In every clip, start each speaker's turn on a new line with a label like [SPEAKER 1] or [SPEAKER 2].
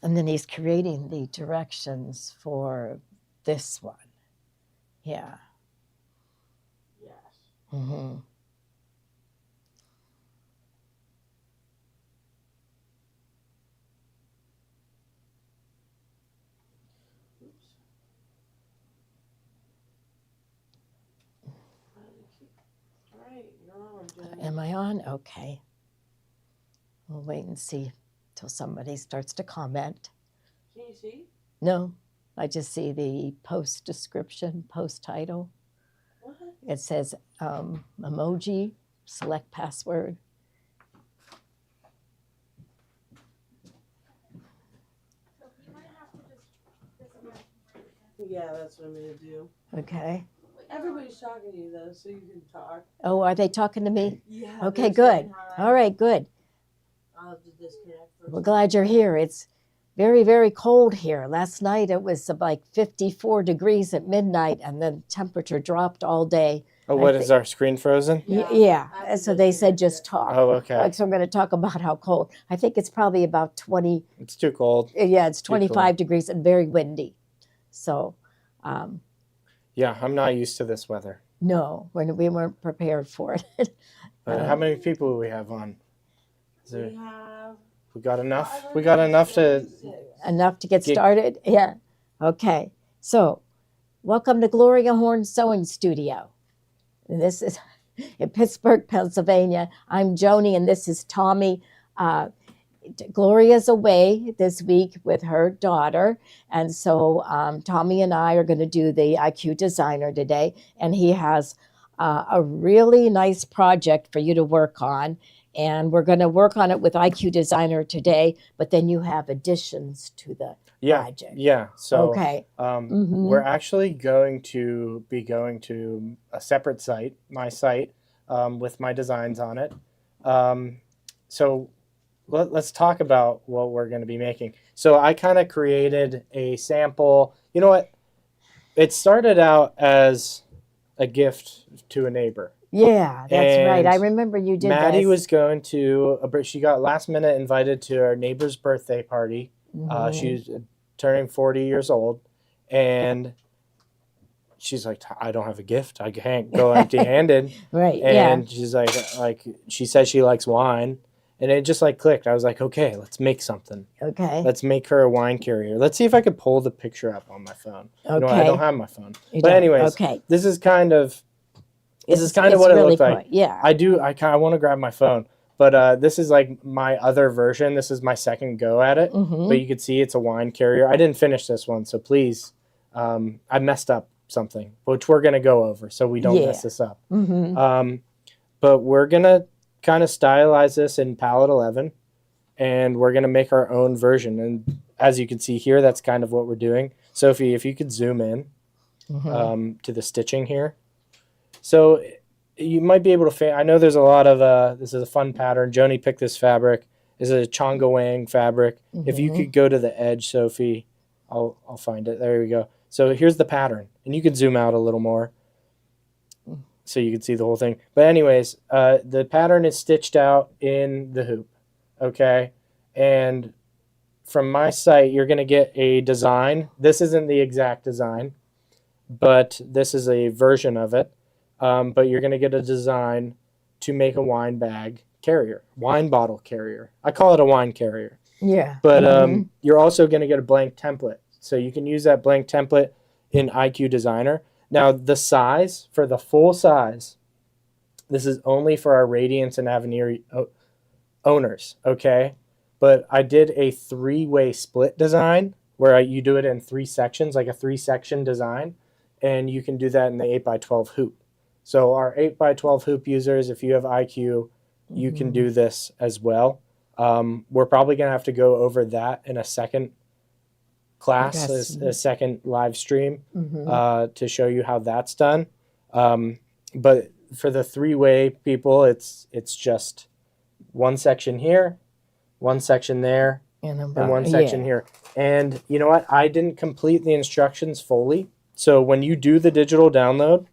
[SPEAKER 1] And then he's creating the directions for this one. Yeah.
[SPEAKER 2] Yes.
[SPEAKER 1] Mm-hmm.
[SPEAKER 2] Oops. All right, you're on, Joanie.
[SPEAKER 1] Am I on? Okay. We'll wait and see till somebody starts to comment.
[SPEAKER 2] Can you see?
[SPEAKER 1] No, I just see the post description, post title.
[SPEAKER 2] What?
[SPEAKER 1] It says emoji, select password.
[SPEAKER 2] Yeah, that's what I'm gonna do.
[SPEAKER 1] Okay.
[SPEAKER 2] Everybody's talking to you though, so you can talk.
[SPEAKER 1] Oh, are they talking to me?
[SPEAKER 2] Yeah.
[SPEAKER 1] Okay, good. All right, good.
[SPEAKER 2] I'll have to disconnect first.
[SPEAKER 1] We're glad you're here. It's very, very cold here. Last night it was like 54 degrees at midnight, and the temperature dropped all day.
[SPEAKER 3] Oh, what is our screen frozen?
[SPEAKER 1] Yeah. So they said just talk.
[SPEAKER 3] Oh, okay.
[SPEAKER 1] So I'm going to talk about how cold. I think it's probably about 20.
[SPEAKER 3] It's too cold.
[SPEAKER 1] Yeah, it's
[SPEAKER 3] Too cold.
[SPEAKER 1] 25 degrees and very windy. So,
[SPEAKER 3] Yeah, I'm not used to this weather.
[SPEAKER 1] no, we weren't prepared for it.
[SPEAKER 3] But how many people do we have on? Is there,
[SPEAKER 2] We have
[SPEAKER 3] we got enough? We got enough to...
[SPEAKER 1] Enough to get started? Yeah. Okay. So, welcome to Gloria Horn Sewing Studio. And this is in Pittsburgh, Pennsylvania. I'm Joanie, and this is Tommy. Gloria's away this week with her daughter, and so Tommy and I are going to do the IQ Designer today, and he has a really nice project for you to work on, and we're going to work on it with IQ Designer today, but then you have additions to the project.
[SPEAKER 3] Yeah. So
[SPEAKER 1] Okay.
[SPEAKER 3] we're actually going to be going to a separate site, my site, with my designs on it. So let's talk about what we're going to be making. So I kind of created a sample. You know what? It started out as a gift to a neighbor.
[SPEAKER 1] Yeah, that's right.
[SPEAKER 3] And
[SPEAKER 1] I remember you did
[SPEAKER 3] Maddie
[SPEAKER 1] this.
[SPEAKER 3] was going to, she got last minute invited to our neighbor's birthday party. She's turning 40 years old, and she's like, I don't have a gift. I can't go empty-handed.
[SPEAKER 1] Right,
[SPEAKER 3] And she's like, she says she likes wine, and it just like clicked. I was like, okay, let's make something.
[SPEAKER 1] Okay.
[SPEAKER 3] Let's make her a wine carrier. Let's see if I could pull the picture up on my phone.
[SPEAKER 1] Okay.
[SPEAKER 3] No, I don't have my phone.
[SPEAKER 1] You
[SPEAKER 3] But
[SPEAKER 1] don't.
[SPEAKER 3] anyways,
[SPEAKER 1] Okay.
[SPEAKER 3] this is kind of what
[SPEAKER 1] It's
[SPEAKER 3] it
[SPEAKER 1] really
[SPEAKER 3] looked like.
[SPEAKER 1] cool. Yeah.
[SPEAKER 3] I want to grab my phone, but this is like my other version. This is my second go at it.
[SPEAKER 1] Mhm.
[SPEAKER 3] But you can see it's a wine carrier. I didn't finish this one, so please, I messed up something, which we're gonna go over, so we don't mess this up. But we're gonna kind of stylize this in palette 11, and we're gonna make our own version. And as you can see here, that's kind of what we're doing. Sophie, if you could zoom in to the stitching here. So you might be able to, I know there's a lot of, this is a fun pattern. Joanie picked this fabric. This is a Chonga Wang fabric. If you could go to the edge, Sophie, I'll find it. There we go. So here's the pattern. And you could zoom out a little more so you can see the whole thing. But anyways, the pattern is stitched out in the hoop, okay? And from my site, you're going to get a design. This isn't the exact design, but this is a version of it. But you're going to get a design to make a wine bag carrier, wine bottle carrier. I call it a wine carrier.
[SPEAKER 1] Yeah.
[SPEAKER 3] But you're also going to get a blank template. So you can use that blank template in IQ Designer. Now, the size, for the full size, this is only for our Radiance and Avenir owners, okay? But I did a 3-way split design where you do it in 3 sections, like a 3-section design, and you can do that in the 8x12 hoop. So our 8x12 hoop users, if you have IQ, you can do this as well. We're probably going to have to go over that in a second class, a second live stream to show you how that's done. But for the 3-way people, it's just 1 section here, 1 section there, and 1 section here. And you know what? I didn't complete the instructions fully. So when you do the digital download,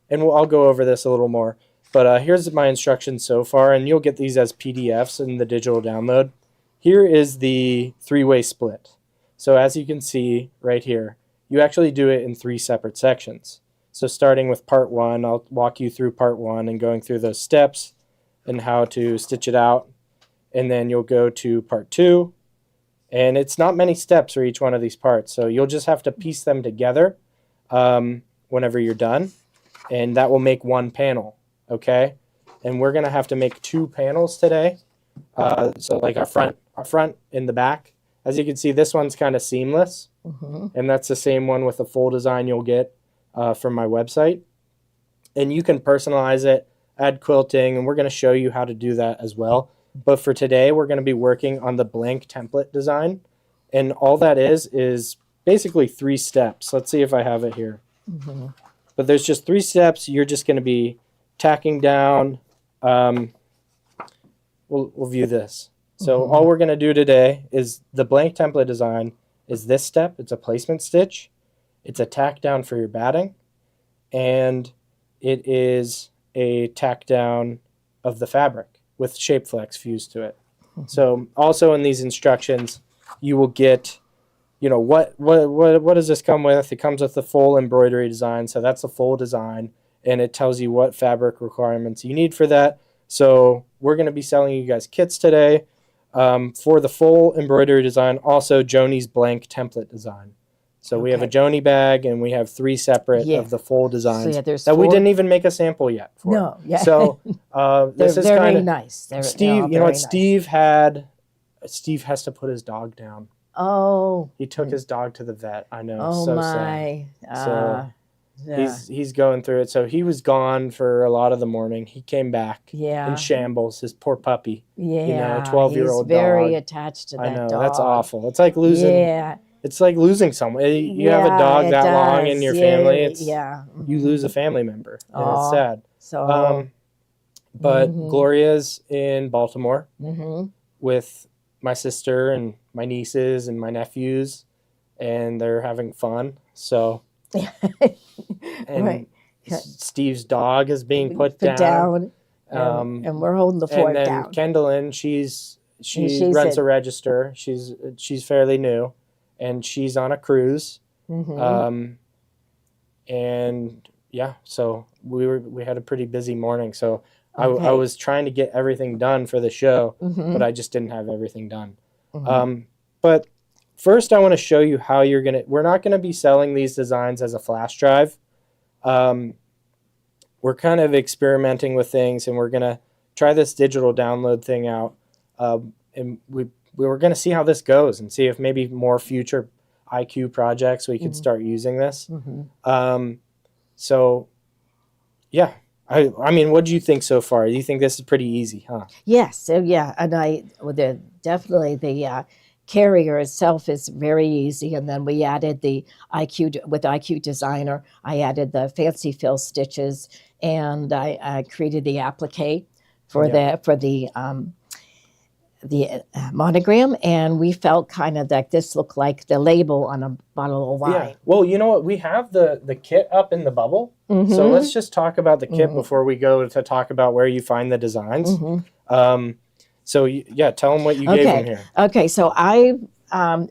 [SPEAKER 3] and I'll go over this a little more, but here's my instructions so far, and you'll get these as PDFs in the digital download. here is the three-way split. So as you can see right here, you actually do it in 3 separate sections. So starting with part 1, I'll walk you through part 1 and going through those steps and how to stitch it out. And then you'll go to part 2. And it's not many steps for each one of these parts. So you'll just have to piece them together whenever you're done. And that will make one panel, okay? And we're going to have to make 2 panels today. So like our front and the back. As you can see, this one's kind of seamless. And that's the same one with the full design you'll get from my website. And you can personalize it, add quilting, and we're going to show you how to do that as well. But for today, we're going to be working on the blank template design. And all that is basically 3 steps. Let's see if I have it here. But there's just 3 steps. You're just going to be tacking down. We'll view this. So all we're going to do today is the blank template design is this step. It's a placement stitch. It's a tack down for your batting. And it is a tack down of the fabric with shape flex fused to it. So also in these instructions, you will get, you know, what does this come with? It comes with the full embroidery design. So that's the full design. And it tells you what fabric requirements you need for that. So we're going to be selling you guys kits today for the full embroidery design. Also Joanie's blank template design. So we have a Joanie bag, and we have 3 separate of the full designs that we didn't even make a sample yet for.
[SPEAKER 1] No, yeah.
[SPEAKER 3] So this is
[SPEAKER 1] they're
[SPEAKER 3] kind
[SPEAKER 1] very
[SPEAKER 3] of
[SPEAKER 1] nice.
[SPEAKER 3] Steve. You know what? Steve has to put his dog down.
[SPEAKER 1] Oh.
[SPEAKER 3] He took his dog to the vet. I know.
[SPEAKER 1] Oh
[SPEAKER 3] so
[SPEAKER 1] my.
[SPEAKER 3] sad. So he's going through it. So he was gone for a lot of the morning. He came back in shambles. His poor puppy.
[SPEAKER 1] Yeah.
[SPEAKER 3] You know, 12-year-old
[SPEAKER 1] dog. Very
[SPEAKER 3] dog.
[SPEAKER 1] attached to that
[SPEAKER 3] I know.
[SPEAKER 1] dog.
[SPEAKER 3] That's awful. It's like losing.
[SPEAKER 1] Yeah.
[SPEAKER 3] It's like losing someone. You have a dog that long in your family. It's you lose a family member. And it's sad.
[SPEAKER 1] So,
[SPEAKER 3] but Gloria's in Baltimore with my sister and my nieces and my nephews, and they're having fun. So, and Steve's dog is being put down.
[SPEAKER 1] And we're holding the fort down.
[SPEAKER 3] And then Kendallin, she runs a register. She's fairly new. And she's on a cruise, and yeah, so we had a pretty busy morning. So I was trying to get everything done for the show, but I just didn't have everything done. But first, I want to show you how we're not gonna be selling these designs as a flash drive. We're kind of experimenting with things, and we're gonna try this digital download thing out, and we were going to see how this goes and see if maybe more future IQ projects we could start using this. So, yeah. I mean, what do you think so far? Do you think this is pretty easy, huh? Yes.
[SPEAKER 1] So, yeah. And definitely the carrier itself is very easy. And then we added with IQ Designer, I added the fancy fill stitches, and I created the applique for the monogram, and we felt kind of like this looked like the label on a bottle of wine.
[SPEAKER 3] Yeah. Well, you know what? We have the kit up in the bubble. So let's just talk about the kit before we go to talk about where you find the designs. So yeah, tell them what you gave them here.
[SPEAKER 1] Okay, so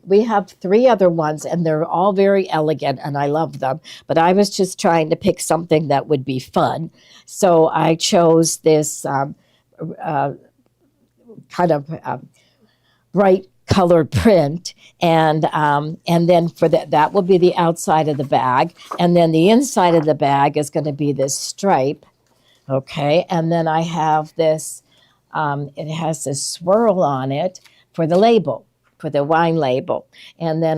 [SPEAKER 1] we have 3 other ones, and they're all very elegant, and I love them. But I was just trying to pick something that would be fun. So I chose this kind of bright colored print, and then for that will be the outside of the bag, and then the inside of the bag is going to be this stripe, okay, and then I have this, it has this swirl on it for the label, for the wine label, and then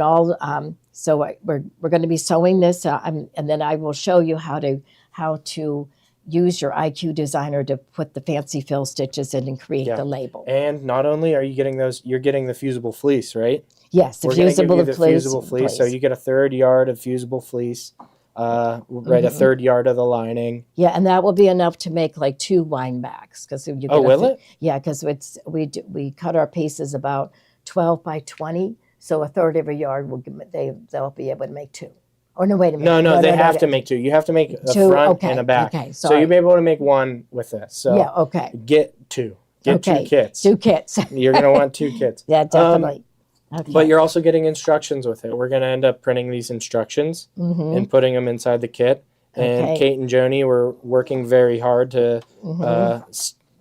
[SPEAKER 1] so we're going to be sewing this, and then I will show you how to use your IQ Designer to put the fancy fill stitches in and create the label.
[SPEAKER 3] And not only are you getting those, you're getting the fusible fleece, right?
[SPEAKER 1] Yes, the fusible fleece.
[SPEAKER 3] So you get a 1/3 yard of fusible fleece, right? A 1/3 yard of the lining.
[SPEAKER 1] Yeah, and that will be enough to make like 2 wine bags.
[SPEAKER 3] Will it?
[SPEAKER 1] Yeah, because we cut our pieces about 12 by 20, so a 1/3 of a yard they'll be able to make 2. Oh, no, wait a minute.
[SPEAKER 3] No, they have to make 2. You have to make a front and a back.
[SPEAKER 1] Okay,
[SPEAKER 3] so you'll be able to make 1 with this. So
[SPEAKER 1] yeah, okay.
[SPEAKER 3] Get 2. Get
[SPEAKER 1] Okay.
[SPEAKER 3] 2 kits.
[SPEAKER 1] 2 kits.
[SPEAKER 3] You're going to want 2 kits.
[SPEAKER 1] Yeah, definitely. Okay.
[SPEAKER 3] But you're also getting instructions with it. We're going to end up printing these instructions and putting them inside the kit. And
[SPEAKER 1] Okay.
[SPEAKER 3] Kate and Joanie were working very hard to,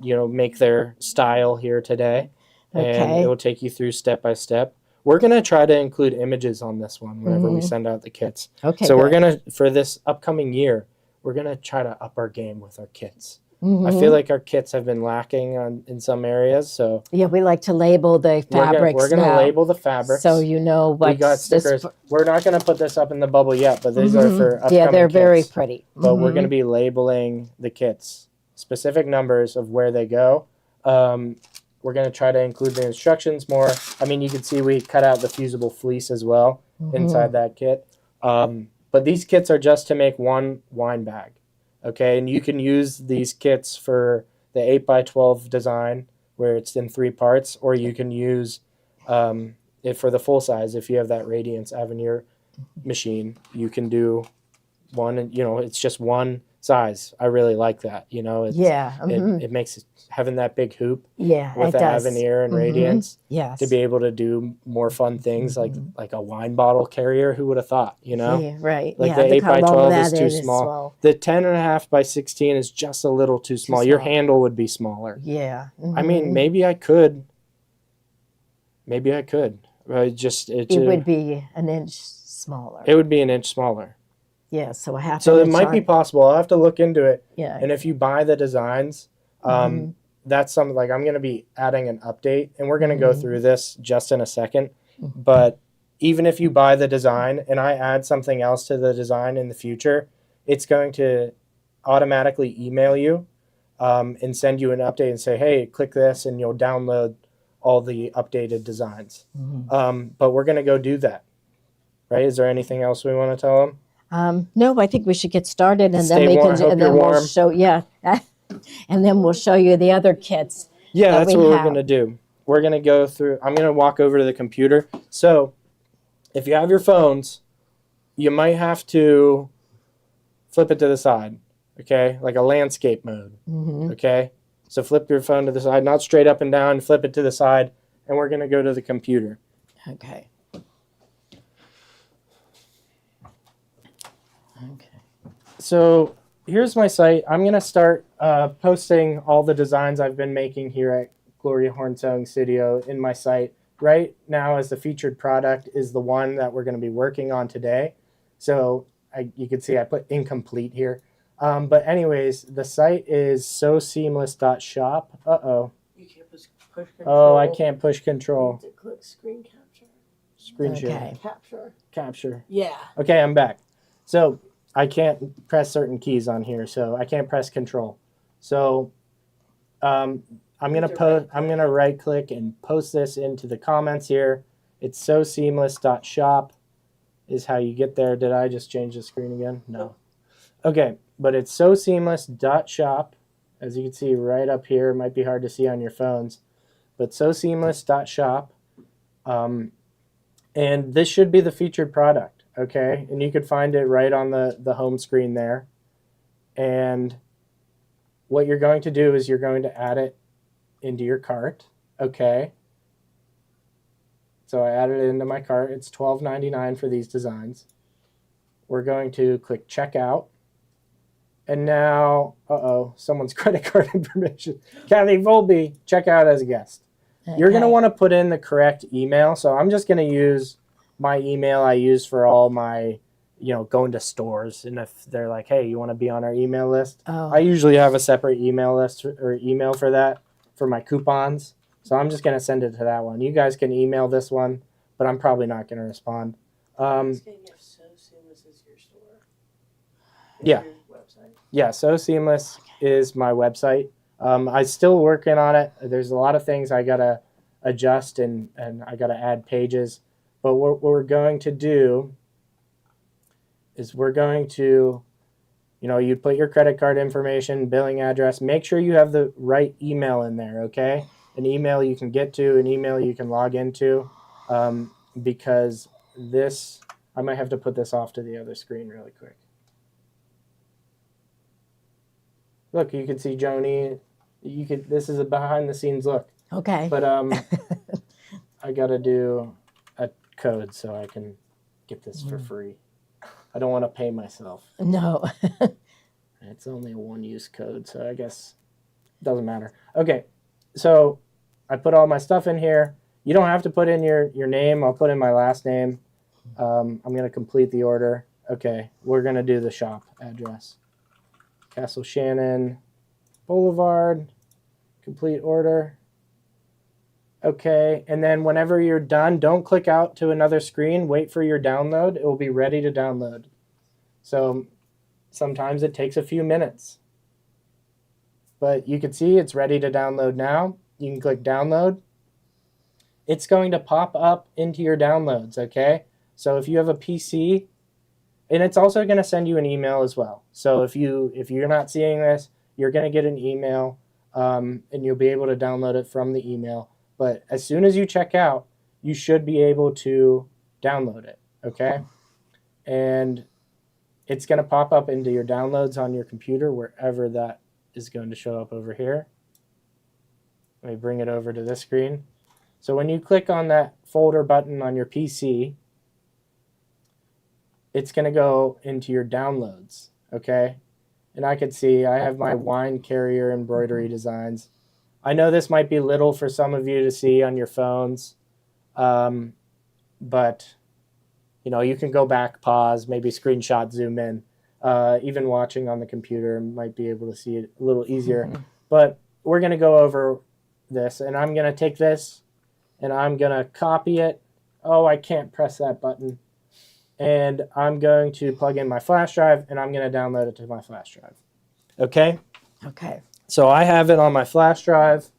[SPEAKER 3] make their style here today. And
[SPEAKER 1] Okay.
[SPEAKER 3] it will take you through step by step. We're going to try to include images on this one whenever we send out the kits.
[SPEAKER 1] Okay.
[SPEAKER 3] So
[SPEAKER 1] good.
[SPEAKER 3] we're going to, for this upcoming year, we're going to try to up our game with our kits.
[SPEAKER 1] Mm-hmm.
[SPEAKER 3] I feel like our kits have been lacking in some areas. So
[SPEAKER 1] Yeah, we like to label the fabrics.
[SPEAKER 3] we're gonna
[SPEAKER 1] now,
[SPEAKER 3] label the fabrics.
[SPEAKER 1] so you know
[SPEAKER 3] We
[SPEAKER 1] what's
[SPEAKER 3] got stickers. We're not going to put this up in the bubble yet, but these are for upcoming
[SPEAKER 1] Yeah, they're very
[SPEAKER 3] kits.
[SPEAKER 1] pretty.
[SPEAKER 3] But we're going to be labeling the kits, specific numbers of where they go. We're going to try to include the instructions more. I mean, you can see we cut out the fusible fleece as well inside that kit. But these kits are just to make one wine bag. Okay, and you can use these kits for the 8x12 design where it's in 3 parts, or you can use it for the full size. If you have that Radiance Avenir machine, you can do one, and it's just one size. I really like that. It's, it makes having that big hoop with the Avenir and Radiance to be able to do more fun things like a wine bottle carrier. Who would have thought?
[SPEAKER 1] Yeah, right.
[SPEAKER 3] Like
[SPEAKER 1] yeah,
[SPEAKER 3] the 8x12 is too
[SPEAKER 1] is
[SPEAKER 3] small. The 10.5 by 16 is just a little too small. Your handle would be smaller.
[SPEAKER 1] Yeah.
[SPEAKER 3] I mean, maybe I could. It
[SPEAKER 1] would be an inch smaller.
[SPEAKER 3] It would be an inch smaller.
[SPEAKER 1] Yeah, so a half.
[SPEAKER 3] So it might be possible. I'll have to look into it.
[SPEAKER 1] Yeah.
[SPEAKER 3] And if you buy the designs, that's something like I'm going to be adding an update, and we're going to go through this just in a second. But even if you buy the design and I add something else to the design in the future, it's going to automatically email you and send you an update and say, hey, click this, and you'll download all the updated designs. But we're going to go do that. Right? Is there anything else we want to tell them?
[SPEAKER 1] No, I think we should get started, and
[SPEAKER 3] Stay
[SPEAKER 1] then we
[SPEAKER 3] warm.
[SPEAKER 1] can, and then we'll show. Yeah, and then we'll show you the other kits.
[SPEAKER 3] Yeah,
[SPEAKER 1] that
[SPEAKER 3] that's
[SPEAKER 1] we
[SPEAKER 3] what we're
[SPEAKER 1] have.
[SPEAKER 3] going to do. We're going to go through. I'm going to walk over to the computer. So, if you have your phones, you might have to flip it to the side. Okay, like a landscape mode. Okay, so flip your phone to the side, not straight up and down. Flip it to the side, and we're going to go to the computer.
[SPEAKER 1] Okay. Okay.
[SPEAKER 3] So here's my site. I'm going to start posting all the designs I've been making here at Gloria Horn Sewing Studio in my site. Right now, as the featured product is the one that we're going to be working on today. So you can see I put incomplete here. But anyways, the site is soseamless.shop. Uh-oh.
[SPEAKER 2] You can't push control.
[SPEAKER 3] Oh, I can't push control.
[SPEAKER 2] You have to click screen capture.
[SPEAKER 3] Screen share.
[SPEAKER 2] Capture.
[SPEAKER 3] Capture.
[SPEAKER 2] Yeah.
[SPEAKER 3] Okay, I'm back. So I can't press certain keys on here, so I can't press control. So I'm gonna right click and post this into the comments here. It's soseamless.shop is how you get there. Did I just change the screen again? No. Okay, but it's soseamless.shop. As you can see right up here, it might be hard to see on your phones, but soseamless.shop. And this should be the featured product, okay? And you could find it right on the home screen there. And what you're going to do is you're going to add it into your cart, okay? So I added it into my cart. It's $12.99 for these designs. We're going to click checkout. And now, someone's credit card information. Kathy Volby, check out as a guest. Okay. You're going to want to put in the correct email. So I'm just going to use my email I use for all my, going to stores. And if they're like, hey, you want to be on our email list? Oh. I usually have a separate email list or email for that, for my coupons. So I'm just going to send it to that one. You guys can email this one, but I'm probably not going to respond. Yeah. Yeah, So Seamless is my website. I'm still working on it. There's a lot of things I got to adjust and I got to add pages. But what we're going to do is we're going to, you put your credit card information, billing address. Make sure you have the right email in there, okay? An email you can get to, an email you can log into, because this, I might have to put this off to the other screen really quick. Look, you can see Joanie, This is a behind the scenes look.
[SPEAKER 1] Okay.
[SPEAKER 3] But I gotta do a code so I can get this for free. I don't want to pay myself.
[SPEAKER 1] No.
[SPEAKER 3] It's only a one-use code, so I guess it doesn't matter. Okay, so I put all my stuff in here. You don't have to put in your name. I'll put in my last name. I'm going to complete the order. Okay, we're going to do the shop address. Castle Shannon Boulevard, complete order. Okay, and then whenever you're done, don't click out to another screen. Wait for your download. It will be ready to download. So sometimes it takes a few minutes. But you can see it's ready to download now. You can click download. It's going to pop up into your downloads, okay? So if you have a PC, and it's also going to send you an email as well. So if you're not seeing this, you're going to get an email, and you'll be able to download it from the email. But as soon as you check out, you should be able to download it, okay? And it's going to pop up into your downloads on your computer, wherever that is going to show up over here. Let me bring it over to this screen. So when you click on that folder button on your PC, it's going to go into your downloads, okay? And I could see I have my wine carrier embroidery designs. I know this might be little for some of you to see on your phones, but you can go back, pause, maybe screenshot, zoom in. Even watching on the computer might be able to see it a little easier. But we're going to go over this, and I'm going to take this, and I'm going to copy it. Oh, I can't press that button. And I'm going to plug in my flash drive, and I'm going to download it to my flash drive. Okay?
[SPEAKER 1] Okay.
[SPEAKER 3] So I have it on my flash drive.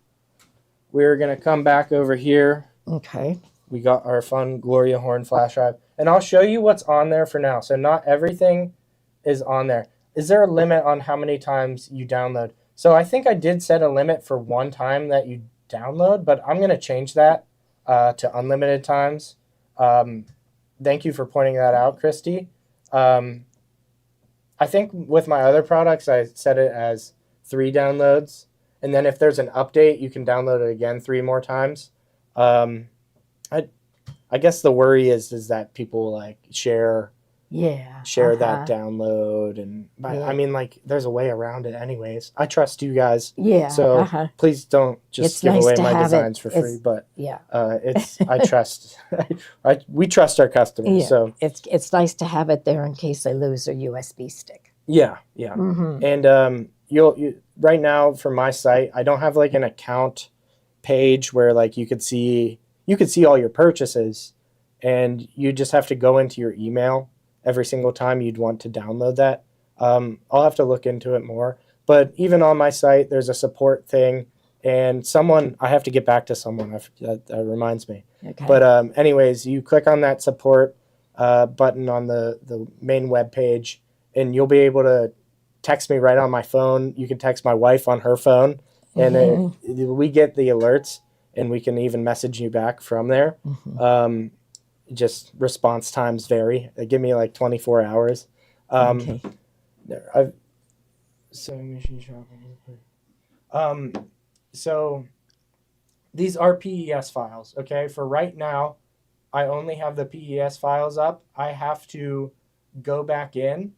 [SPEAKER 3] We're going to come back over here.
[SPEAKER 1] Okay.
[SPEAKER 3] We got our fun Gloria Horn flash drive. And I'll show you what's on there for now. So not everything is on there. Is there a limit on how many times you download? So I think I did set a limit for one time that you download, but I'm going to change that to unlimited times. Thank you for pointing that out, Christy. I think with my other products, I set it as 3 downloads. And then if there's an update, you can download it again 3 more times. I guess the worry is that people like share that download, and I mean, like, there's a way around it anyways. I trust you guys, so please don't just give away my designs for free. But I trust we trust our customers. So
[SPEAKER 1] it's nice to have it there in case they lose their USB stick.
[SPEAKER 3] And you right now for my site, I don't have like an account page where like you could see all your purchases, and you just have to go into your email every single time you'd want to download that. I'll have to look into it more. But even on my site, there's a support thing, and I have to get back to someone. That reminds me.
[SPEAKER 1] Okay.
[SPEAKER 3] But anyways, you click on that support button on the main web page, and you'll be able to text me right on my phone. You can text my wife on her phone, and we get the alerts, and we can even message you back from there. Just response times vary. They give me like 24 hours.
[SPEAKER 1] Okay.
[SPEAKER 3] So these are PES files, okay? For right now, I only have the PES files up. I have to go back in,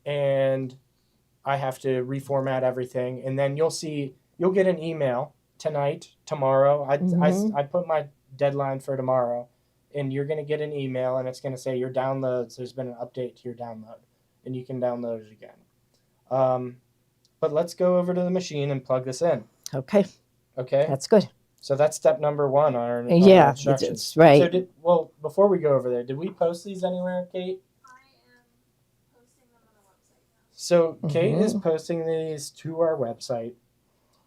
[SPEAKER 3] and I have to reformat everything. And then you'll get an email tonight, tomorrow. I put my deadline for tomorrow, and you're going to get an email, and it's going to say your downloads, there's been an update to your download, and you can download it again. But let's go over to the machine and plug this in.
[SPEAKER 1] Okay.
[SPEAKER 3] Okay?
[SPEAKER 1] That's good.
[SPEAKER 3] So that's step number 1 on our instructions.
[SPEAKER 1] It's right.
[SPEAKER 3] So before we go over there, did we post these anywhere, Kate?
[SPEAKER 4] I am posting them on the website now.
[SPEAKER 3] So Kate is posting these to our website,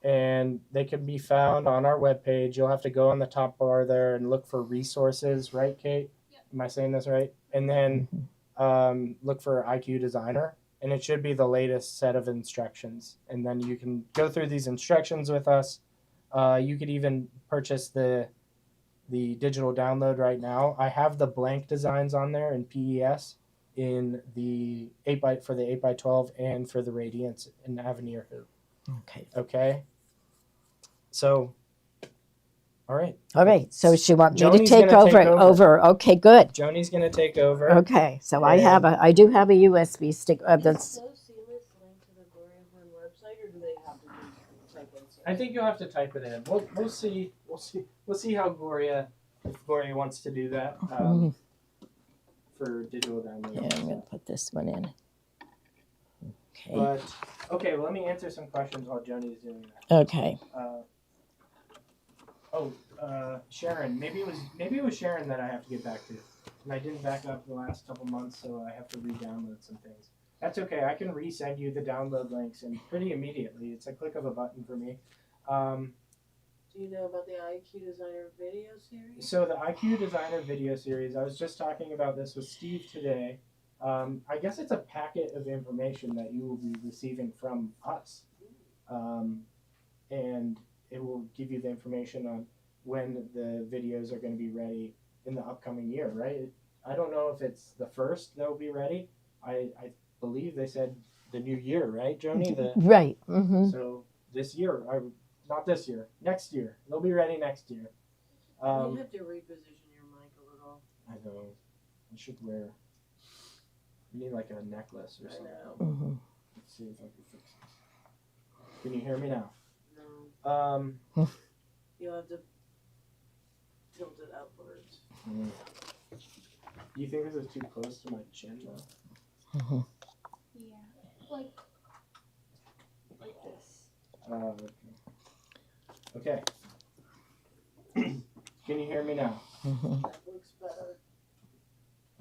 [SPEAKER 3] and they can be found on our webpage. You'll have to go on the top bar there and look for resources, right, Kate?
[SPEAKER 4] Yep.
[SPEAKER 3] Am I saying this right? And then look for IQ Designer, and it should be the latest set of instructions. And then you can go through these instructions with us. You could even purchase the digital download right now. I have the blank designs on there in PES in the 8x12 and for the Radiance and Avenir hoop.
[SPEAKER 1] Okay.
[SPEAKER 3] Okay. So, all right.
[SPEAKER 1] All right. So she want me to
[SPEAKER 3] Joanie's
[SPEAKER 1] take
[SPEAKER 3] gonna
[SPEAKER 1] over,
[SPEAKER 3] take over.
[SPEAKER 1] Okay, good.
[SPEAKER 3] Joanie's gonna take over.
[SPEAKER 1] Okay. So I do have a USB stick of
[SPEAKER 2] Is
[SPEAKER 1] this.
[SPEAKER 2] So Seamless link to the Gloria Horn website, or do they have to just type in?
[SPEAKER 3] I think you'll have to type it in. We'll see. We'll see how Gloria, if Gloria wants to do that for digital download.
[SPEAKER 1] Yeah, I'm gonna put this one in. Okay.
[SPEAKER 3] But okay, well, let me answer some questions while Joanie's doing that.
[SPEAKER 1] Okay.
[SPEAKER 3] Sharon. Maybe it was Sharon that I have to get back to, and I didn't back up the last couple months, so I have to re-download some things. That's okay. I can resend you the download links and pretty immediately. It's a click of a button for me.
[SPEAKER 2] Do you know about the IQ Designer video series?
[SPEAKER 3] So the IQ Designer video series, I was just talking about this with Steve today. I guess it's a packet of information that you will be receiving from us. And it will give you the information on when the videos are going to be ready in the upcoming year, right? I don't know if it's the first that will be ready. I believe they said the new year, right, Joanie?
[SPEAKER 1] Right. Mm-hmm.
[SPEAKER 3] So this year, not this year, next year. They'll be ready next year.
[SPEAKER 2] You have to reposition your mic a little.
[SPEAKER 3] I know. I should wear. You need like a necklace or
[SPEAKER 2] I
[SPEAKER 3] something.
[SPEAKER 2] know.
[SPEAKER 1] Mm-hmm.
[SPEAKER 3] Let's see if I can fix this. Can you hear me now?
[SPEAKER 2] No. You'll have to tilt it outwards.
[SPEAKER 3] Do you think this is too close to my chin though?
[SPEAKER 1] Mm-hmm.
[SPEAKER 4] Yeah. Like this.
[SPEAKER 3] Okay. Can you hear me now?
[SPEAKER 1] Mm-hmm.
[SPEAKER 2] That looks better.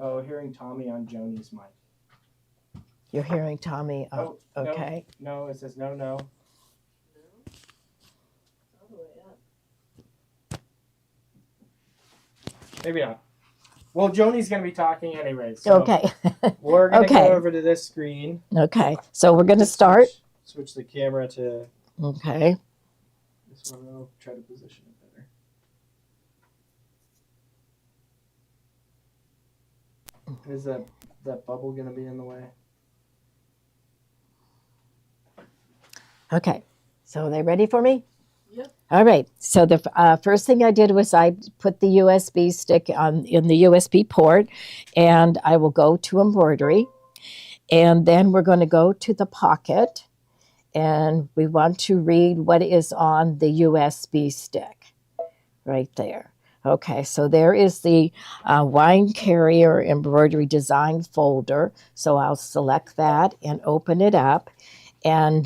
[SPEAKER 3] Oh, hearing Tommy on Joanie's mic.
[SPEAKER 1] You're hearing Tommy.
[SPEAKER 3] Oh,
[SPEAKER 1] Okay.
[SPEAKER 3] No, it says no.
[SPEAKER 2] No? All the way up.
[SPEAKER 3] Maybe not. Well, Joanie's going to be talking anyway. So
[SPEAKER 1] Okay.
[SPEAKER 3] we're going to
[SPEAKER 1] Okay.
[SPEAKER 3] go over to this screen.
[SPEAKER 1] Okay. So we're going to start.
[SPEAKER 3] Switch the camera to
[SPEAKER 1] Okay.
[SPEAKER 3] this one. I'll try to position it better. Is that bubble going to be in the way?
[SPEAKER 1] Okay. So are they ready for me?
[SPEAKER 2] Yep.
[SPEAKER 1] All right. So the first thing I did was I put the USB stick in the USB port, and I will go to embroidery, and then we're going to go to the pocket, and we want to read what is on the USB stick right there. Okay, so there is the wine carrier embroidery design folder. So I'll select that and open it up. And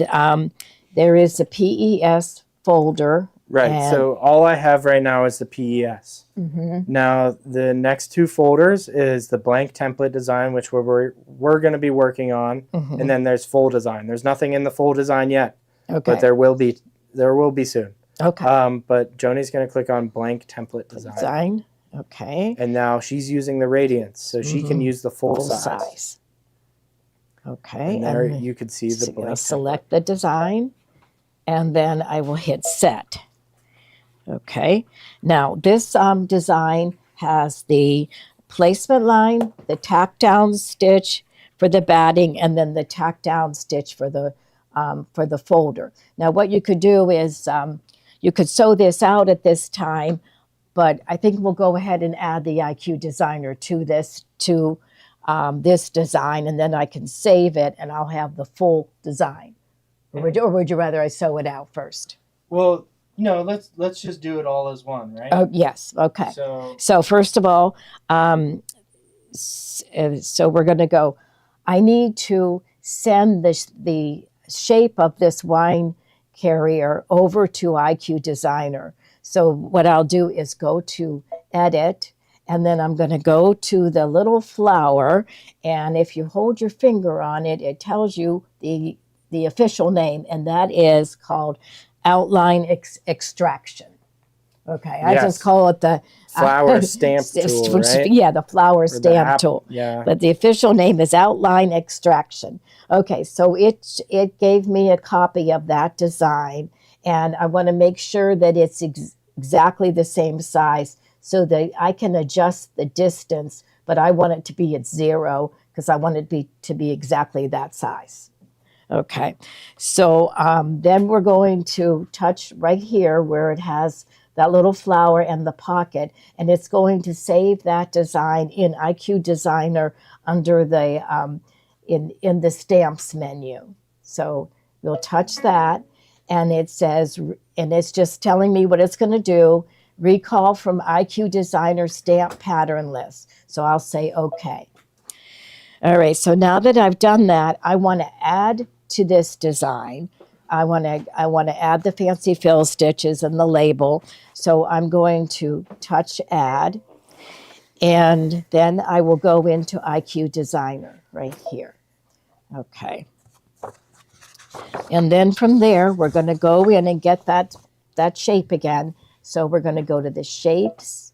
[SPEAKER 1] there is a PES folder.
[SPEAKER 3] Right.
[SPEAKER 1] And,
[SPEAKER 3] so all I have right now is the PES.
[SPEAKER 1] Mm-hmm.
[SPEAKER 3] Now the next two folders is the blank template design, which we're going to be working on,
[SPEAKER 1] Mm-hmm.
[SPEAKER 3] and then there's full design. There's nothing in the full design yet,
[SPEAKER 1] Okay.
[SPEAKER 3] but there will be soon.
[SPEAKER 1] Okay.
[SPEAKER 3] But Joanie's going to click on blank template design.
[SPEAKER 1] Okay.
[SPEAKER 3] And now she's using the radiance, so she can
[SPEAKER 1] Mhm.
[SPEAKER 3] use the full
[SPEAKER 1] Full
[SPEAKER 3] size.
[SPEAKER 1] size. Okay.
[SPEAKER 3] And there you could see the
[SPEAKER 1] So
[SPEAKER 3] blank
[SPEAKER 1] I'll
[SPEAKER 3] template.
[SPEAKER 1] select the design, and then I will hit set. Okay. Now this design has the placement line, the tack down stitch for the batting, and then the tack down stitch for the folder. Now what you could do is you could sew this out at this time, but I think we'll go ahead and add the IQ designer to this design, and then I can save it, and I'll have the full design. Or would you rather I sew it out first?
[SPEAKER 3] Well, no, let's just do it all as one, right?
[SPEAKER 1] Oh, yes. Okay.
[SPEAKER 3] So
[SPEAKER 1] So first of all, so we're going to go. I need to send the shape of this wine carrier over to IQ Designer. So what I'll do is go to Edit, and then I'm going to go to the little flower, and if you hold your finger on it, it tells you the official name, and that is called Outline Extraction. Okay, I
[SPEAKER 3] Yes.
[SPEAKER 1] just call it the
[SPEAKER 3] flower stamp tool, right?
[SPEAKER 1] Yeah, the flower
[SPEAKER 3] Or the
[SPEAKER 1] stamp tool.
[SPEAKER 3] Yeah.
[SPEAKER 1] But the official name is Outline Extraction. Okay, so it gave me a copy of that design, and I want to make sure that it's exactly the same size so that I can adjust the distance, but I want it to be at 0 because I want it to be exactly that size. Okay, so then we're going to touch right here where it has that little flower and the pocket, and it's going to save that design in IQ Designer under the in the stamps menu. So you'll touch that, and it says, and it's just telling me what it's going to do. Recall from IQ Designer stamp pattern list. So I'll say okay. All right, so now that I've done that, I want to add to this design. I want to add the fancy fill stitches and the label. So I'm going to touch add, and then I will go into IQ Designer right here. Okay. And then from there, we're going to go in and get that shape again. So we're going to go to the shapes,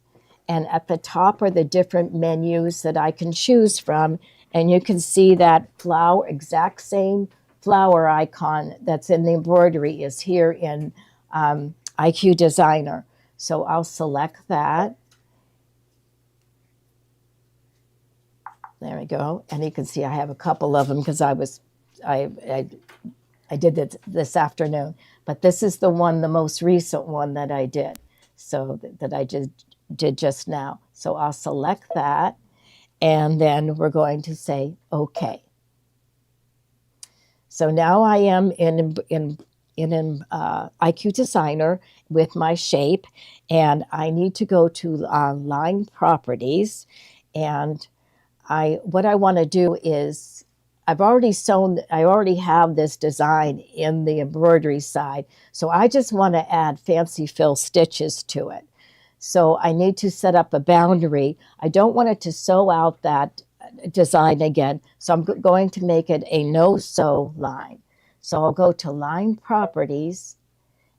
[SPEAKER 1] and at the top are the different menus that I can choose from. And you can see that flower, exact same flower icon that's in the embroidery is here in IQ Designer. So I'll select that. There we go. And you can see I have a couple of them because I did it this afternoon. But this is the one, the most recent one that I did. So that I just did just now. So I'll select that. And then we're going to say okay. So now I am in IQ Designer with my shape, and I need to go to line properties. And what I want to do is I already have this design in the embroidery side, so I just want to add fancy fill stitches to it. So I need to set up a boundary. I don't want it to sew out that design again, so I'm going to make it a no sew line. So I'll go to line properties,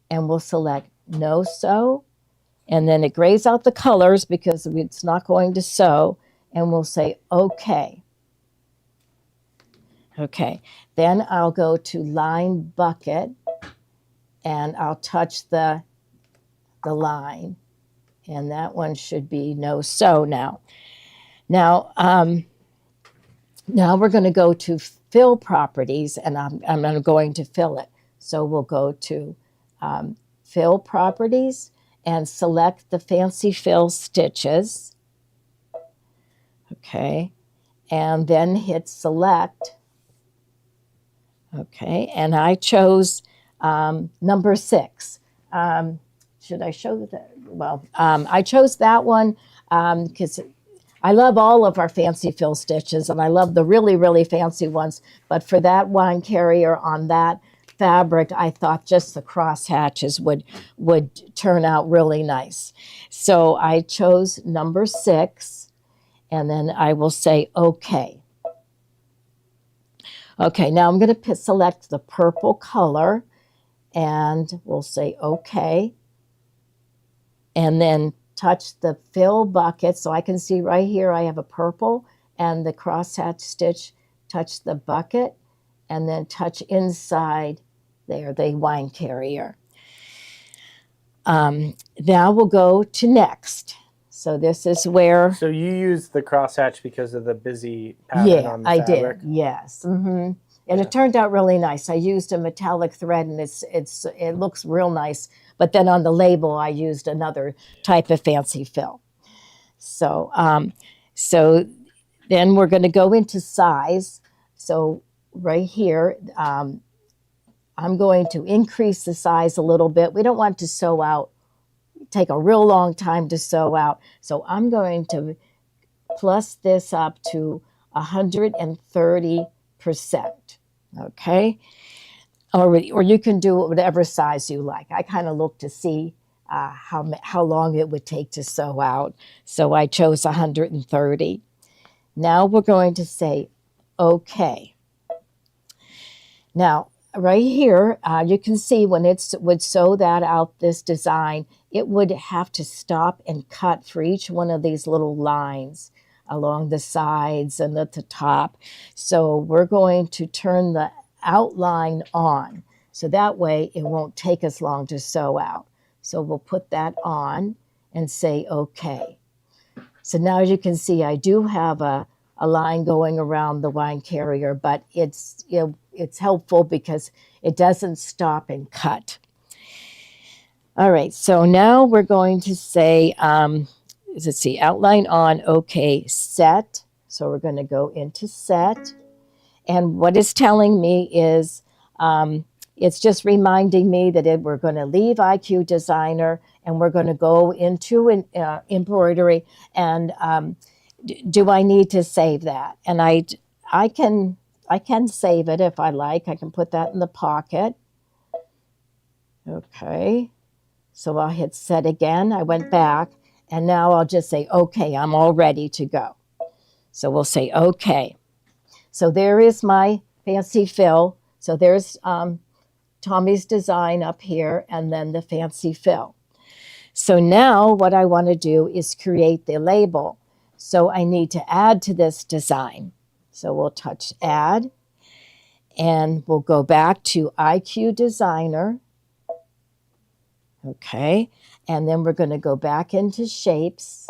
[SPEAKER 1] and we'll select no sew, and then it grays out the colors because it's not going to sew, and we'll say okay. Okay, then I'll go to line bucket, and I'll touch the line, and that one should be no sew now. Now we're going to go to fill properties, and I'm going to fill it. So we'll go to fill properties and select the fancy fill stitches. Okay, and then hit select. Okay, and I chose number 6. Should I show that? Well, I chose that one because I love all of our fancy fill stitches, and I love the really, really fancy ones. But for that wine carrier on that fabric, I thought just the cross hatches would turn out really nice. So I chose number 6, and then I will say okay. Okay, now I'm going to select the purple color, and we'll say okay. And then touch the fill bucket. So I can see right here I have a purple, and the crosshatch stitch, touch the bucket, and then touch inside there, the wine carrier. Now we'll go to next. So this is where...
[SPEAKER 3] So you use the crosshatch because of the busy pattern on the fabric?
[SPEAKER 1] Yeah, I did, yes. Mm-hmm. And it turned out really nice. I used a metallic thread, and it looks real nice. But then on the label, I used another type of fancy fill. So, so then we're going to go into size. So right here, I'm going to increase the size a little bit. We don't want to sew out, take a real long time to sew out. So I'm going to plus this up to 130%. Okay. Or you can do it whatever size you like. I kind of look to see how long it would take to sew out. So I chose 130. Now we're going to say okay. Now, right here, you can see when it would sew that out, this design, it would have to stop and cut for each one of these little lines along the sides and at the top. So we're going to turn the outline on. So that way it won't take as long to sew out. So we'll put that on and say okay. So now as you can see, I do have a a line going around the wine carrier, but it's, you know, it's helpful because it doesn't stop and cut. All right, so now we're going to say, let's see, outline on, okay, set. So we're going to go into set. And what it's telling me is, it's just reminding me that we're going to leave IQ Designer and we're going to go into an, embroidery. And do I need to save that? And I can save it if I like. I can put that in the pocket. Okay. So I'll hit set again. I went back, and now I'll just say, okay, I'm all ready to go. So we'll say, okay. So there is my fancy fill. So there's Tommy's design up here, and then the fancy fill. So now what I want to do is create the label. So I need to add to this design. So we'll touch add, and we'll go back to IQ Designer. Okay, and then we're going to go back into shapes.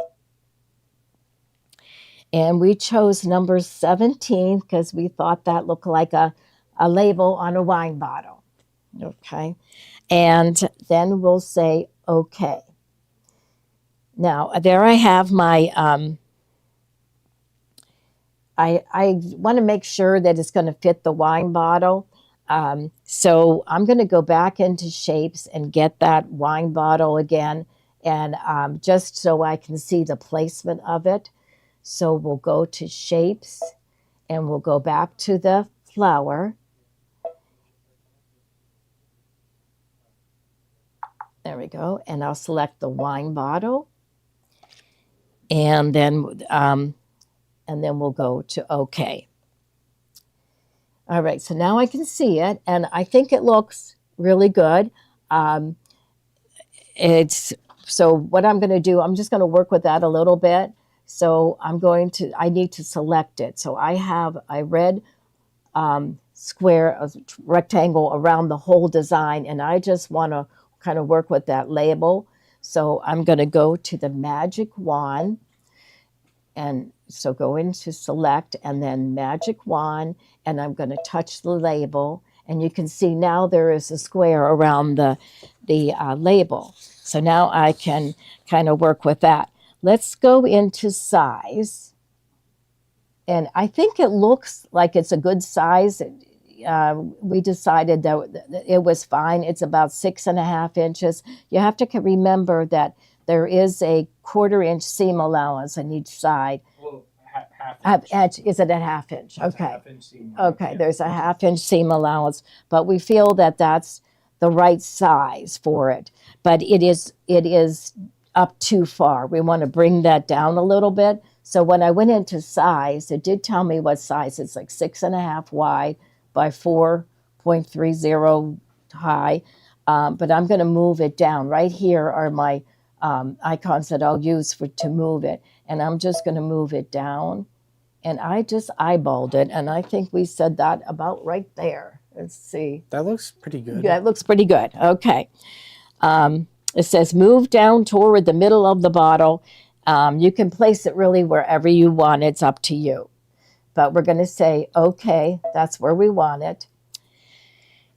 [SPEAKER 1] And we chose number 17 because we thought that looked like a label on a wine bottle. Okay, and then we'll say okay. Now, there I have my, I want to make sure that it's going to fit the wine bottle. So I'm going to go back into shapes and get that wine bottle again, and just so I can see the placement of it. So we'll go to shapes, and we'll go back to the flower. There we go. And I'll select the wine bottle, and then we'll go to OK. All right, so now I can see it, and I think it looks really good. So what I'm going to do, I'm just going to work with that a little bit. So I need to select it. So I have a red square, a rectangle around the whole design, and I just want to kind of work with that label. So I'm going to go to the magic wand, and so go into select and then magic wand, and I'm going to touch the label, and you can see now there is a square around the label. So now I can kind of work with that. Let's go into size, and I think it looks like it's a good size. We decided that it was fine. It's about 6.5 inches. You have to remember that there is a 1/4 inch seam allowance on each side.
[SPEAKER 3] Well, half inch.
[SPEAKER 1] Is it a 1/2 inch?
[SPEAKER 3] That's
[SPEAKER 1] Okay.
[SPEAKER 3] a 1/2 inch seam.
[SPEAKER 1] Okay,
[SPEAKER 3] Yeah.
[SPEAKER 1] there's a 1/2 inch seam allowance, but we feel that that's the right size for it. But it is up too far. We want to bring that down a little bit. So when I went into size, it did tell me what size. It's like 6.5 wide by 4.30 high. But I'm going to move it down. Right here are my icons that I'll use to move it. And I'm just going to move it down. And I just eyeballed it. And I think we said that about right there. Let's see.
[SPEAKER 3] That looks pretty good.
[SPEAKER 1] Yeah, it looks pretty good. Okay. It says move down toward the middle of the bottle. You can place it really wherever you want. It's up to you. But we're going to say, okay, that's where we want it.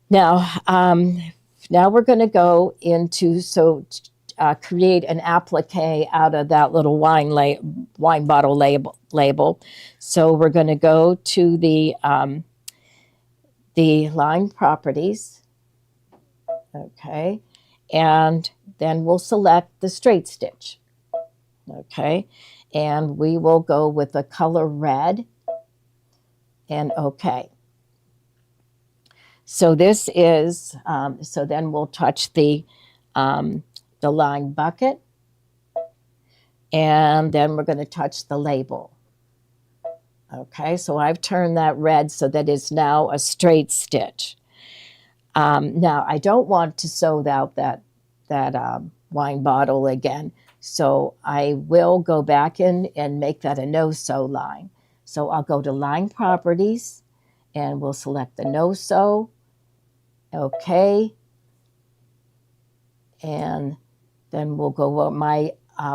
[SPEAKER 1] Now we're going to go into, create an applique out of that little wine bottle label. So we're going to go to the line properties. Okay. And then we'll select the straight stitch. Okay. And we will go with the color red. And okay. So this is, so then we'll touch the line bucket, and then we're going to touch the label. Okay, so I've turned that red so that it's now a straight stitch. Now I don't want to sew out that wine bottle again, so I will go back in and make that a no-sew line. So I'll go to line properties, and we'll select the no-sew. Okay. And then we'll go over, my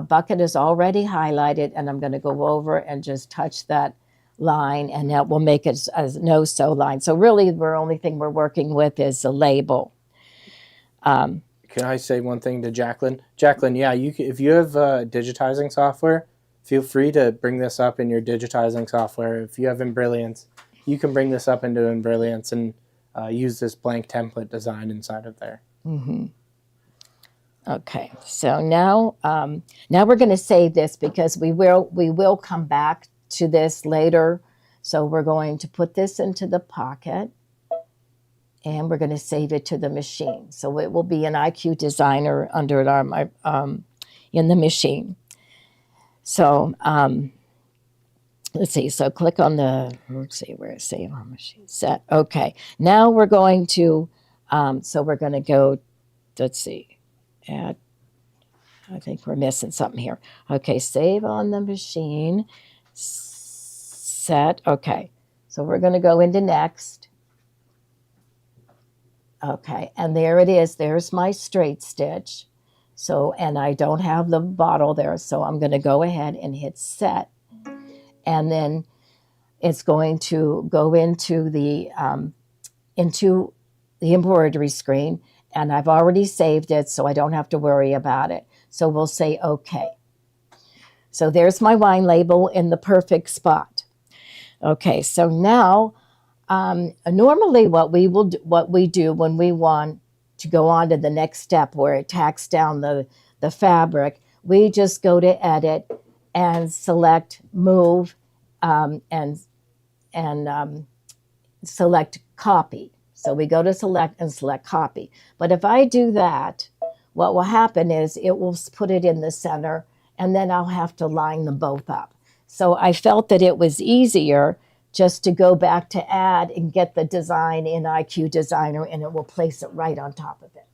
[SPEAKER 1] bucket is already highlighted, and I'm going to go over and just touch that line, and that will make it a no-sew line. So really, the only thing we're working with is the label.
[SPEAKER 3] Can I say one thing to Jacqueline? Jacqueline, yeah, if you have digitizing software, feel free to bring this up in your digitizing software. If you have Embrilliance, you can bring this up into Embrilliance and use this blank template design inside of there.
[SPEAKER 1] Mm-hmm. Okay, so now we're going to save this because we will come back to this later. So we're going to put this into the pocket, and we're going to save it to the machine. So it will be an IQ Designer under it in the machine. So let's see. So click on let's see where it's save on machine set. Okay, now we're going to so we're going to go. Let's see. Add. I think we're missing something here. Okay, save on the machine. Set. Okay, so we're going to go into next. Okay, and there it is. There's my straight stitch. So, and I don't have the bottle there, so I'm going to go ahead and hit set. And then it's going to go into the embroidery screen. And I've already saved it, so I don't have to worry about it. So we'll say OK. So there's my wine label in the perfect spot. Okay, so now normally what we do when we want to go on to the next step where it tacks down the fabric, we just go to edit and select move and select copy. So we go to select and select copy. But if I do that, what will happen is it will put it in the center, and then I'll have to line them both up. So I felt that it was easier just to go back to add and get the design in IQ Designer, and it will place it right on top of it.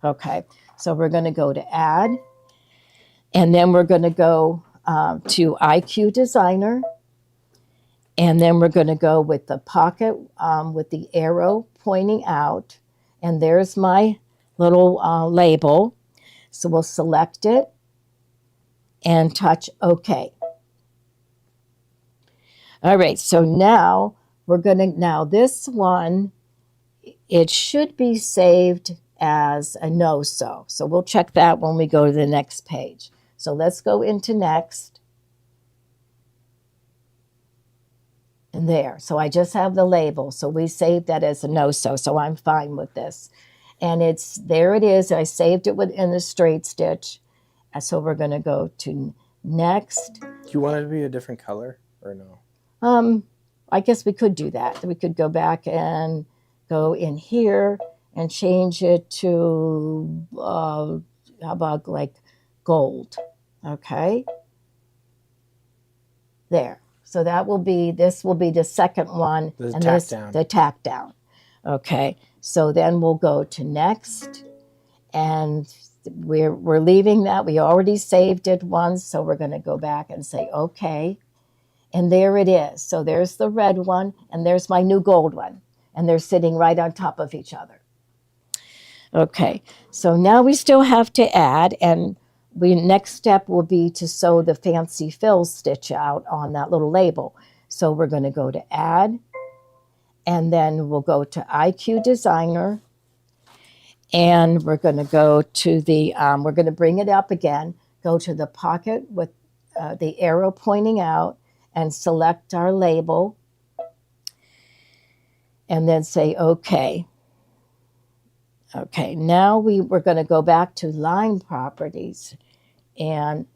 [SPEAKER 1] Okay, so we're going to go to add, and then we're going to go to IQ Designer. And then we're going to go with the pocket with the arrow pointing out. And there's my little label. So we'll select it and touch OK. All right, so now we're going to, now this one, it should be saved as a no-sew. So we'll check that when we go to the next page. So let's go into next. And there, so I just have the label. So we saved that as a no-sew, so I'm fine with this. And there it is. I saved it within the straight stitch. And so we're going to go to next.
[SPEAKER 3] Do you want it to be a different color or no?
[SPEAKER 1] I guess we could do that. We could go back and go in here and change it to, how about like gold? Okay. There. So that will be, this will be the second one.
[SPEAKER 3] The
[SPEAKER 1] and
[SPEAKER 3] tack down.
[SPEAKER 1] The tack down. Okay. So then we'll go to next. And we're leaving that. We already saved it once. So we're going to go back and say, okay. And there it is. So there's the red one. And there's my new gold one. And they're sitting right on top of each other. Okay. So now we still have to add, and next step will be to sew the fancy fill stitch out on that little label. So we're going to go to add, and then we'll go to IQ Designer, and we're going to go to the, we're going to bring it up again, go to the pocket with the arrow pointing out, and select our label, and then say OK. Okay, now we're going to go back to line properties. And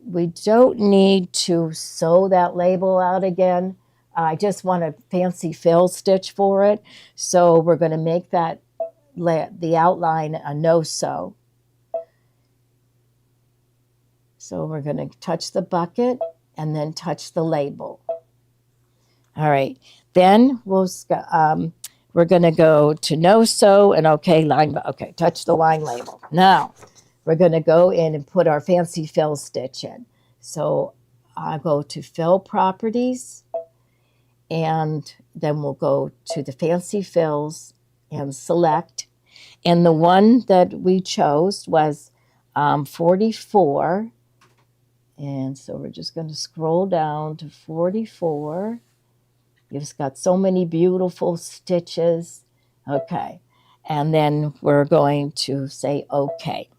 [SPEAKER 1] we don't need to sew that label out again. I just want a fancy fill stitch for it. So we're going to make that the outline a no-sew. So we're going to touch the bucket and then touch the label. All right, then we're going to go to no-sew and OK, touch the line label. Now, we're going to go in and put our fancy fill stitch in. So I'll go to fill properties, and then we'll go to the fancy fills and select. And the one that we chose was 44. And so we're just going to scroll down to 44. You've got so many beautiful stitches. Okay. And then we're going to say okay.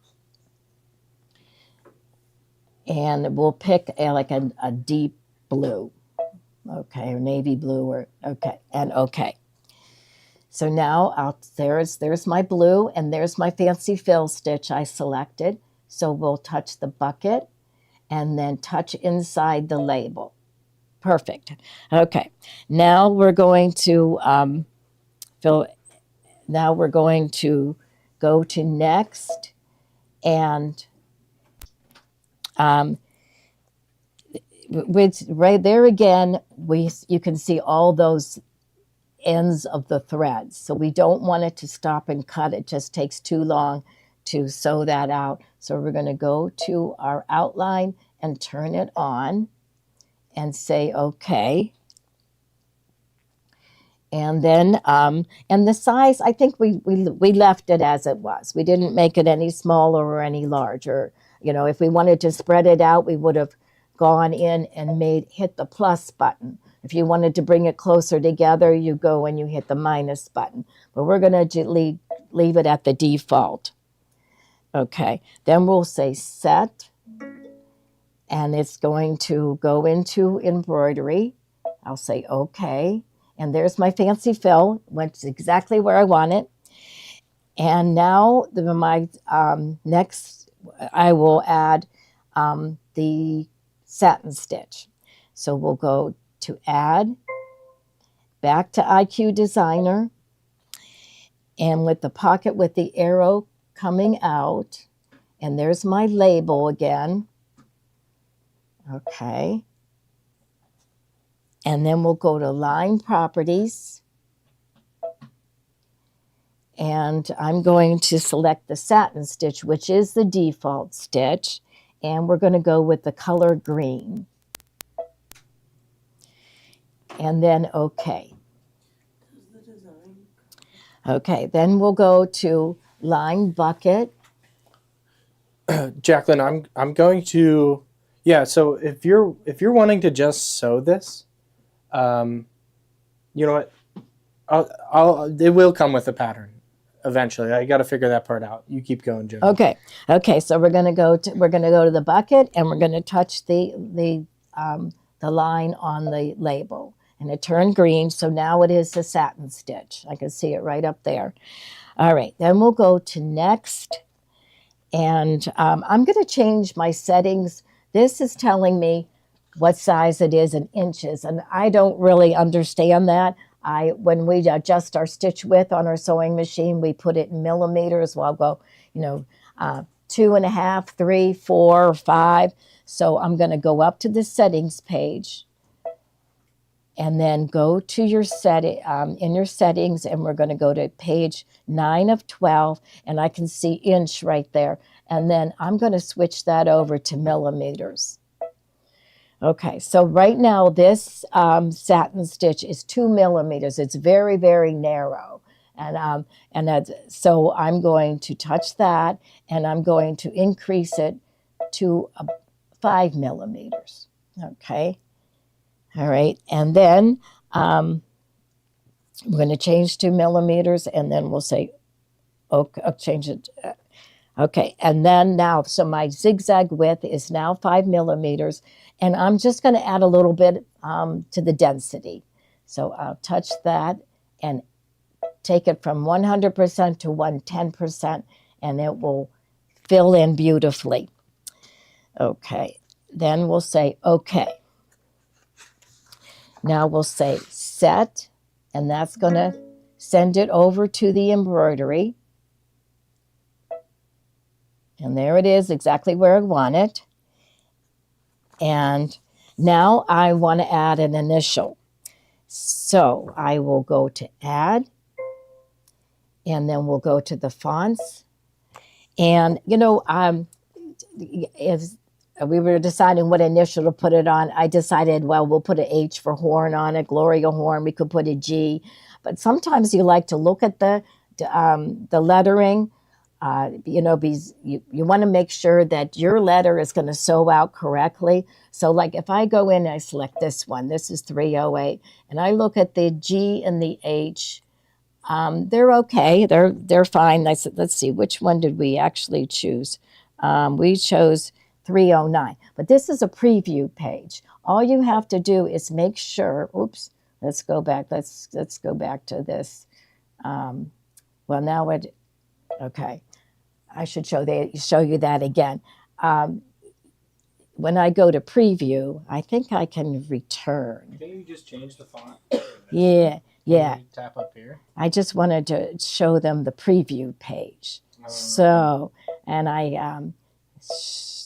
[SPEAKER 1] And we'll pick a deep blue. Okay, or navy blue, or okay, and okay. So now there's my blue, and there's my fancy fill stitch I selected. So we'll touch the bucket and then touch inside the label. Perfect. Okay, now we're going to fill. Now we're going to go to next, and with right there again, you can see all those ends of the threads. So we don't want it to stop and cut. It just takes too long to sew that out. So we're going to go to our outline and turn it on and say okay. And then and the size, I think we left it as it was. We didn't make it any smaller or any larger. You know, if we wanted to spread it out, we would have gone in and hit the plus button. If you wanted to bring it closer together, you go and you hit the minus button. But we're going to leave it at the default. Okay, then we'll say set, and it's going to go into embroidery. I'll say okay, and there's my fancy fill, went exactly where I want it. And now my next, I will add the satin stitch. So we'll go to add, back to IQ Designer, and with the pocket with the arrow coming out, and there's my label again. Okay. And then we'll go to line properties, and I'm going to select the satin stitch, which is the default stitch, and we're going to go with the color green. And then okay. Okay, then we'll go to line bucket.
[SPEAKER 3] Jacqueline, I'm going to, yeah. So if you're wanting to just sew this, you know what? It will come with a pattern eventually. I got to figure that part out. You keep going, Joe.
[SPEAKER 1] Okay. So we're gonna go to the bucket, and we're gonna touch the line on the label, and it turned green. So now it is the satin stitch. I can see it right up there. All right. Then we'll go to next, and I'm gonna change my settings. This is telling me what size it is in inches, and I don't really understand that. When we adjust our stitch width on our sewing machine, we put it in millimeters. Well, I'll go, 2.5, 3, 4, 5. So I'm going to go up to the settings page, and then go to your in your settings, and we're going to go to page 9 of 12, and I can see inch right there. And then I'm going to switch that over to millimeters. Okay, so right now this satin stitch is 2 millimeters. It's very, very narrow. So I'm going to touch that, and I'm going to increase it to 5 millimeters. Okay, all right, and then we're going to change to millimeters, and then we'll say, okay, I'll change it. Okay, and then now, so my zigzag width is now 5 millimeters, and I'm just going to add a little bit to the density. So I'll touch that and take it from 100% to 110%, and it will fill in beautifully. Okay, then we'll say okay. Now we'll say set, and that's going to send it over to the embroidery. And there it is, exactly where I want it. And now I want to add an initial. So I will go to add, and then we'll go to the fonts. And, as we were deciding what initial to put it on, I decided, well, we'll put an H for horn on it, Gloria horn. We could put a G. But sometimes you like to look at the lettering. you want to make sure that your letter is going to sew out correctly. So like if I go in and I select this one, this is 308, and I look at the G and the H, they're okay. They're fine. Let's see, which one did we actually choose? We chose 309, but this is a preview page. All you have to do is make sure, oops, let's go back. Let's go back to this. Okay. I should show you that again. When I go to preview, I think I can return.
[SPEAKER 3] Can you just change the font?
[SPEAKER 1] Yeah.
[SPEAKER 3] Tap up here.
[SPEAKER 1] I just wanted to show them the preview page. So, and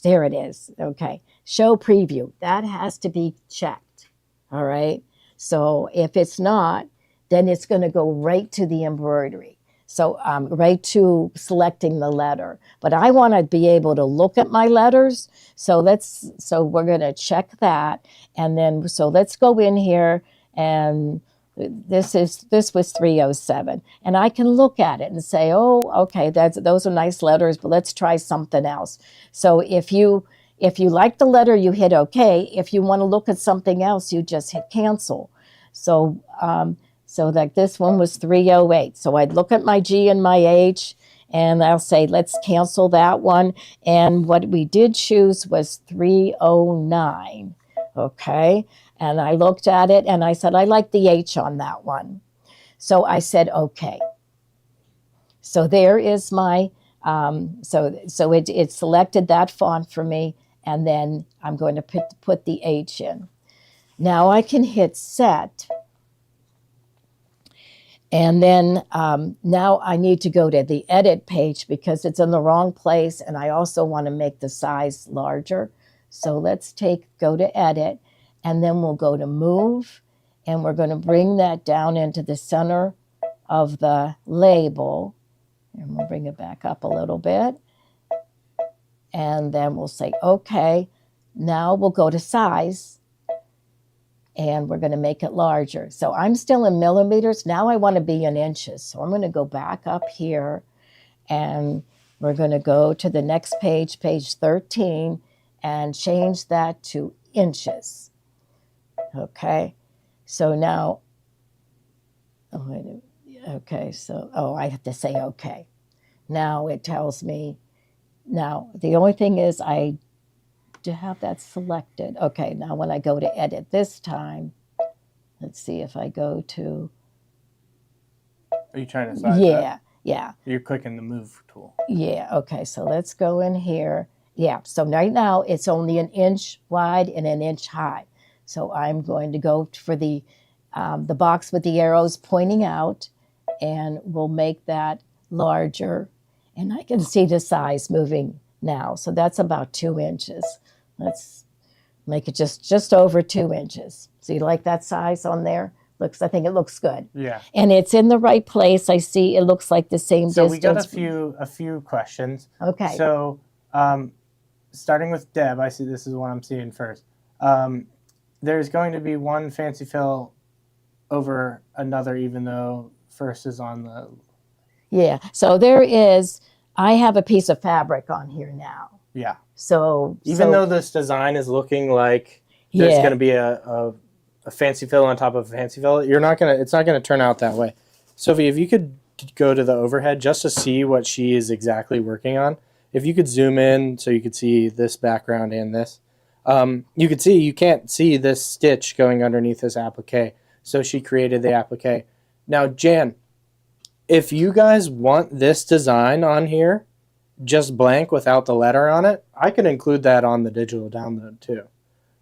[SPEAKER 1] there it is. Okay. Show preview. That has to be checked. All right. So if it's not, then it's going to go right to the embroidery. So right to selecting the letter. But I want to be able to look at my letters. So we're going to check that. And then, so let's go in here, and this was 307. And I can look at it and say, oh, okay, those are nice letters, but let's try something else. So if you like the letter, you hit okay. If you want to look at something else, you just hit cancel. So like this one was 308. So I'd look at my G and my H, and I'll say, let's cancel that one. And what we did choose was 309. Okay. And I looked at it and I said, I like the H on that one. So I said, okay. So there is my, so it selected that font for me. And then I'm going to put the H in. Now I can hit set. And then now I need to go to the edit page because it's in the wrong place. And I also want to make the size larger. So let's go to edit, and then we'll go to move, and we're going to bring that down into the center of the label. And we'll bring it back up a little bit. And then we'll say, okay, now we'll go to size, and we're going to make it larger. So I'm still in millimeters. Now I want to be in inches. So I'm going to go back up here, and we're going to go to the next page, page 13, and change that to inches. Okay. So now, okay. So, I have to say okay. Now it tells me, now the only thing is I to have that selected. Okay, now when I go to edit this time, let's see if I go to...
[SPEAKER 3] Are you trying to size that?
[SPEAKER 1] Yeah.
[SPEAKER 3] You're clicking the move tool.
[SPEAKER 1] Yeah, okay, so let's go in here. Yeah, so right now it's only an inch wide and an inch high. So I'm going to go for the box with the arrows pointing out, and we'll make that larger. And I can see the size moving now. So that's about 2 inches. Let's make it just over 2 inches. So you like that size on there? I think it looks good.
[SPEAKER 3] Yeah.
[SPEAKER 1] And it's in the right place. I see it looks like the same
[SPEAKER 3] so
[SPEAKER 1] distance.
[SPEAKER 3] So we got a few questions.
[SPEAKER 1] Okay.
[SPEAKER 3] So starting with Deb, I see this is what I'm seeing first. There's going to be one fancy fill over another, even though first is on the...
[SPEAKER 1] Yeah. So there is... I have a piece of fabric on here now.
[SPEAKER 3] Yeah.
[SPEAKER 1] So
[SPEAKER 3] even though this design is looking like there's going to be a fancy fill on top of a fancy fill, it's not going to turn out that way. Sophie, if you could go to the overhead just to see what she is exactly working on. If you could zoom in so you could see this background and this. You can't see this stitch going underneath this applique. So she created the applique. Now, Jan, if you guys want this design on here, just blank without the letter on it, I can include that on the digital download too.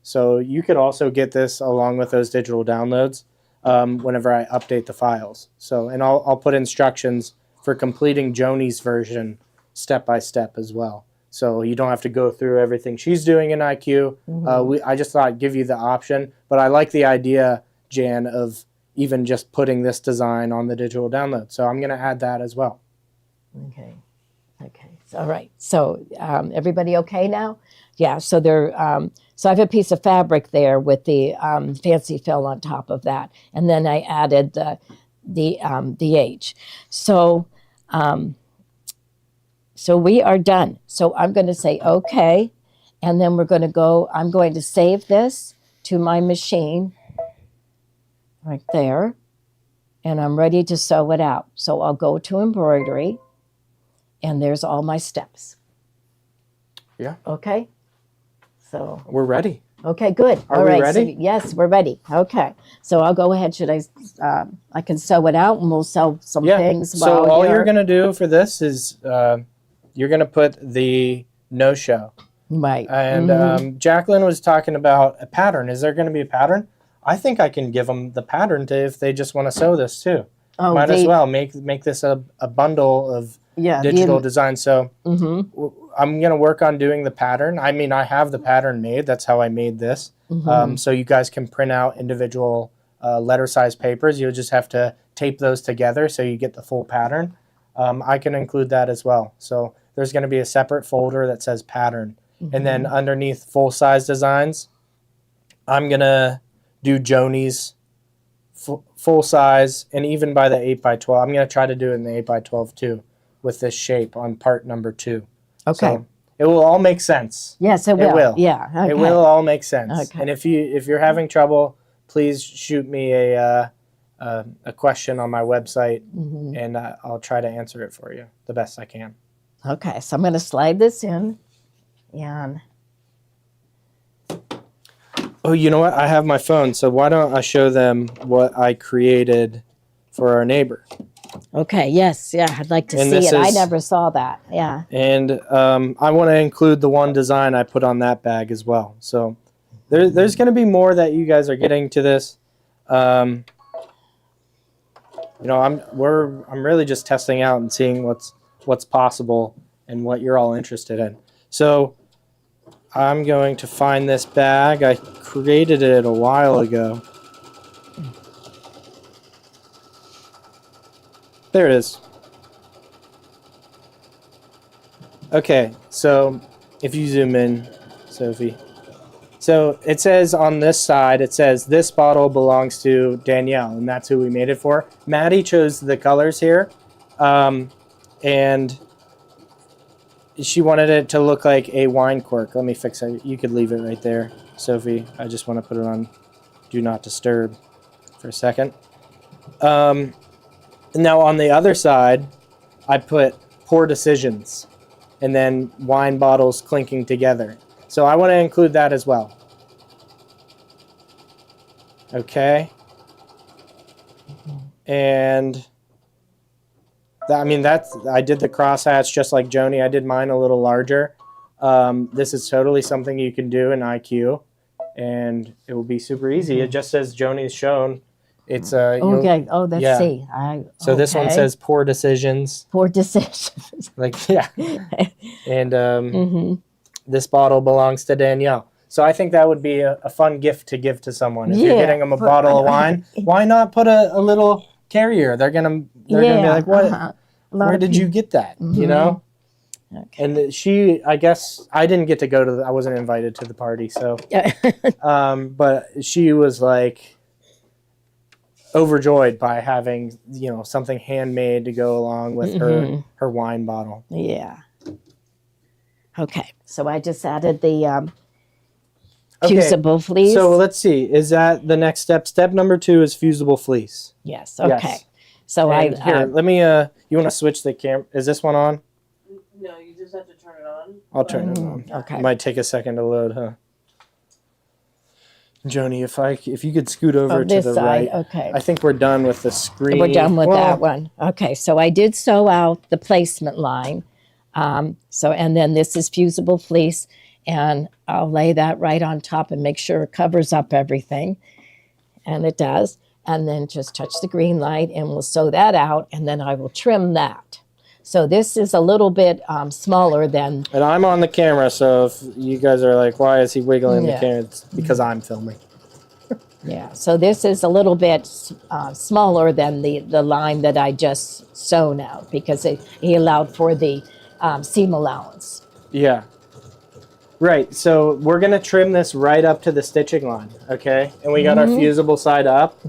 [SPEAKER 3] So you could also get this along with those digital downloads whenever I update the files. So, and I'll put instructions for completing Joanie's version step by step as well. So you don't have to go through everything she's doing in IQ. Mm-hmm. I just thought I'd give you the option, but I like the idea, Jan, of even just putting this design on the digital download. So I'm going to add that as well.
[SPEAKER 1] Okay. So, all right. So everybody okay now? Yeah. So so I have a piece of fabric there with the fancy fill on top of that, and then I added the H. So So we are done. So I'm going to say, okay. And then we're going to go, I'm going to save this to my machine right there. And I'm ready to sew it out. So I'll go to embroidery and there's all my steps.
[SPEAKER 3] Yeah.
[SPEAKER 1] Okay. So
[SPEAKER 3] We're ready.
[SPEAKER 1] okay, good.
[SPEAKER 3] Are
[SPEAKER 1] All
[SPEAKER 3] we
[SPEAKER 1] right.
[SPEAKER 3] ready?
[SPEAKER 1] So, yes, we're ready. Okay. So I'll go ahead. Should I can sew it out and we'll sew some things.
[SPEAKER 3] So
[SPEAKER 1] while
[SPEAKER 3] all you're going to do for this is you're going to put the no-show.
[SPEAKER 1] Right.
[SPEAKER 3] And Jacqueline was talking about a pattern. Is there going to be a pattern? I think I can give them the pattern to if they just want to sew this too.
[SPEAKER 1] Oh,
[SPEAKER 3] Might as well make this a bundle of digital design. So I'm going to work on doing the pattern. I mean, I have the pattern made. That's how I made this. So you guys can print out individual letter size papers. You'll just have to tape those together so you get the full pattern. I can include that as well. So there's going to be a separate folder that says pattern. And then underneath full size designs, I'm going to do Joanie's full size, and even by the 8x12. I'm going to try to do it in the 8x12 too with this shape on part number 2.
[SPEAKER 1] Okay.
[SPEAKER 3] So it will all make sense.
[SPEAKER 1] Yes, it will.
[SPEAKER 3] It will.
[SPEAKER 1] Yeah. Okay.
[SPEAKER 3] It will all make sense.
[SPEAKER 1] Okay.
[SPEAKER 3] And if you're having trouble, please shoot me a question on my website, and I'll try to answer it for you the best I can.
[SPEAKER 1] Okay. So I'm going to slide this in. And
[SPEAKER 3] oh, you know what? I have my phone, so why don't I show them what I created for our neighbor?
[SPEAKER 1] okay. Yes. Yeah. I'd like to see it. I never saw that. Yeah.
[SPEAKER 3] And I want to include the one design I put on that bag as well. So there's going to be more that you guys are getting to this. You know, I'm really just testing out and seeing what's possible and what you're all interested in. So I'm going to find this bag. I created it a while ago. There it is. Okay, so if you zoom in, Sophie. So it says on this side, it says this bottle belongs to Danielle, and that's who we made it for. Maddie chose the colors here, and she wanted it to look like a wine cork. Let me fix it. You could leave it right there, Sophie. I just want to put it on Do Not Disturb for a second. Now on the other side, I put Poor Decisions and then wine bottles clinking together. So I want to include that as well. Okay. And I did the crosshatch just like Joanie. I did mine a little larger. This is totally something you can do in IQ, and it will be super easy. It just says Joanie's shown. It's
[SPEAKER 1] okay. Oh, let's see.
[SPEAKER 3] So this one says Poor Decisions.
[SPEAKER 1] Poor Decisions.
[SPEAKER 3] Like yeah. And this bottle belongs to Danielle. So I think that would be a fun gift to give to someone. If you're getting them a bottle of wine, why not put a little carrier? They're gonna be like, what? Where did you get that? You know? Okay. And I guess I didn't get to go to I wasn't invited to the party, so but she was like overjoyed by having, something handmade to go along with her wine bottle.
[SPEAKER 1] Yeah. Okay. So I just added the fusible fleece.
[SPEAKER 3] So let's see. Is that the next step? Step number 2 is fusible fleece.
[SPEAKER 1] Yes. Okay. Yes. So
[SPEAKER 3] here, let me you want to switch the camera? Is this one on?
[SPEAKER 2] No, you just have to turn it on.
[SPEAKER 3] I'll turn it on.
[SPEAKER 1] Okay.
[SPEAKER 3] It might take a second to load, huh? Joanie, if you could scoot over to the
[SPEAKER 1] side.
[SPEAKER 3] right.
[SPEAKER 1] Okay.
[SPEAKER 3] I think we're done with the screen.
[SPEAKER 1] We're done with that one. Okay. So I did sew out the placement line. And then this is fusible fleece, and I'll lay that right on top and make sure it covers up everything. And it does. And then just touch the green light and we'll sew that out, and then I will trim that. So this is a little bit smaller than...
[SPEAKER 3] And I'm on the camera, so if you guys are like, why is he wiggling the camera? It's because I'm filming.
[SPEAKER 1] Yeah, so this is a little bit smaller than the line that I just sewn out, because he allowed for the seam allowance.
[SPEAKER 3] Yeah. Right, so we're going to trim this right up to the stitching line, okay? And we got our fusible side up.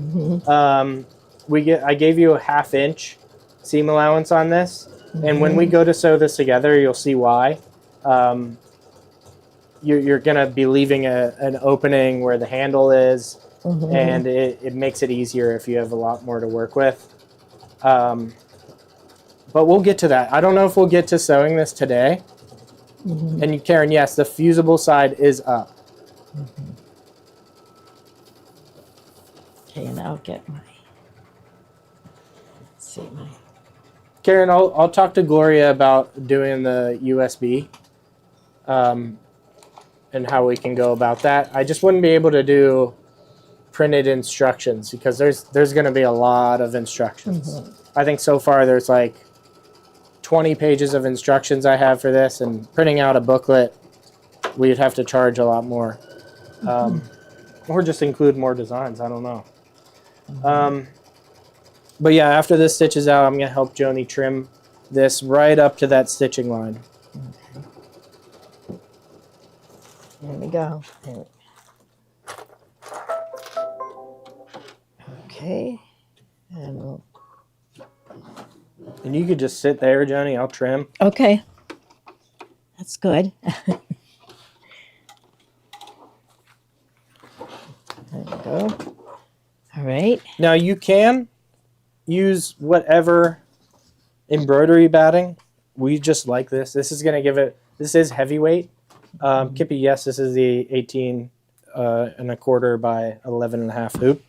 [SPEAKER 3] I gave you a 1/2 inch seam allowance on this. And when we go to sew this together, you'll see why. You're going to be leaving an opening where the handle is, and it makes it easier if you have a lot more to work with. But we'll get to that. I don't know if we'll get to sewing this today. And Karen, yes, the fusible side is up.
[SPEAKER 1] Okay, and I'll get my. Let's see my.
[SPEAKER 3] Karen, I'll talk to Gloria about doing the USB, and how we can go about that. I just wouldn't be able to do printed instructions because there's going to be a lot of instructions. I think so far there's like 20 pages of instructions I have for this, and printing out a booklet, we'd have to charge a lot more. Or just include more designs, I don't know. But yeah, after this stitches out, I'm going to help Joanie trim this right up to that stitching line.
[SPEAKER 1] There we go. Okay. And
[SPEAKER 3] you could just sit there, Joanie, I'll trim.
[SPEAKER 1] okay. That's good. There we go. All right.
[SPEAKER 3] Now you can use whatever embroidery batting. We just like this. This is going to give it, this is heavyweight. Kippy, yes, this is the 18 and a quarter by 11 and a half hoop.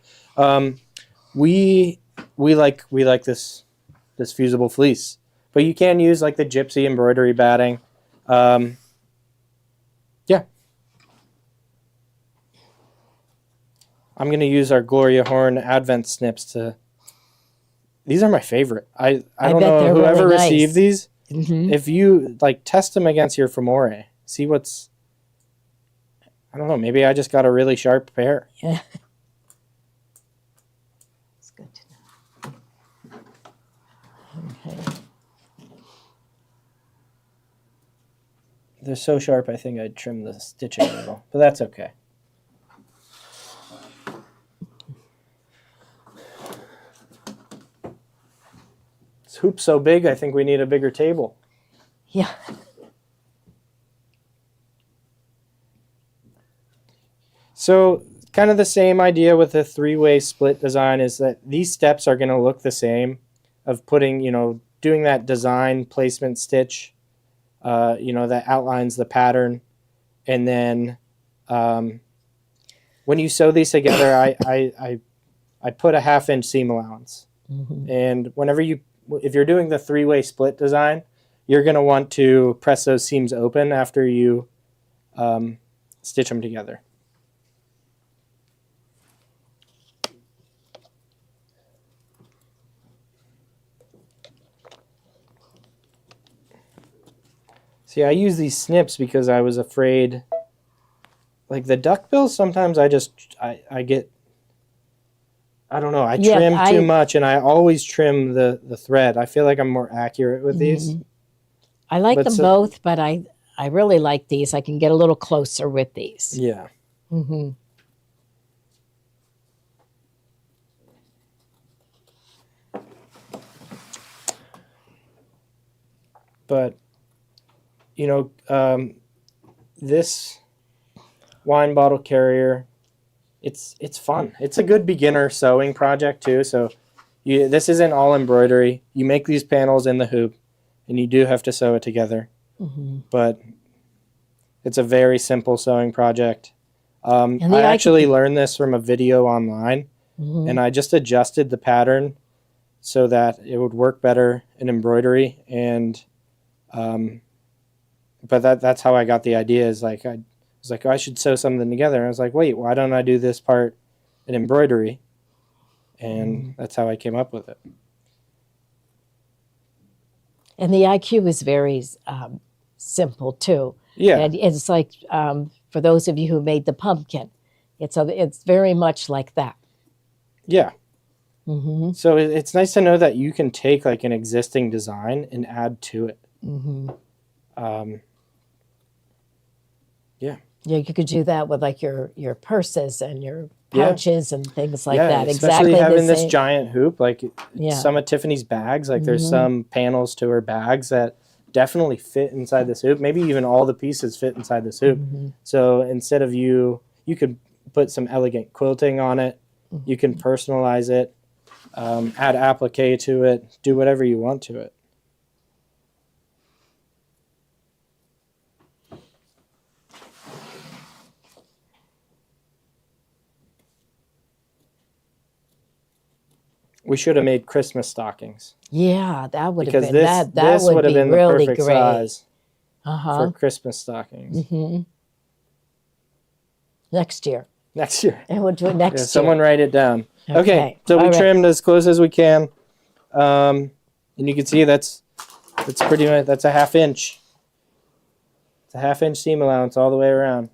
[SPEAKER 3] We like this fusible fleece, but you can use like the gypsy embroidery batting. Yeah. I'm going to use our Gloria Horn Advent snips to, these are my favorite. I don't know whoever
[SPEAKER 1] really nice.
[SPEAKER 3] received these, if you like test them against your Femore, see what's, I don't know, maybe I just got a really sharp pair.
[SPEAKER 1] Yeah. It's good to know. Okay.
[SPEAKER 3] They're so sharp, I think I'd trim the stitching a little, but that's okay. This hoop's so big, I think we need a bigger table.
[SPEAKER 1] Yeah.
[SPEAKER 3] So kind of the same idea with the three-way split design is that these steps are going to look the same of putting, doing that design placement stitch, that outlines the pattern. And then when you sew these together, I put a 1/2 inch seam allowance. And if you're doing the three-way split design, you're going to want to press those seams open after you stitch them together. See, I use these snips because I was afraid, like the duckbills, sometimes I get, I don't know, I trim too much, and I always trim the thread. I feel like I'm more accurate with these.
[SPEAKER 1] I like them both, but I really like these. I can get a little closer with these.
[SPEAKER 3] Yeah. But this wine bottle carrier, it's fun. It's a good beginner sewing project too. So this isn't all embroidery. You make these panels in the hoop, and you do have to sew it together. But it's a very simple sewing project. I actually learned this from a video online, and I just adjusted the pattern so that it would work better in embroidery. And but that's how I got the idea. Is like I was like, oh, I should sew something together. And I was like, wait, why don't I do this part in embroidery? And that's how I came up with it.
[SPEAKER 1] And the IQ is very simple too.
[SPEAKER 3] Yeah,
[SPEAKER 1] and it's like for those of you who made the pumpkin, it's very much like that.
[SPEAKER 3] Yeah. So it's nice to know that you can take like an existing design and add to it.
[SPEAKER 1] Yeah, you could do that with like your purses and your
[SPEAKER 3] Yeah.
[SPEAKER 1] pouches and things like
[SPEAKER 3] Yeah,
[SPEAKER 1] that.
[SPEAKER 3] especially
[SPEAKER 1] Exactly the
[SPEAKER 3] having this
[SPEAKER 1] same.
[SPEAKER 3] giant hoop, like
[SPEAKER 1] Yeah.
[SPEAKER 3] some of Tiffany's bags, like there's some panels to her bags that definitely fit inside this hoop. Maybe even all the pieces fit inside this hoop. So instead of you could put some elegant quilting on it. You can personalize it, add applique to it, do whatever you want to it. We should have made Christmas stockings.
[SPEAKER 1] Yeah, that would have
[SPEAKER 3] Because
[SPEAKER 1] been
[SPEAKER 3] this,
[SPEAKER 1] that
[SPEAKER 3] this
[SPEAKER 1] would
[SPEAKER 3] would have
[SPEAKER 1] be
[SPEAKER 3] been the
[SPEAKER 1] really
[SPEAKER 3] perfect
[SPEAKER 1] great.
[SPEAKER 3] size
[SPEAKER 1] Uh-huh.
[SPEAKER 3] for Christmas stockings.
[SPEAKER 1] Next year.
[SPEAKER 3] Next year.
[SPEAKER 1] And we'll do it next
[SPEAKER 3] Yeah,
[SPEAKER 1] year.
[SPEAKER 3] someone write it down. Okay,
[SPEAKER 1] Okay.
[SPEAKER 3] so we
[SPEAKER 1] All right.
[SPEAKER 3] trimmed as close as we can. And you can see that's pretty much, that's a 1/2 inch. It's a 1/2 inch seam allowance all the way around.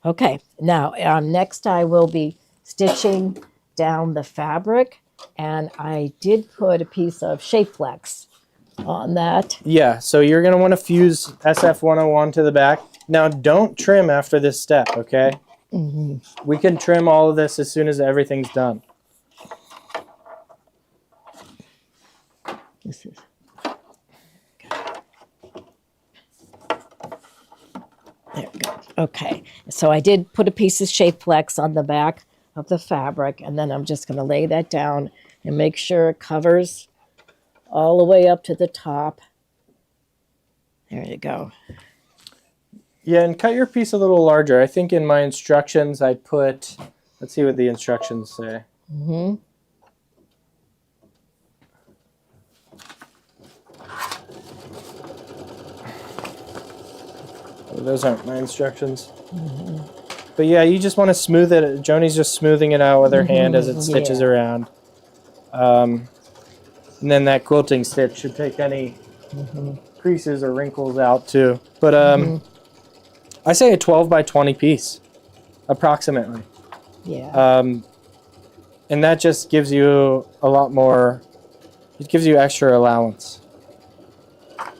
[SPEAKER 1] Okay, now next I will be stitching down the fabric, and I did put a piece of Shapeflex on that.
[SPEAKER 3] Yeah, so you're going to want to fuse SF101 to the back. Now, don't trim after this step, okay? We can trim all of this as soon as everything's done.
[SPEAKER 1] This is there we go. Okay, so I did put a piece of Shapeflex on the back of the fabric, and then I'm just going to lay that down and make sure it covers all the way up to the top. There you go.
[SPEAKER 3] Yeah, and cut your piece a little larger. I think in my instructions I put, let's see what the instructions say. Oh, those aren't my instructions. But yeah, you just want to smooth it. Joanie's just smoothing it out with her hand as it stitches
[SPEAKER 1] Yeah.
[SPEAKER 3] around. And then that quilting stitch should take any creases or wrinkles out too. But I say a 12 by 20 piece, approximately.
[SPEAKER 1] Yeah.
[SPEAKER 3] And that just gives you a lot more, it gives you extra allowance.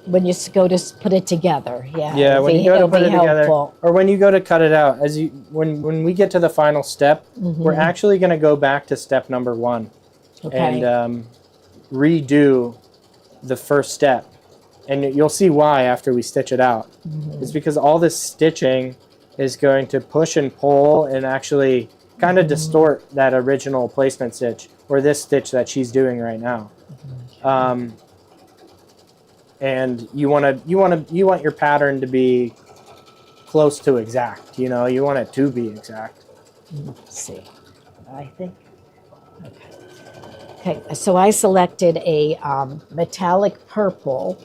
[SPEAKER 1] When you go to put it together, yeah.
[SPEAKER 3] Yeah, when you go to
[SPEAKER 1] it'll
[SPEAKER 3] put
[SPEAKER 1] be
[SPEAKER 3] it together,
[SPEAKER 1] helpful.
[SPEAKER 3] or when you go to cut it out, when we get to the final step, we're actually going to go back to step number 1
[SPEAKER 1] Okay.
[SPEAKER 3] and redo the first step. And you'll see why after we stitch it out. It's because all this stitching is going to push and pull and actually kind of distort that original placement stitch, or this stitch that she's doing right now. And you want your pattern to be close to exact. You know, you want it to be exact.
[SPEAKER 1] Let's see. I think. Okay. Okay. So I selected a metallic purple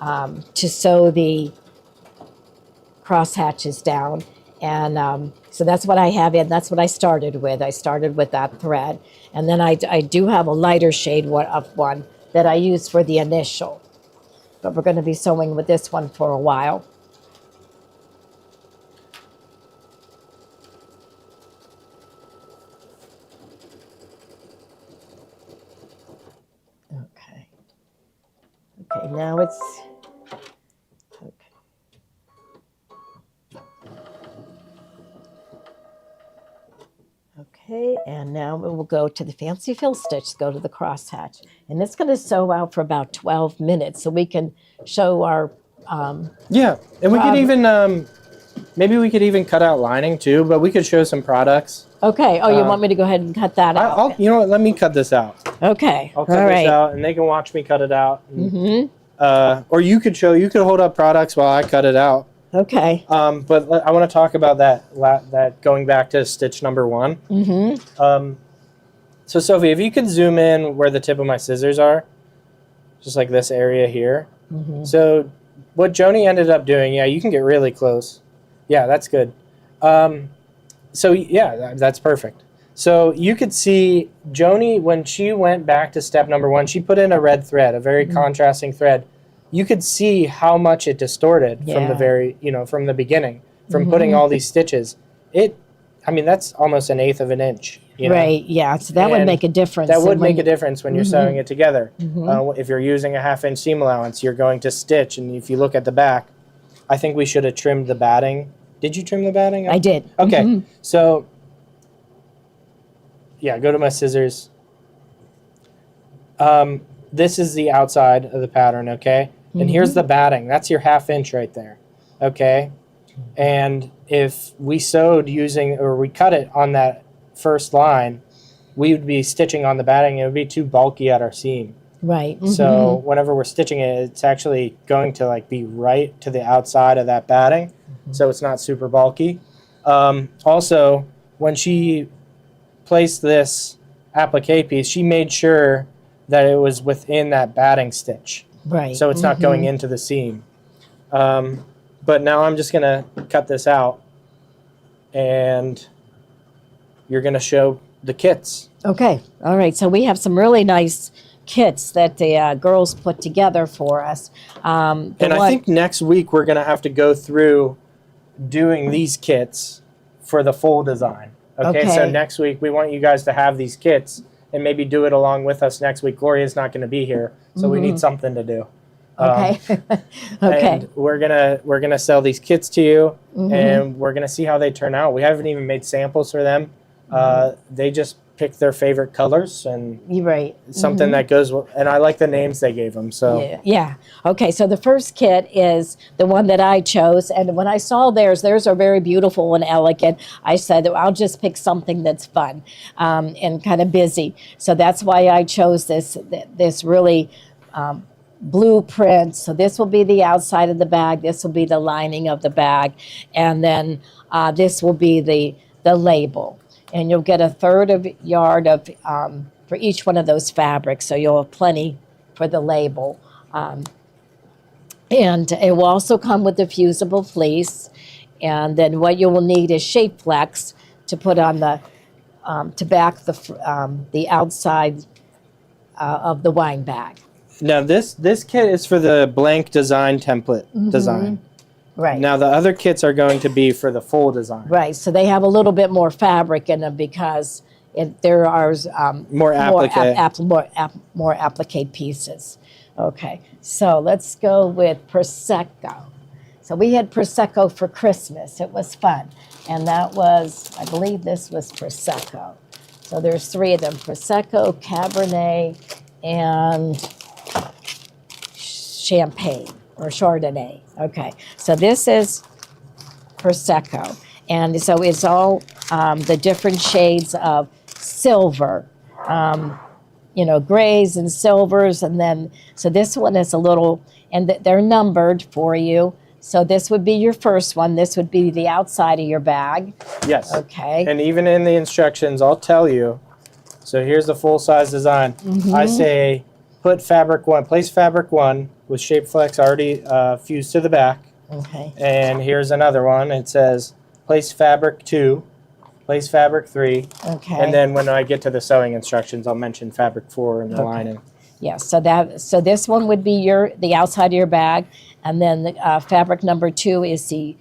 [SPEAKER 1] to sew the cross hatches down, and so that's what I have in. That's what I started with. I started with that thread, and then I do have a lighter shade of one that I use for the initial. But we're going to be sewing with this one for a while. Okay. Okay, now it's okay. Okay, and now we will go to the fancy fill stitch, go to the crosshatch. And it's going to sew out for about 12 minutes so we can show our...
[SPEAKER 3] Yeah, and we could even, maybe we could even cut out lining too, but we could show some products.
[SPEAKER 1] Okay, oh, you want me to go ahead and cut that out?
[SPEAKER 3] You know what, let me cut this out.
[SPEAKER 1] Okay,
[SPEAKER 3] I'll cut
[SPEAKER 1] all
[SPEAKER 3] this
[SPEAKER 1] right.
[SPEAKER 3] out and they can watch me cut it out. And, or you could hold up products while I cut it out.
[SPEAKER 1] Okay.
[SPEAKER 3] But I want to talk about that going back to stitch number 1. So Sophie, if you could zoom in where the tip of my scissors are, just like this area here. So what Joanie ended up doing, yeah, you can get really close. Yeah, that's good. So yeah, that's perfect. So you could see Joanie, when she went back to step number 1, she put in a red thread, a very contrasting thread. You could see how much it distorted from the from the beginning, from putting all these stitches. That's almost 1/8 of an inch.
[SPEAKER 1] Right, yeah, so that would make a difference.
[SPEAKER 3] That would make a difference when you're sewing it together. If you're using a 1/2 inch seam allowance, you're going to stitch, and if you look at the back, I think we should have trimmed the batting. Did you trim the batting?
[SPEAKER 1] I did.
[SPEAKER 3] Okay, so yeah, go to my scissors. This is the outside of the pattern, okay? And here's the batting. That's your 1/2 inch right there, okay? And if we sewed using, or we cut it on that first line, we would be stitching on the batting. It would be too bulky at our seam.
[SPEAKER 1] Right.
[SPEAKER 3] So whenever we're stitching it, it's actually going to like be right to the outside of that batting, so it's not super bulky. Also, when she placed this applique piece, she made sure that it was within that batting stitch,
[SPEAKER 1] Right.
[SPEAKER 3] so it's not going into the seam. But now I'm just gonna cut this out, and you're gonna show the kits.
[SPEAKER 1] Okay. All right. So we have some really nice kits that the girls put together for us.
[SPEAKER 3] And I think next week we're going to have to go through doing these kits for the full design. Okay, so
[SPEAKER 1] Okay.
[SPEAKER 3] next week we want you guys to have these kits and maybe do it along with us next week. Gloria's not going to be here, so we need something to do.
[SPEAKER 1] Okay. Okay.
[SPEAKER 3] And we're gonna sell these kits to you, and we're gonna see how they turn out. We haven't even made samples for them. They just pick their favorite colors and
[SPEAKER 1] You're right.
[SPEAKER 3] something that goes with, and I like the names they gave them. So
[SPEAKER 1] Yeah. Yeah. Okay. So the first kit is the one that I chose, and when I saw theirs are very beautiful and elegant. I said, I'll just pick something that's fun and kind of busy. So that's why I chose this really blueprint. So this will be the outside of the bag. This will be the lining of the bag, and then this will be the label. And you'll get a 1/3 of yard of for each one of those fabrics, so you'll have plenty for the label. And it will also come with the fusible fleece. And then what you will need is shape flex to put on the to back the outside of the wine bag.
[SPEAKER 3] now this kit is for the blank design template design.
[SPEAKER 1] Right.
[SPEAKER 3] Now the other kits are going to be for the full design.
[SPEAKER 1] Right. So they have a little bit more fabric in them because there are
[SPEAKER 3] More applique.
[SPEAKER 1] more applique pieces. Okay. So let's go with Prosecco. So we had Prosecco for Christmas. It was fun. And that was, I believe this was Prosecco. So there's 3 of them, Prosecco, Cabernet, and Champagne or Chardonnay. Okay, so this is Prosecco. And so it's all the different shades of silver, grays and silvers. And then, so this one is a little, and they're numbered for you. So this would be your first one. This would be the outside of your bag.
[SPEAKER 3] Yes.
[SPEAKER 1] Okay.
[SPEAKER 3] And even in the instructions, I'll tell you. So here's the full size design. I say place fabric 1 with shape flex already fused to the back.
[SPEAKER 1] Okay.
[SPEAKER 3] And here's another one. It says place fabric 2, place fabric 3.
[SPEAKER 1] Okay.
[SPEAKER 3] And then when I get to the sewing instructions, I'll mention fabric 4 and the lining.
[SPEAKER 1] Yeah, so this one would be the outside of your bag, and then the fabric number 2 is the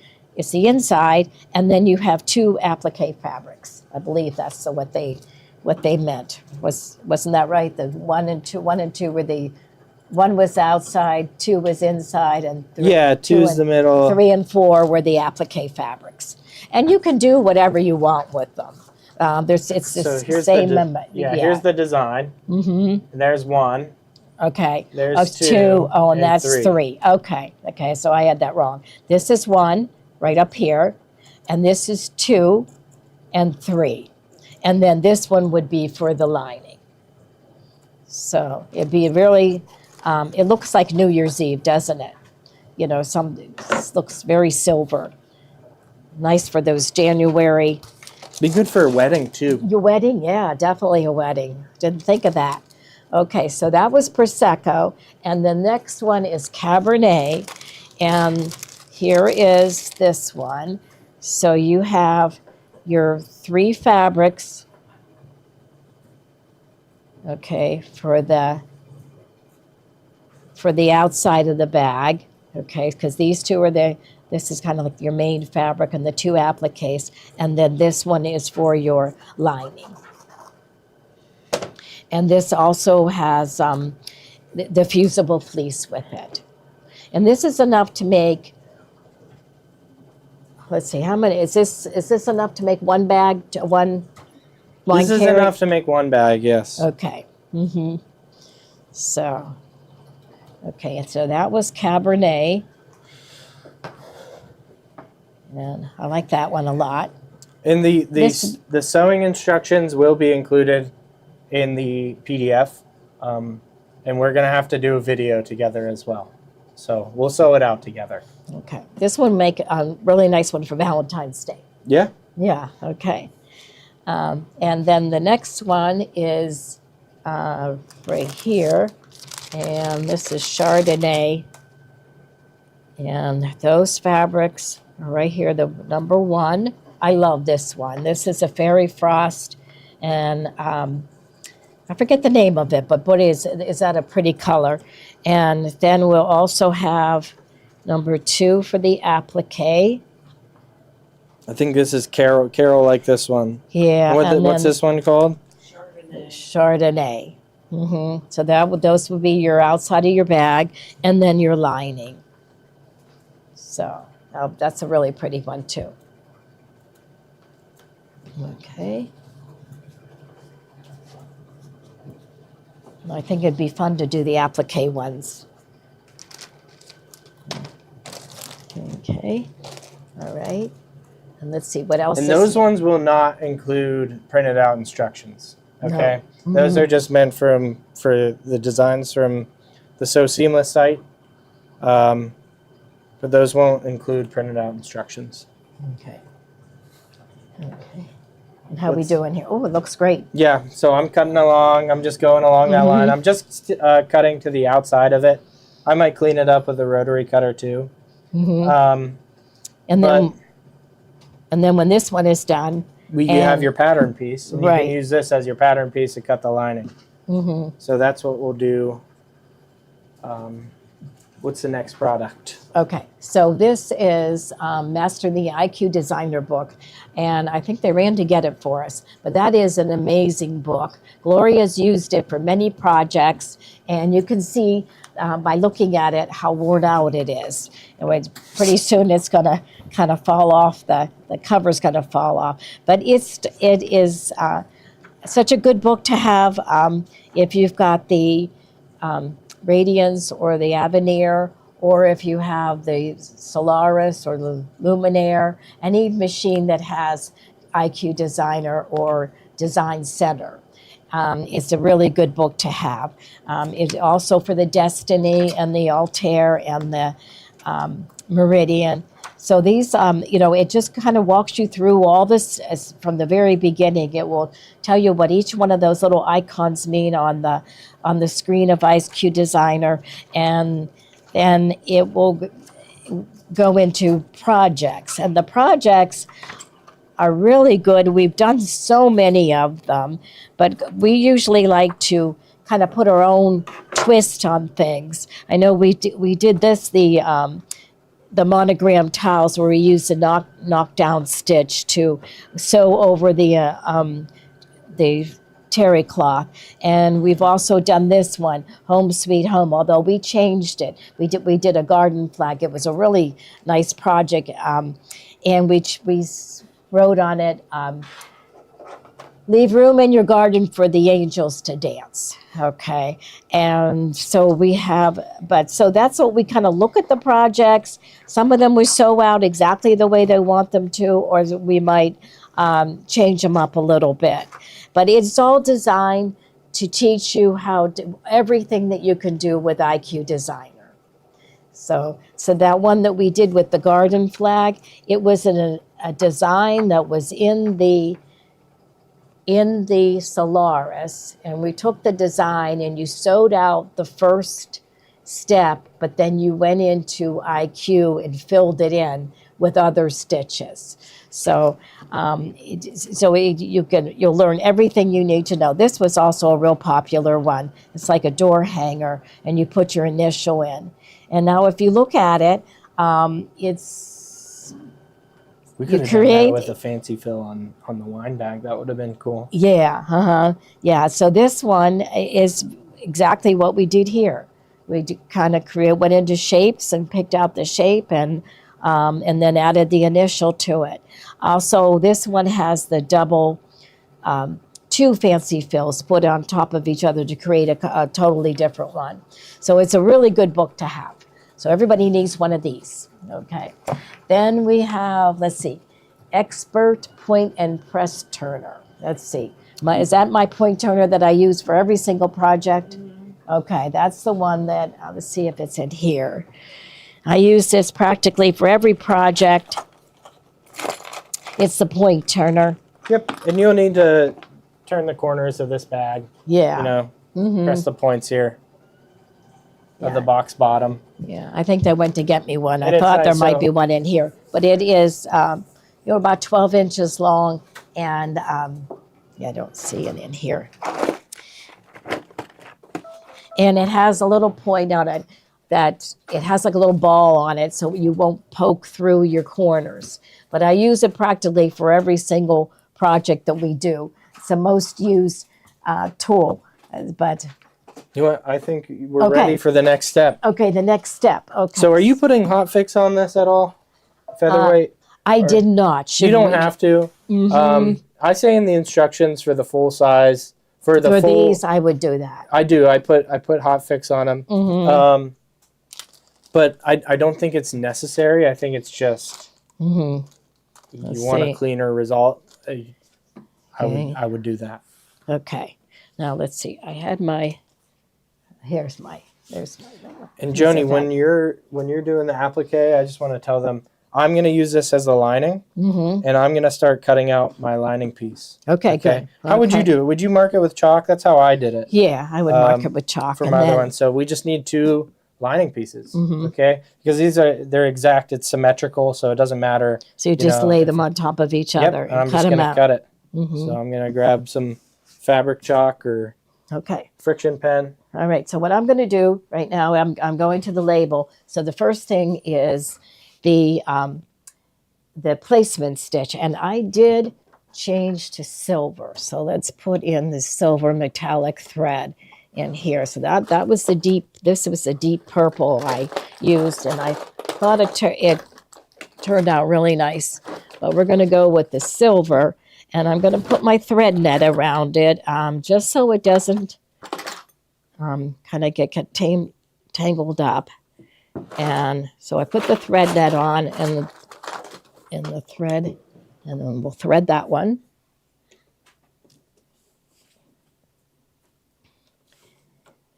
[SPEAKER 1] inside, and then you have 2 applique fabrics. I believe that's what they meant. Wasn't that right? The 1 and 2 were the 1 was outside, 2 was inside, and 3.
[SPEAKER 3] Yeah, 2 is the middle.
[SPEAKER 1] 3 and 4 were the applique fabrics, and you can do whatever you want with them. It's
[SPEAKER 3] So
[SPEAKER 1] the
[SPEAKER 3] here's
[SPEAKER 1] same.
[SPEAKER 3] here's the design. And there's 1.
[SPEAKER 1] Okay.
[SPEAKER 3] There's 2.
[SPEAKER 1] 2. Oh, and that's
[SPEAKER 3] 3.
[SPEAKER 1] 3. Okay. Okay. So I had that wrong. This is 1 right up here, and this is 2 and 3. And then this one would be for the lining. So it'd be really, it looks like New Year's Eve, doesn't it? It looks very silver. Nice for those January.
[SPEAKER 3] Be good for a wedding too.
[SPEAKER 1] Your wedding? Yeah, definitely a wedding. Didn't think of that. Okay, so that was Prosecco. And the next one is Cabernet. And here is this one. So you have your 3 fabrics, okay, for the outside of the bag, okay, because these 2 are this is kind of like your main fabric and the 2 appliques, and then this one is for your lining. And this also has the fusible fleece with it. And this is enough to make, let's see, how many, is this enough to make 1 bag, 1 Line
[SPEAKER 3] This is
[SPEAKER 1] carry?
[SPEAKER 3] enough to make one bag, yes.
[SPEAKER 1] Okay. So, okay, and so that was Cabernet. And I like that one a lot.
[SPEAKER 3] And
[SPEAKER 1] This-
[SPEAKER 3] the sewing instructions will be included in the PDF. And we're going to have to do a video together as well. So we'll sew it out together.
[SPEAKER 1] Okay. This one make a really nice one for Valentine's Day.
[SPEAKER 3] Yeah?
[SPEAKER 1] Yeah, okay. And then the next one is right here. And this is Chardonnay. And those fabrics are right here, the number 1. I love this one. This is a Fairy Frost. And I forget the name of it, but boy, is that a pretty color. And then we'll also have number 2 for the applique.
[SPEAKER 3] I think this is Carol like this one.
[SPEAKER 1] Yeah.
[SPEAKER 3] And what's this one called?
[SPEAKER 2] Chardonnay.
[SPEAKER 1] Chardonnay. So those would be your outside of your bag, and then your lining. So that's a really pretty one too. Okay. I think it'd be fun to do the applique ones. Okay. All right. And let's see what else.
[SPEAKER 3] And those ones will not include printed out instructions. Okay.
[SPEAKER 1] No.
[SPEAKER 3] Those are just meant for the designs from the Sew Seamless site. But those won't include printed out instructions.
[SPEAKER 1] Okay. Okay. And how we doing here? Oh, it looks great.
[SPEAKER 3] Yeah, so I'm cutting along. I'm just going along that line. I'm just cutting to the outside of it. I might clean it up with a rotary cutter too.
[SPEAKER 1] And then when this one is done,
[SPEAKER 3] you have your pattern piece. And you
[SPEAKER 1] Right.
[SPEAKER 3] can use this as your pattern piece to cut the lining. So that's what we'll do. What's the next product?
[SPEAKER 1] okay, so this is Master the IQ Designer book, and I think they ran to get it for us, but that is an amazing book. Gloria's used it for many projects, and you can see by looking at it how worn out it is. And pretty soon it's going to kind of fall off, the cover's going to fall off. But it is such a good book to have if you've got the Radiance or the Avenir, or if you have the Solaris or the Luminaire, any machine that has IQ Designer or Design Center. It's a really good book to have. It's also for the Destiny and the Altair and the Meridian. So these, it just kind of walks you through all this from the very beginning. It will tell you what each one of those little icons mean on the screen of IQ Designer, and then it will go into projects. And the projects are really good. We've done so many of them, but we usually like to kind of put our own twist on things. I know we did this, the monogram tiles, where we used a knockdown stitch to sew over the terry cloth. And we've also done this one, Home Sweet Home, although we changed it. We did a garden flag. It was a really nice project. And we wrote on it, leave room in your garden for the angels to dance. Okay. And so so that's what we kind of look at the projects. Some of them we sew out exactly the way they want them to, or we might change them up a little bit. But it's all designed to teach you everything that you can do with IQ Designer. So that one that we did with the garden flag, it was a design that was in the Solaris, and we took the design and you sewed out the first step, but then you went into IQ and filled it in with other stitches. So you'll learn everything you need to know. This was also a real popular one. It's like a door hanger, and you put your initial in. And now if you look at it,
[SPEAKER 3] We could have done that with a fancy fill on the wine bag. That would have been cool.
[SPEAKER 1] Yeah, yeah. So this one is exactly what we did here. We kind of went into shapes and picked out the shape and then added the initial to it. Also, this one has the double two fancy fills put on top of each other to create a totally different one. So it's a really good book to have. So everybody needs one of these. Okay. Then we have, let's see, Expert Point and Press Turner. Let's see. Is that my point turner that I use for every single project? Okay, that's the one that, let's see if it's in here. I use this practically for every project. It's the point turner.
[SPEAKER 3] Yep, and you'll need to turn the corners of this bag.
[SPEAKER 1] Yeah.
[SPEAKER 3] You know, press the points here of the box bottom.
[SPEAKER 1] Yeah, I think they went to get me one.
[SPEAKER 3] And
[SPEAKER 1] I
[SPEAKER 3] it's
[SPEAKER 1] thought there
[SPEAKER 3] nice,
[SPEAKER 1] might
[SPEAKER 3] so-
[SPEAKER 1] be one in here, but it is, about 12 inches long, and I don't see it in here. And it has a little point on it that it has like a little ball on it, so you won't poke through your corners. But I use it practically for every single project that we do. It's the most used tool, but.
[SPEAKER 3] You know what? I think we're
[SPEAKER 1] Okay.
[SPEAKER 3] ready for the next step.
[SPEAKER 1] Okay, the next step. Okay.
[SPEAKER 3] So, are you putting hot fix on this at all? Featherweight?
[SPEAKER 1] I did not.
[SPEAKER 3] You don't have to. I say in the instructions for the full size, for full.
[SPEAKER 1] These, I would do that.
[SPEAKER 3] I do. I put hot fix on them. But I don't think it's necessary. I think it's just you want a cleaner result. I would do that.
[SPEAKER 1] Okay. Now let's see. I had my. There's my.
[SPEAKER 3] And Joanie, when you're doing the applique, I just want to tell them I'm going to use this as the lining, and I'm going to start cutting out my lining piece.
[SPEAKER 1] Okay, good.
[SPEAKER 3] How would you do it? Would you mark it with chalk? That's how I did it.
[SPEAKER 1] Yeah, I would mark it with chalk.
[SPEAKER 3] For my other one. So we just need 2 lining pieces, okay? Because they're exact. It's symmetrical, so it doesn't matter.
[SPEAKER 1] So you just lay them on top of each other and
[SPEAKER 3] I'm
[SPEAKER 1] cut
[SPEAKER 3] just
[SPEAKER 1] them
[SPEAKER 3] going to
[SPEAKER 1] out.
[SPEAKER 3] cut it. So I'm going to grab some fabric chalk or friction pen.
[SPEAKER 1] All right. So what I'm going to do right now, I'm going to the label. So the first thing is the placement stitch, and I did change to silver. So let's put in the silver metallic thread in here. So that was the deep. This was the deep purple I used, and I thought it turned out really nice. But we're going to go with the silver, and I'm going to put my thread net around it, just so it doesn't kind of get tangled up. And so I put the thread net on and the thread, and then we'll thread that one.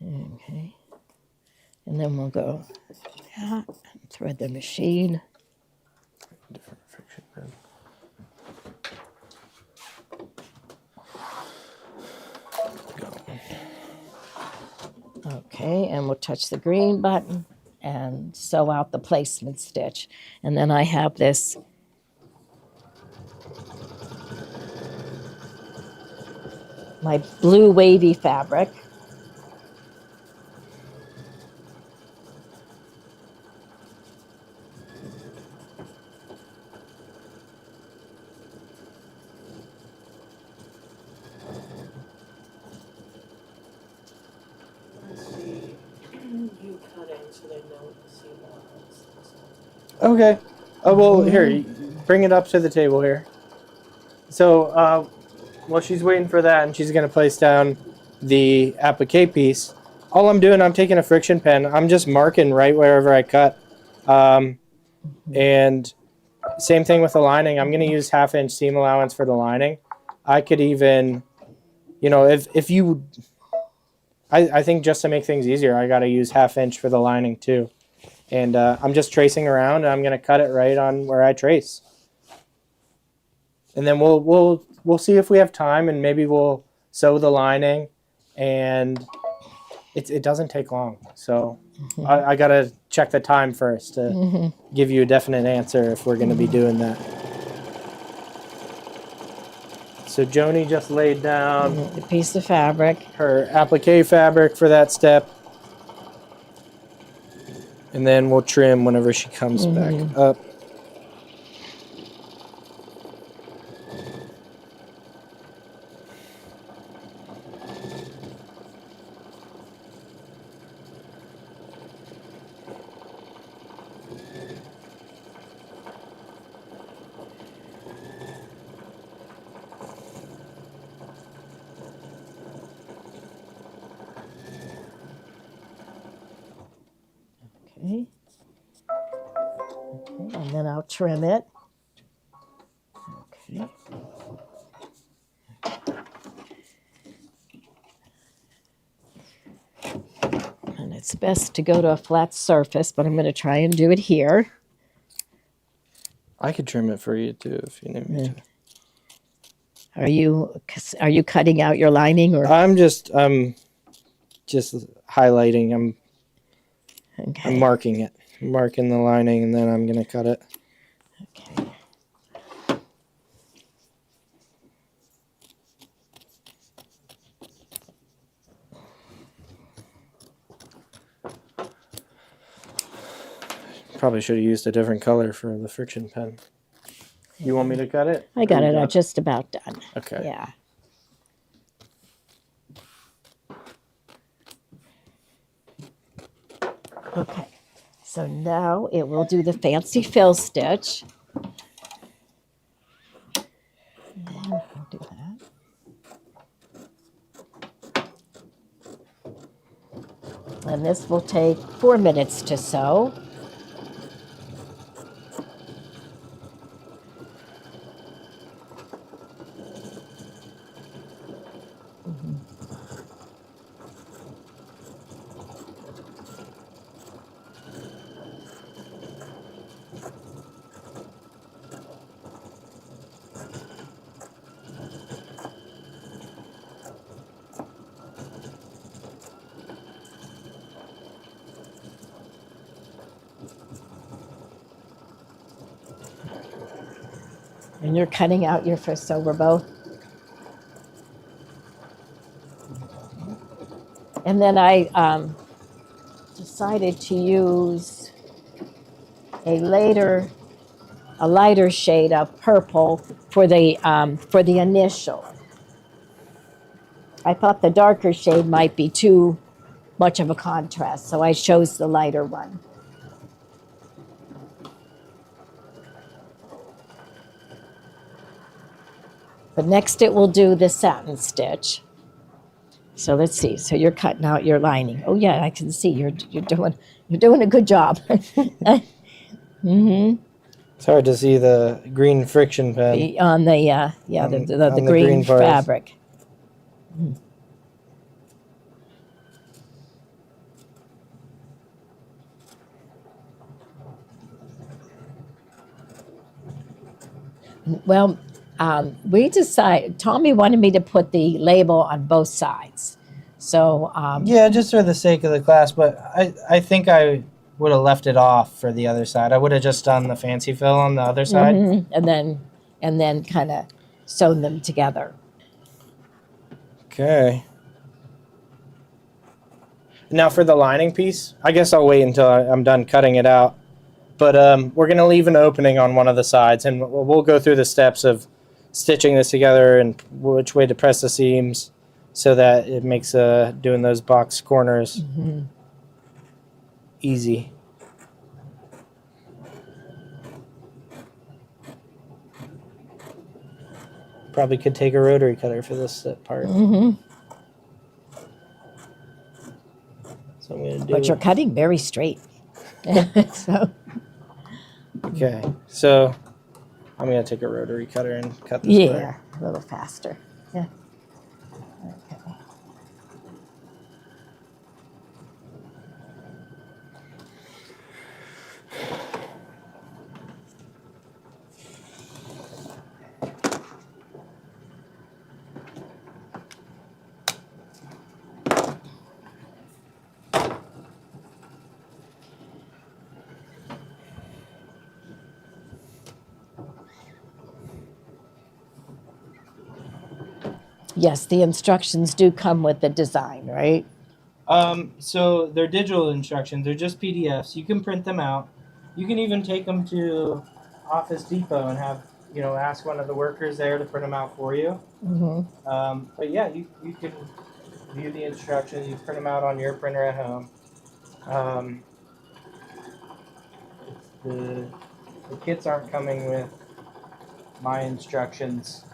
[SPEAKER 1] Okay. And then we'll go that and thread the machine.
[SPEAKER 3] Different friction pen.
[SPEAKER 1] Okay, and we'll touch the green button and sew out the placement stitch. And then I have this my blue wavy fabric.
[SPEAKER 2] You cutting so they know to see what
[SPEAKER 3] Okay. Oh, well, here, bring it up to the table here. So, while she's waiting for that and she's going to place down the applique piece, all I'm doing, I'm taking a friction pen. I'm just marking right wherever I cut. And same thing with the lining. I'm going to use 1/2 inch seam allowance for the lining. I could even, if you, I think just to make things easier, I got to use 1/2 inch for the lining too. And I'm just tracing around, and I'm going to cut it right on where I trace. And then we'll see if we have time, and maybe we'll sew the lining, and it doesn't take long. So I got to check the time first to give you a definite answer if we're going to be doing that. So Joanie just laid down
[SPEAKER 1] A piece of fabric.
[SPEAKER 3] her applique fabric for that step. And then we'll trim whenever she comes back up.
[SPEAKER 1] Okay. Okay, and then I'll trim it. Okay. And it's best to go to a flat surface, but I'm going to try and do it here.
[SPEAKER 3] I could trim it for you too if you need me to.
[SPEAKER 1] Are you cutting out your lining or?
[SPEAKER 3] I'm just highlighting. I'm
[SPEAKER 1] Okay.
[SPEAKER 3] marking it. I'm marking the lining, and then I'm gonna cut it.
[SPEAKER 1] Okay.
[SPEAKER 3] Probably should have used a different color for the friction pen. You want me to cut it?
[SPEAKER 1] I got it. I'm just about done.
[SPEAKER 3] Okay.
[SPEAKER 1] Yeah. Okay. So now it will do the fancy fill stitch. And I'll do that. And this will take 4 minutes to sew. And you're cutting out your first, so we're both. And then I decided to use a lighter shade of purple for the initial. I thought the darker shade might be too much of a contrast, so I chose the lighter one. But next it will do the satin stitch. So let's see. So you're cutting out your lining. Oh yeah, I can see you're doing a good job. Mm-hmm.
[SPEAKER 3] It's hard to see the green friction pen.
[SPEAKER 1] On the the green
[SPEAKER 3] parts.
[SPEAKER 1] fabric. Well, we decided. Tommy wanted me to put the label on both sides. So
[SPEAKER 3] Yeah, just for the sake of the class, but I think I would have left it off for the other side. I would have just done the fancy fill on the other side.
[SPEAKER 1] and then kind of sewn them together.
[SPEAKER 3] Okay. Now for the lining piece, I guess I'll wait until I'm done cutting it out. But we're going to leave an opening on one of the sides, and we'll go through the steps of stitching this together and which way to press the seams so that it makes doing those box corners easy. Probably could take a rotary cutter for this part.
[SPEAKER 1] Mm-hmm.
[SPEAKER 3] So I'm going to do.
[SPEAKER 1] But you're cutting very straight. So.
[SPEAKER 3] Okay, so I'm going to take a rotary cutter and cut this
[SPEAKER 1] Yeah,
[SPEAKER 3] part.
[SPEAKER 1] a little faster. Yeah. Okay. Yes, the instructions do come with the design, right?
[SPEAKER 3] So they're digital instructions. They're just PDFs. You can print them out. You can even take them to Office Depot and have, ask one of the workers there to print them out for you.
[SPEAKER 1] Mm-hmm.
[SPEAKER 3] But yeah, you can view the instructions. You print them out on your printer at home. The kits aren't coming with my instructions.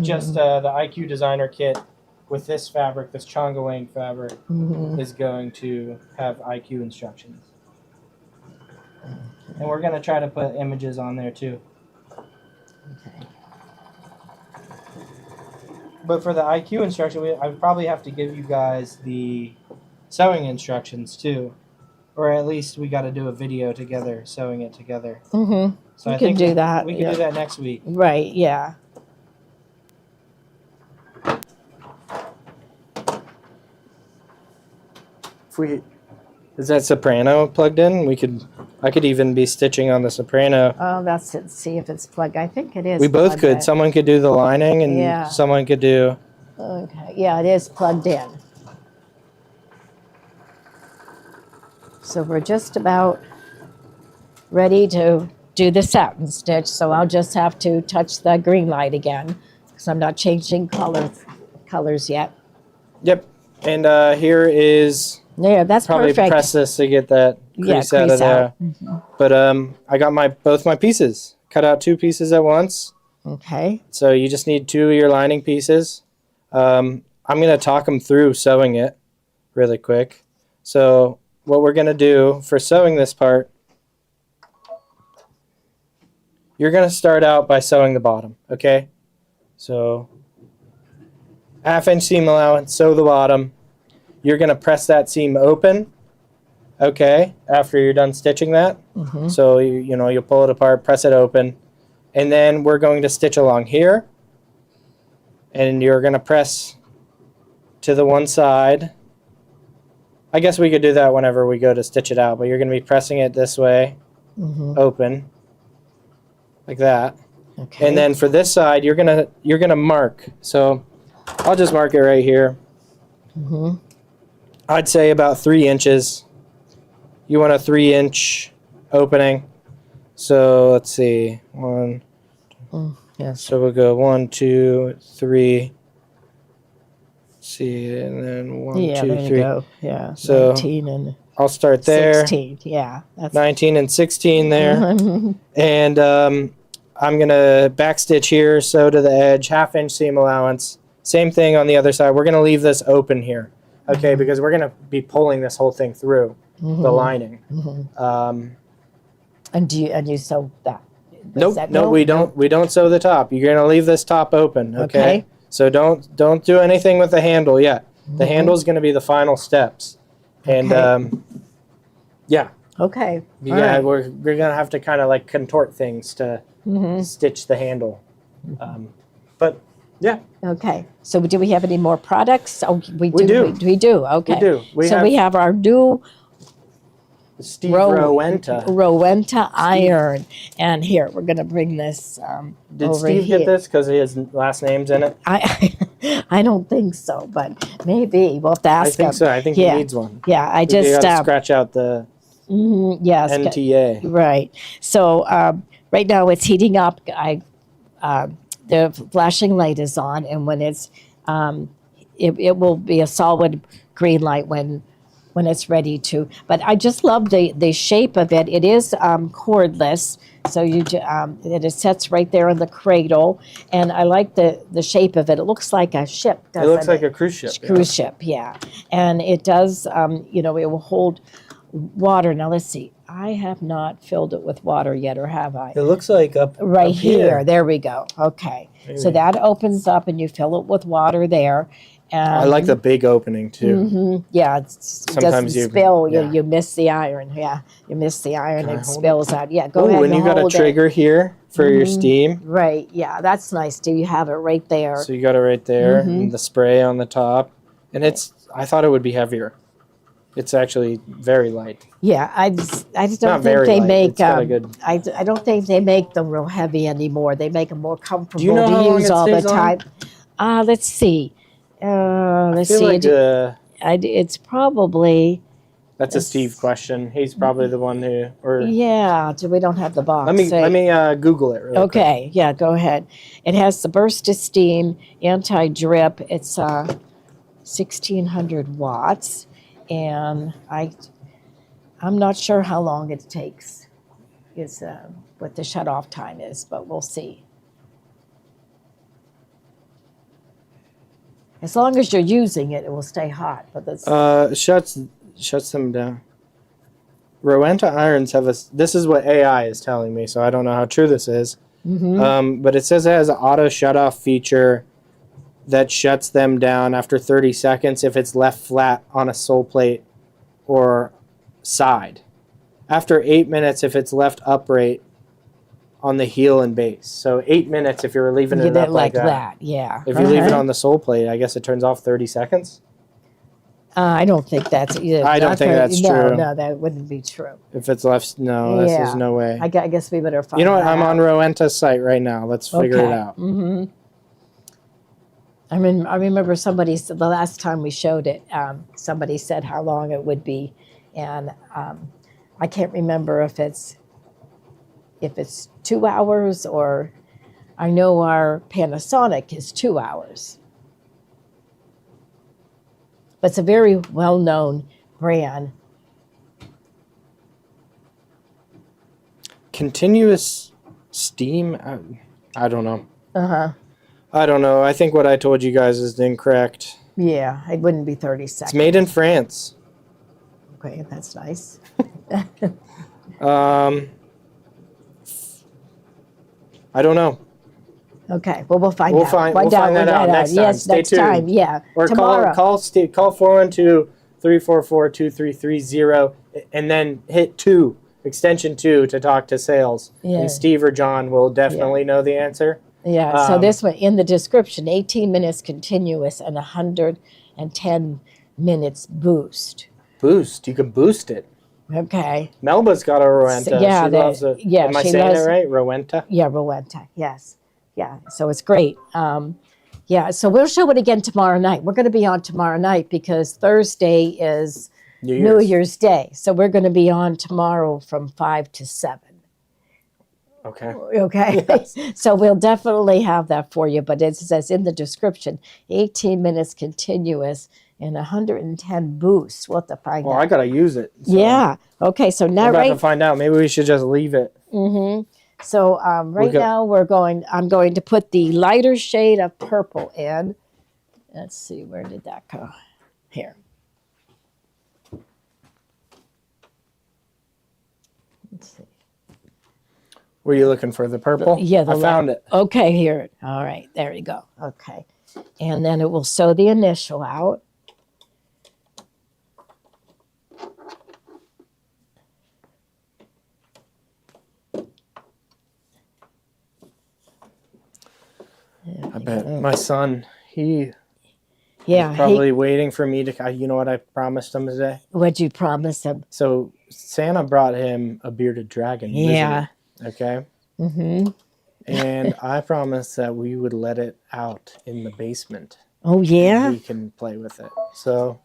[SPEAKER 3] Just the IQ Designer kit with this fabric, this Chonga Wang fabric, is going to have IQ instructions. And we're going to try to put images on there too.
[SPEAKER 1] Okay.
[SPEAKER 3] But for the IQ instruction, I would probably have to give you guys the sewing instructions too. Or at least we got to do a video together, sewing it together.
[SPEAKER 1] Mm-hmm.
[SPEAKER 3] So
[SPEAKER 1] We
[SPEAKER 3] I
[SPEAKER 1] can
[SPEAKER 3] think
[SPEAKER 1] do that.
[SPEAKER 3] we can
[SPEAKER 1] Yeah.
[SPEAKER 3] do that next week.
[SPEAKER 1] Right, yeah.
[SPEAKER 3] If we is that soprano plugged in? I could even be stitching on the soprano.
[SPEAKER 1] Oh, that's it. See if it's plugged. I think it is.
[SPEAKER 3] We both
[SPEAKER 1] plugged
[SPEAKER 3] could.
[SPEAKER 1] in.
[SPEAKER 3] Someone could do the lining and
[SPEAKER 1] Yeah.
[SPEAKER 3] someone could do.
[SPEAKER 1] Okay, yeah, it is plugged in. So we're just about ready to do the satin stitch. So I'll just have to touch the green light again because I'm not changing colors yet.
[SPEAKER 3] Yep. And here is
[SPEAKER 1] Yeah, that's
[SPEAKER 3] probably
[SPEAKER 1] perfect.
[SPEAKER 3] press this to get that crease out of there. But I got both my pieces. Cut out 2 pieces at once.
[SPEAKER 1] Okay.
[SPEAKER 3] So you just need 2 of your lining pieces. I'm going to talk them through sewing it really quick. So what we're going to do for sewing this part, you're going to start out by sewing the bottom, okay? So 1/2 inch seam allowance, sew the bottom. You're going to press that seam open, okay, after you're done stitching that.
[SPEAKER 1] Mm-hmm.
[SPEAKER 3] So you'll pull it apart, press it open, and then we're going to stitch along here. And you're going to press to the one side. I guess we could do that whenever we go to stitch it out, but you're going to be pressing it this way, open, like that.
[SPEAKER 1] Okay.
[SPEAKER 3] And then for this side, you're gonna mark. So I'll just mark it right here.
[SPEAKER 1] Mm-hmm.
[SPEAKER 3] I'd say about 3 inches. You want a 3-inch opening. So let's see,
[SPEAKER 1] Yes.
[SPEAKER 3] So we'll go 1, 2, 3. See, and then 1,
[SPEAKER 1] Yeah,
[SPEAKER 3] 2,
[SPEAKER 1] there you
[SPEAKER 3] 3.
[SPEAKER 1] go. Yeah.
[SPEAKER 3] So
[SPEAKER 1] 19 and
[SPEAKER 3] I'll start there.
[SPEAKER 1] 16. Yeah. That's
[SPEAKER 3] 19 and 16 there. And I'm gonna backstitch here, sew to the edge, 1/2 inch seam allowance. Same thing on the other side. We're gonna leave this open here, okay? Because we're gonna be pulling this whole thing through the lining.
[SPEAKER 1] And you sew that?
[SPEAKER 3] Nope, we don't sew the top. You're gonna leave this top open, okay?
[SPEAKER 1] Okay.
[SPEAKER 3] So don't do anything with the handle yet. The handle is gonna be the final steps, and
[SPEAKER 1] Okay.
[SPEAKER 3] yeah,
[SPEAKER 1] Okay.
[SPEAKER 3] yeah,
[SPEAKER 1] All right.
[SPEAKER 3] we're gonna have to kind of like contort things to stitch the handle, but yeah,
[SPEAKER 1] Okay. So do we have any more products? Oh, we do.
[SPEAKER 3] do.
[SPEAKER 1] We do. Okay.
[SPEAKER 3] we do.
[SPEAKER 1] We have our new
[SPEAKER 3] Steve Rowenta.
[SPEAKER 1] Rowenta iron, and here we're going to bring this
[SPEAKER 3] Did
[SPEAKER 1] over
[SPEAKER 3] Steve
[SPEAKER 1] here.
[SPEAKER 3] get this because his last name's in it?
[SPEAKER 1] I don't think so, but maybe we'll have to ask
[SPEAKER 3] I think
[SPEAKER 1] him.
[SPEAKER 3] so. I think
[SPEAKER 1] Yeah.
[SPEAKER 3] he needs one.
[SPEAKER 1] Yeah, I
[SPEAKER 3] You
[SPEAKER 1] just
[SPEAKER 3] gotta scratch out the
[SPEAKER 1] yes,
[SPEAKER 3] NTA.
[SPEAKER 1] right. So right now it's heating up. The flashing light is on, and when it's it will be a solid green light when it's ready to. But I just love the shape of it. It is cordless, so it sets right there in the cradle, and I like the shape of it. It looks like a ship.
[SPEAKER 3] It looks like a cruise ship.
[SPEAKER 1] Cruise ship, yeah. And it does, it will hold water. Now let's see. I have not filled it with water yet, or have I?
[SPEAKER 3] It looks like up
[SPEAKER 1] Here. There we go. Okay. So
[SPEAKER 3] Maybe.
[SPEAKER 1] that opens up, and you fill it with water there. And
[SPEAKER 3] I like the big opening too.
[SPEAKER 1] yeah, it
[SPEAKER 3] Sometimes
[SPEAKER 1] doesn't spill.
[SPEAKER 3] yeah.
[SPEAKER 1] You miss the iron. Yeah, you miss the iron.
[SPEAKER 3] Can I
[SPEAKER 1] It
[SPEAKER 3] hold
[SPEAKER 1] spills out. Yeah, go
[SPEAKER 3] Oh,
[SPEAKER 1] ahead
[SPEAKER 3] and you got a
[SPEAKER 1] hold it.
[SPEAKER 3] trigger here for your steam.
[SPEAKER 1] Right. Yeah, that's nice. Do you have it right there?
[SPEAKER 3] So you got it right there, and the spray on the top. And I thought it would be heavier. It's actually very light.
[SPEAKER 1] Yeah, I just
[SPEAKER 3] not
[SPEAKER 1] don't think
[SPEAKER 3] very
[SPEAKER 1] they
[SPEAKER 3] light.
[SPEAKER 1] make.
[SPEAKER 3] It's got a good-
[SPEAKER 1] I don't think they make them real heavy anymore. They make them more comfortable
[SPEAKER 3] Do you know
[SPEAKER 1] to
[SPEAKER 3] how long
[SPEAKER 1] use
[SPEAKER 3] it
[SPEAKER 1] all the
[SPEAKER 3] stays on?
[SPEAKER 1] time. Let's see. Let's
[SPEAKER 3] I feel
[SPEAKER 1] see.
[SPEAKER 3] like
[SPEAKER 1] It's probably
[SPEAKER 3] that's a Steve question. He's probably the one who. Or
[SPEAKER 1] yeah. We don't have the box.
[SPEAKER 3] let me Google it. Really quick.
[SPEAKER 1] Okay, yeah, go ahead. It has the burst of steam, anti-drip. It's 1600 watts, and I'm not sure how long it takes. Is what the shut-off time is, but we'll see. As long as you're using it, it will stay hot. But that's
[SPEAKER 3] Shuts them down. Rowenta irons have a. This is what AI is telling me, so I don't know how true this is. But it says it has an auto shut-off feature that shuts them down after 30 seconds if it's left flat on a sole plate or side. After 8 minutes if it's left upright on the heel and base. So 8 minutes if you're leaving it up like that.
[SPEAKER 1] Yeah.
[SPEAKER 3] If you leave it on the sole plate, I guess it turns off 30 seconds.
[SPEAKER 1] I don't think that's.
[SPEAKER 3] I don't think that's true.
[SPEAKER 1] No, that wouldn't be true.
[SPEAKER 3] If it's left, no, there's no way.
[SPEAKER 1] I guess we better find.
[SPEAKER 3] You know what?
[SPEAKER 1] that
[SPEAKER 3] I'm
[SPEAKER 1] out.
[SPEAKER 3] on Rowenta's site right now. Let's figure it out.
[SPEAKER 1] I remember somebody said the last time we showed it. Somebody said how long it would be, and I can't remember if it's 2 hours or. I know our Panasonic is 2 hours. But it's a very well-known brand.
[SPEAKER 3] Continuous steam? I don't know.
[SPEAKER 1] Uh-huh.
[SPEAKER 3] I don't know. I think what I told you guys is incorrect.
[SPEAKER 1] Yeah, it wouldn't be 30 seconds.
[SPEAKER 3] It's made in France.
[SPEAKER 1] Okay, that's nice.
[SPEAKER 3] I don't know.
[SPEAKER 1] Okay, well, we'll find
[SPEAKER 3] We'll
[SPEAKER 1] out.
[SPEAKER 3] find that out next time.
[SPEAKER 1] Yes,
[SPEAKER 3] Stay
[SPEAKER 1] next
[SPEAKER 3] tuned.
[SPEAKER 1] time. Yeah,
[SPEAKER 3] Or
[SPEAKER 1] tomorrow.
[SPEAKER 3] call 412-344-2330 and then hit 2, extension 2 to talk to sales.
[SPEAKER 1] Yeah.
[SPEAKER 3] And Steve or John will definitely know the answer.
[SPEAKER 1] Yeah, so this one in the description, 18 minutes continuous and 110 minutes boost.
[SPEAKER 3] Boost. You can boost it.
[SPEAKER 1] Okay.
[SPEAKER 3] Melba's got a Rowenta.
[SPEAKER 1] So, yeah,
[SPEAKER 3] she loves it.
[SPEAKER 1] yeah,
[SPEAKER 3] Am I
[SPEAKER 1] she
[SPEAKER 3] saying
[SPEAKER 1] loves-
[SPEAKER 3] it right? Rowenta?
[SPEAKER 1] Yeah, Rowenta. Yes. Yeah, so it's great. Yeah, so we'll show it again tomorrow night. We're going to be on tomorrow night because Thursday is New Year's Day. So we're going to be on tomorrow from 5 to 7.
[SPEAKER 3] Okay.
[SPEAKER 1] Okay.
[SPEAKER 3] Yes.
[SPEAKER 1] So we'll definitely have that for you. But it says in the description, 18 minutes continuous and 110 boosts. We'll have to find
[SPEAKER 3] Well,
[SPEAKER 1] out.
[SPEAKER 3] I got to use it. So
[SPEAKER 1] Yeah. Okay. So now
[SPEAKER 3] we're about
[SPEAKER 1] right.
[SPEAKER 3] to find out. Maybe we should just leave it.
[SPEAKER 1] So right now I'm going to put the lighter shade of purple in. Let's see, where did that go? Here. Let's see.
[SPEAKER 3] Were you looking for the purple?
[SPEAKER 1] Yeah,
[SPEAKER 3] I found it.
[SPEAKER 1] Okay, here. All right, there you go. Okay. And then it will sew the initial out.
[SPEAKER 3] I bet my son, he's
[SPEAKER 1] Yeah.
[SPEAKER 3] probably waiting for me to, you know what I promised him today?
[SPEAKER 1] What'd you promise him?
[SPEAKER 3] So Santa brought him a bearded dragon.
[SPEAKER 1] Yeah.
[SPEAKER 3] Lizard, okay? Mm-hmm. And I promised that we would let it out in the basement.
[SPEAKER 1] Oh, yeah?
[SPEAKER 3] We can play with it. So.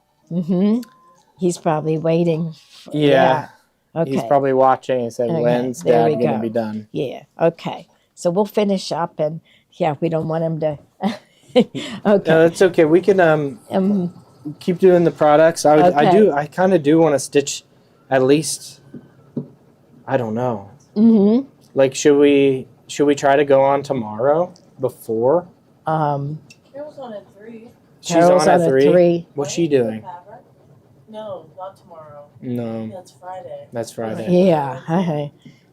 [SPEAKER 1] He's probably waiting.
[SPEAKER 3] Yeah.
[SPEAKER 1] Okay.
[SPEAKER 3] He's probably watching and said,
[SPEAKER 1] Okay,
[SPEAKER 3] when's
[SPEAKER 1] there
[SPEAKER 3] Dad
[SPEAKER 1] we
[SPEAKER 3] going to
[SPEAKER 1] go.
[SPEAKER 3] be done?
[SPEAKER 1] Yeah. Okay. So we'll finish up, and we don't want him to. Okay.
[SPEAKER 3] No, it's okay. We can keep doing the products. I kind of do want to stitch at least, I don't know. Like, should we try to go on tomorrow before?
[SPEAKER 2] Carol's on at 3.
[SPEAKER 3] She's
[SPEAKER 1] Carol's
[SPEAKER 3] on at 3.
[SPEAKER 1] 3.
[SPEAKER 3] What's she doing?
[SPEAKER 2] Fabric? No, not tomorrow.
[SPEAKER 3] No,
[SPEAKER 2] That's Friday.
[SPEAKER 3] that's Friday.
[SPEAKER 1] Yeah.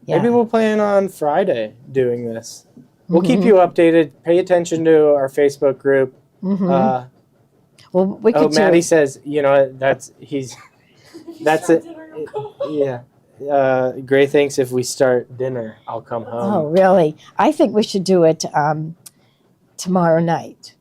[SPEAKER 1] Yeah.
[SPEAKER 3] Maybe we'll plan on Friday doing this. We'll keep you updated. Pay attention to our Facebook group.
[SPEAKER 1] Well, we could do
[SPEAKER 3] Maddie
[SPEAKER 1] it.
[SPEAKER 3] says, you know, that's it. Yeah. Gray thinks if we start dinner, I'll come home.
[SPEAKER 1] Oh, really? I think we should do it tomorrow night.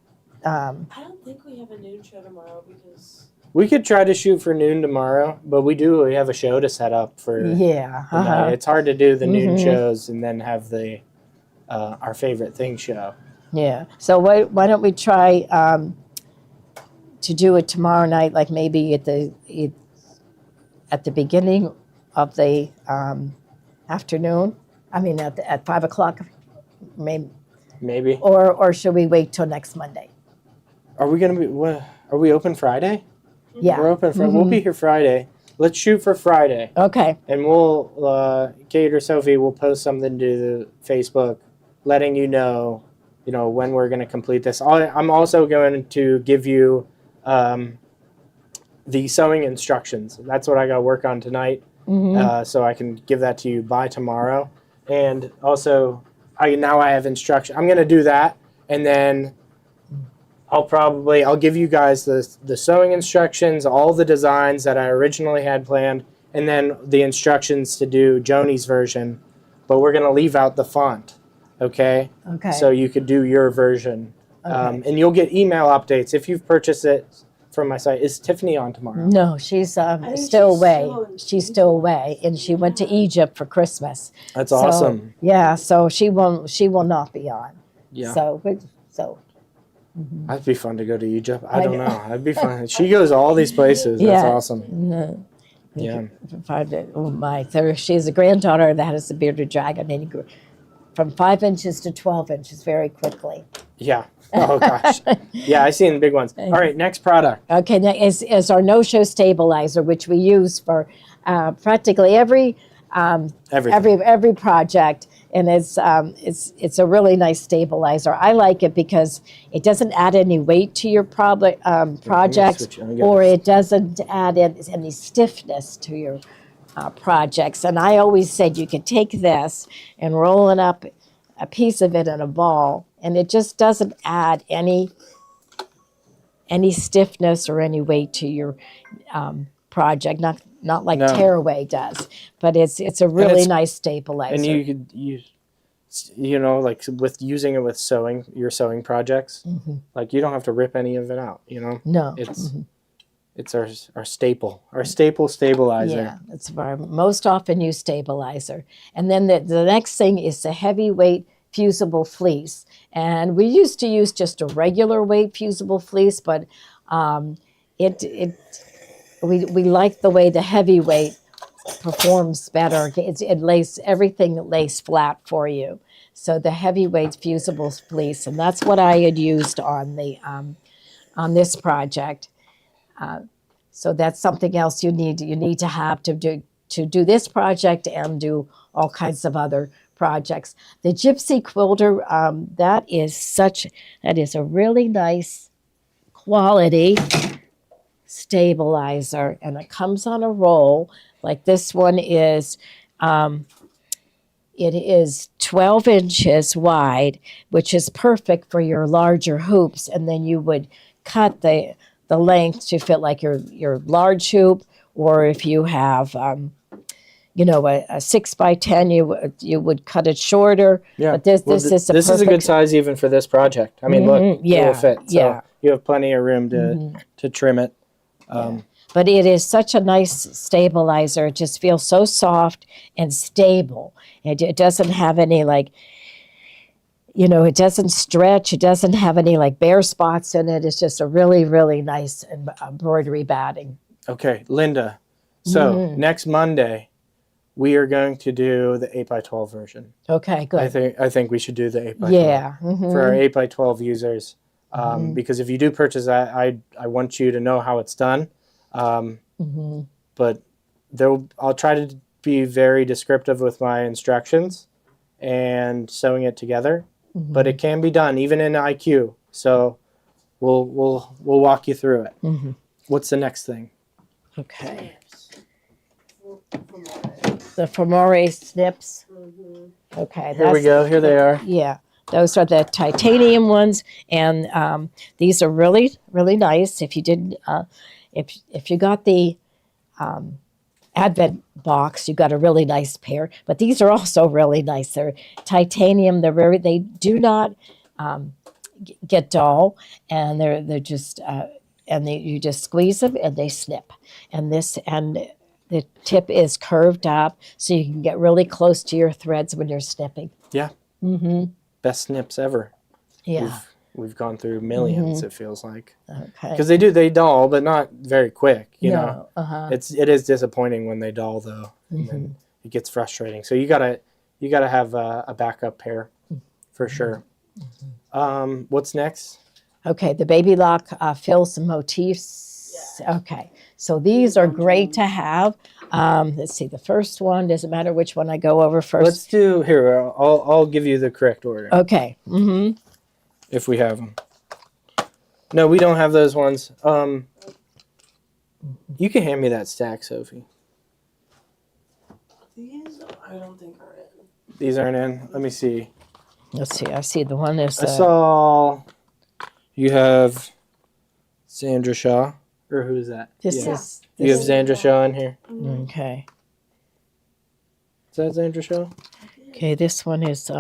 [SPEAKER 2] I don't think we have a noon show tomorrow because
[SPEAKER 3] We could try to shoot for noon tomorrow, but we have a show to set up for
[SPEAKER 1] Yeah.
[SPEAKER 3] the night. It's hard to do the noon shows and then have the our favorite thing show.
[SPEAKER 1] Yeah. So why don't we try to do it tomorrow night, like maybe at the beginning of the afternoon? I mean, at 5 o'clock,
[SPEAKER 3] Maybe.
[SPEAKER 1] or should we wait till next Monday?
[SPEAKER 3] Are we gonna be? Are we open Friday?
[SPEAKER 1] Yeah.
[SPEAKER 3] We're open Friday. We'll be here Friday. Let's shoot for Friday,
[SPEAKER 1] Okay.
[SPEAKER 3] and we'll Kate or Sophie will post something to the Facebook, letting you know when we're going to complete this. I'm also going to give you the sewing instructions. That's what I got to work on tonight. so I can give that to you by tomorrow. And also, I have instruction. I'm going to do that, and then I'll give you guys the sewing instructions, all the designs that I originally had planned, and then the instructions to do Joanie's version. But we're going to leave out the font, okay?
[SPEAKER 1] Okay.
[SPEAKER 3] So you could do your version.
[SPEAKER 1] Okay.
[SPEAKER 3] And you'll get email updates if you've purchased it from my site. Is Tiffany on tomorrow?
[SPEAKER 1] No, she's
[SPEAKER 2] think
[SPEAKER 1] still
[SPEAKER 2] she's
[SPEAKER 1] away.
[SPEAKER 2] still in
[SPEAKER 1] She's still away, and she went to Egypt for Christmas.
[SPEAKER 3] That's
[SPEAKER 1] So,
[SPEAKER 3] awesome.
[SPEAKER 1] Yeah, so she will not be on.
[SPEAKER 3] Yeah.
[SPEAKER 1] So
[SPEAKER 3] That'd be fun to go to Egypt.
[SPEAKER 1] I
[SPEAKER 3] I don't
[SPEAKER 1] know.
[SPEAKER 3] know. That'd be fun. She goes all these places. That's
[SPEAKER 1] Yeah.
[SPEAKER 3] awesome.
[SPEAKER 1] no.
[SPEAKER 3] Yeah.
[SPEAKER 1] She's a granddaughter that has a bearded dragon, and he grew from 5 inches to 12 inches very quickly.
[SPEAKER 3] Yeah. Oh gosh. Yeah, I seen the big ones. All right, next product.
[SPEAKER 1] Okay, now is our no-show stabilizer, which we use for practically every
[SPEAKER 3] Everything.
[SPEAKER 1] every project, and it's a really nice stabilizer. I like it because it doesn't add any weight to your project, or it doesn't add any stiffness to your projects. And I always said you could take this and roll it up, a piece of it in a ball, and it just doesn't add any stiffness or any weight to your project. Not like
[SPEAKER 3] No.
[SPEAKER 1] tearaway does, but it's a really
[SPEAKER 3] it's-
[SPEAKER 1] nice stabilizer.
[SPEAKER 3] And you could like with using it with your sewing projects, like you don't have to rip any of it out.
[SPEAKER 1] No,
[SPEAKER 3] It's our staple stabilizer.
[SPEAKER 1] yeah, it's our most often used stabilizer. And then the next thing is the heavyweight fusible fleece. And we used to use just a regular weight fusible fleece, but we like the way the heavyweight performs better. It lays everything lays flat for you. So the heavyweight fusible fleece, and that's what I had used on this project. So that's something else you need to have to do this project and do all kinds of other projects. The Gypsy Quilter, that is a really nice quality stabilizer, and it comes on a roll. Like this one is, it is 12 inches wide, which is perfect for your larger hoops, and then you would cut the length to fit like your large hoop, or if you have a 6x10, you would cut it shorter.
[SPEAKER 3] Yeah.
[SPEAKER 1] But this is
[SPEAKER 3] a good size even for this project. I mean, look,
[SPEAKER 1] yeah,
[SPEAKER 3] it will fit. So
[SPEAKER 1] yeah.
[SPEAKER 3] you have plenty of room to trim it.
[SPEAKER 1] But it is such a nice stabilizer. It just feels so soft and stable. It doesn't have any it doesn't stretch. It doesn't have any bare spots in it. It's just a really, really nice embroidery batting.
[SPEAKER 3] Okay, Linda. So next Monday, we are going to do the 8x12 version.
[SPEAKER 1] Okay, good.
[SPEAKER 3] I think we should do the 8x12
[SPEAKER 1] Yeah.
[SPEAKER 3] for our 8x12 users. Because if you do purchase that, I want you to know how it's done. But I'll try to be very descriptive with my instructions and sewing it together. But it can be done even in IQ. So we'll walk you through it. What's the next thing?
[SPEAKER 1] Okay. The Femore snips. Okay.
[SPEAKER 3] Here we go. Here they are.
[SPEAKER 1] Yeah. Those are the titanium ones, and these are really, really nice. If you did, if you got the Advent box, you got a really nice pair. But these are also really nice. They're titanium. They do not get dull, and they're just you just squeeze them and they snip. And the tip is curved up, so you can get really close to your threads when you're snipping.
[SPEAKER 3] Yeah. Best snips ever.
[SPEAKER 1] Yeah.
[SPEAKER 3] We've gone through millions. It feels like,
[SPEAKER 1] Okay.
[SPEAKER 3] because they dull, but not very quick. You know,
[SPEAKER 1] Uh-huh.
[SPEAKER 3] it is disappointing when they dull though, and then it gets frustrating. So you gotta have a backup pair for sure. What's next?
[SPEAKER 1] Okay, the Baby Lock fills and motifs. Okay, so these are great to have. Let's see, the first one, doesn't matter which one I go over first.
[SPEAKER 3] Let's do here. I'll give you the correct order
[SPEAKER 1] Okay.
[SPEAKER 3] if we have them. No, we don't have those ones. You can hand me that stack, Sophie.
[SPEAKER 2] These I don't think are in.
[SPEAKER 3] These aren't in. Let me see.
[SPEAKER 1] Let's see. I see the one is.
[SPEAKER 3] I saw you have Sandra Shaw. Or who is that?
[SPEAKER 1] This
[SPEAKER 3] Yeah.
[SPEAKER 1] is.
[SPEAKER 3] You have
[SPEAKER 1] This,
[SPEAKER 3] Sandra Shaw in here.
[SPEAKER 1] okay.
[SPEAKER 3] Is that Sandra Shaw?
[SPEAKER 1] Okay. This one is.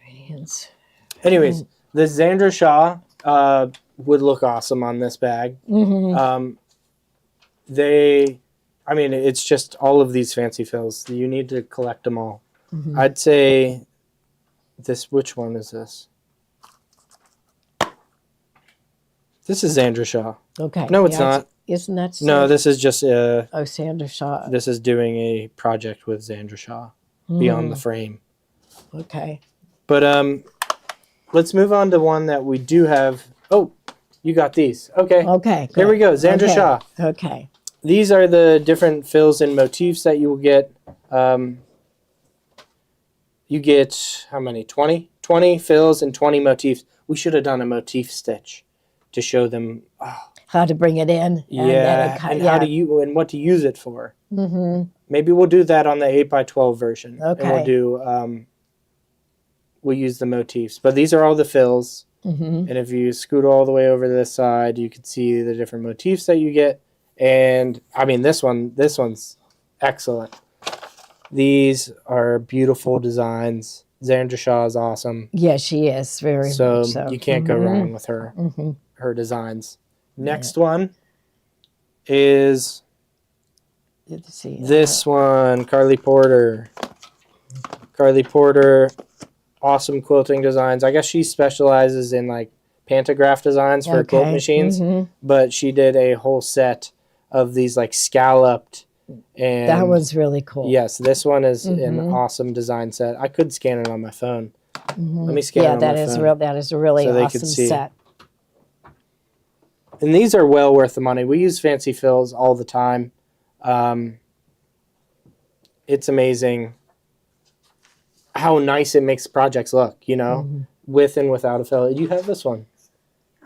[SPEAKER 1] Radiance.
[SPEAKER 3] Anyways, the Sandra Shaw would look awesome on this bag.
[SPEAKER 1] Mm-hmm.
[SPEAKER 3] I mean, it's just all of these fancy fills. You need to collect them all.
[SPEAKER 1] Mm-hmm.
[SPEAKER 3] I'd say this. Which one is this? This is Sandra Shaw.
[SPEAKER 1] Okay.
[SPEAKER 3] No, it's
[SPEAKER 1] Yeah,
[SPEAKER 3] not.
[SPEAKER 1] Isn't that?
[SPEAKER 3] No, this is just
[SPEAKER 1] Oh, Sandra Shaw.
[SPEAKER 3] this is doing a project with Sandra Shaw beyond the frame.
[SPEAKER 1] Okay.
[SPEAKER 3] But let's move on to one that we do have. Oh, you got these. Okay.
[SPEAKER 1] Okay.
[SPEAKER 3] Here we
[SPEAKER 1] good.
[SPEAKER 3] go. Sandra
[SPEAKER 1] okay.
[SPEAKER 3] Shaw.
[SPEAKER 1] Okay.
[SPEAKER 3] These are the different fills and motifs that you will get. You get how many? 20? 20 fills and 20 motifs. We should have done a motif stitch to show them
[SPEAKER 1] How to bring it in?
[SPEAKER 3] and how to and what to use it for.
[SPEAKER 1] Mm-hmm.
[SPEAKER 3] Maybe we'll do that on the 8x12 version.
[SPEAKER 1] Okay.
[SPEAKER 3] And we'll do we'll use the motifs. But these are all the fills.
[SPEAKER 1] Mm-hmm.
[SPEAKER 3] And if you scoot all the way over to this side, you can see the different motifs that you get. And I mean, this one's excellent. These are beautiful designs. Sandra Shaw is awesome.
[SPEAKER 1] Yeah, she is very
[SPEAKER 3] So,
[SPEAKER 1] much so.
[SPEAKER 3] you can't go wrong with her her designs. Next one is
[SPEAKER 1] Let's see.
[SPEAKER 3] this one, Carly Porter. Carly Porter, awesome quilting designs. I guess she specializes in like pantograph designs for quilt machines, but she did a whole set of these like scalloped. And
[SPEAKER 1] that one's really cool.
[SPEAKER 3] yes, this one is an awesome design set. I could scan it on my phone. Let me scan it on my phone.
[SPEAKER 1] That is a really
[SPEAKER 3] So they
[SPEAKER 1] awesome
[SPEAKER 3] could see.
[SPEAKER 1] set.
[SPEAKER 3] And these are well worth the money. We use fancy fills all the time. It's amazing how nice it makes projects look, you know, with and without a fill. You have this one.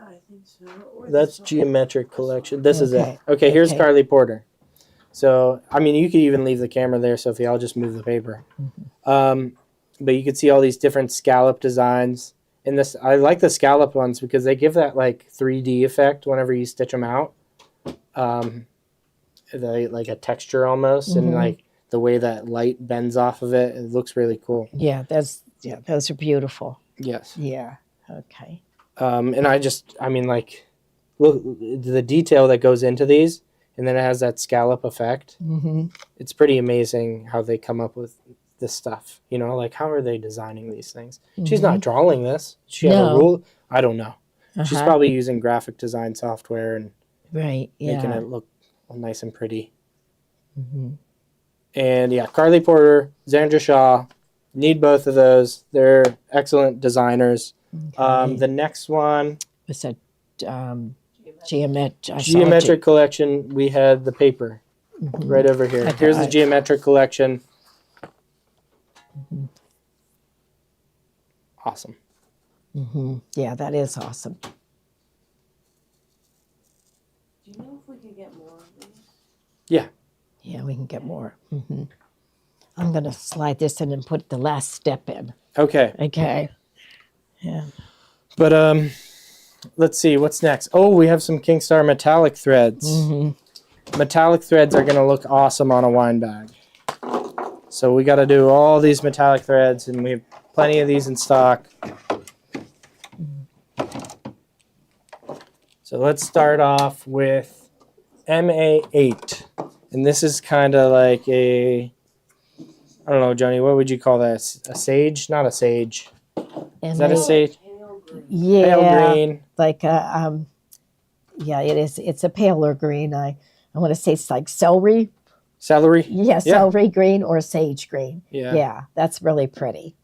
[SPEAKER 2] I think so. Or
[SPEAKER 3] That's
[SPEAKER 2] this one.
[SPEAKER 3] Geometric Collection. This is it.
[SPEAKER 1] Okay.
[SPEAKER 3] Okay, here's
[SPEAKER 1] Okay.
[SPEAKER 3] Carly Porter. So, I mean, you could even leave the camera there, Sophie. I'll just move the paper. But you can see all these different scallop designs. And this, I like the scallop ones because they give that like 3D effect whenever you stitch them out. Like a texture almost, and like the way that light bends off of it, it looks really cool.
[SPEAKER 1] Yeah, those are beautiful.
[SPEAKER 3] Yes.
[SPEAKER 1] Yeah. Okay.
[SPEAKER 3] And I mean, like, look, the detail that goes into these, and then it has that scallop effect. It's pretty amazing how they come up with this stuff. You know, like, how are they designing these things? She's not drawing this. She have a rule. I don't know. She's probably using graphic design software and
[SPEAKER 1] Right. Yeah.
[SPEAKER 3] making it look nice and pretty. And yeah, Carly Porter, Sandra Shaw, need both of those. They're excellent designers. The next one,
[SPEAKER 1] It's a geometric.
[SPEAKER 3] Geometric Collection. We had the paper right over here. Here's the Geometric Collection. Awesome.
[SPEAKER 1] Yeah, that is awesome.
[SPEAKER 2] Do you know if we could get more of these?
[SPEAKER 3] Yeah.
[SPEAKER 1] Yeah, we can get more. I'm going to slide this in and put the last step in.
[SPEAKER 3] Okay.
[SPEAKER 1] Okay. Yeah.
[SPEAKER 3] But let's see what's next. Oh, we have some Kingstar metallic threads. Metallic threads are going to look awesome on a wine bag. So we got to do all these metallic threads, and we have plenty of these in stock. So let's start off with MA8. And this is kind of like I don't know, Joanie, what would you call that? A sage? Not a sage. Is that a sage?
[SPEAKER 2] Pale green.
[SPEAKER 1] Yeah.
[SPEAKER 3] Pale green.
[SPEAKER 1] Like yeah, it is. It's a paler green. I want to say it's like celery.
[SPEAKER 3] Celery?
[SPEAKER 1] Yeah, celery green or sage green.
[SPEAKER 3] Yeah.
[SPEAKER 1] Yeah, that's really pretty.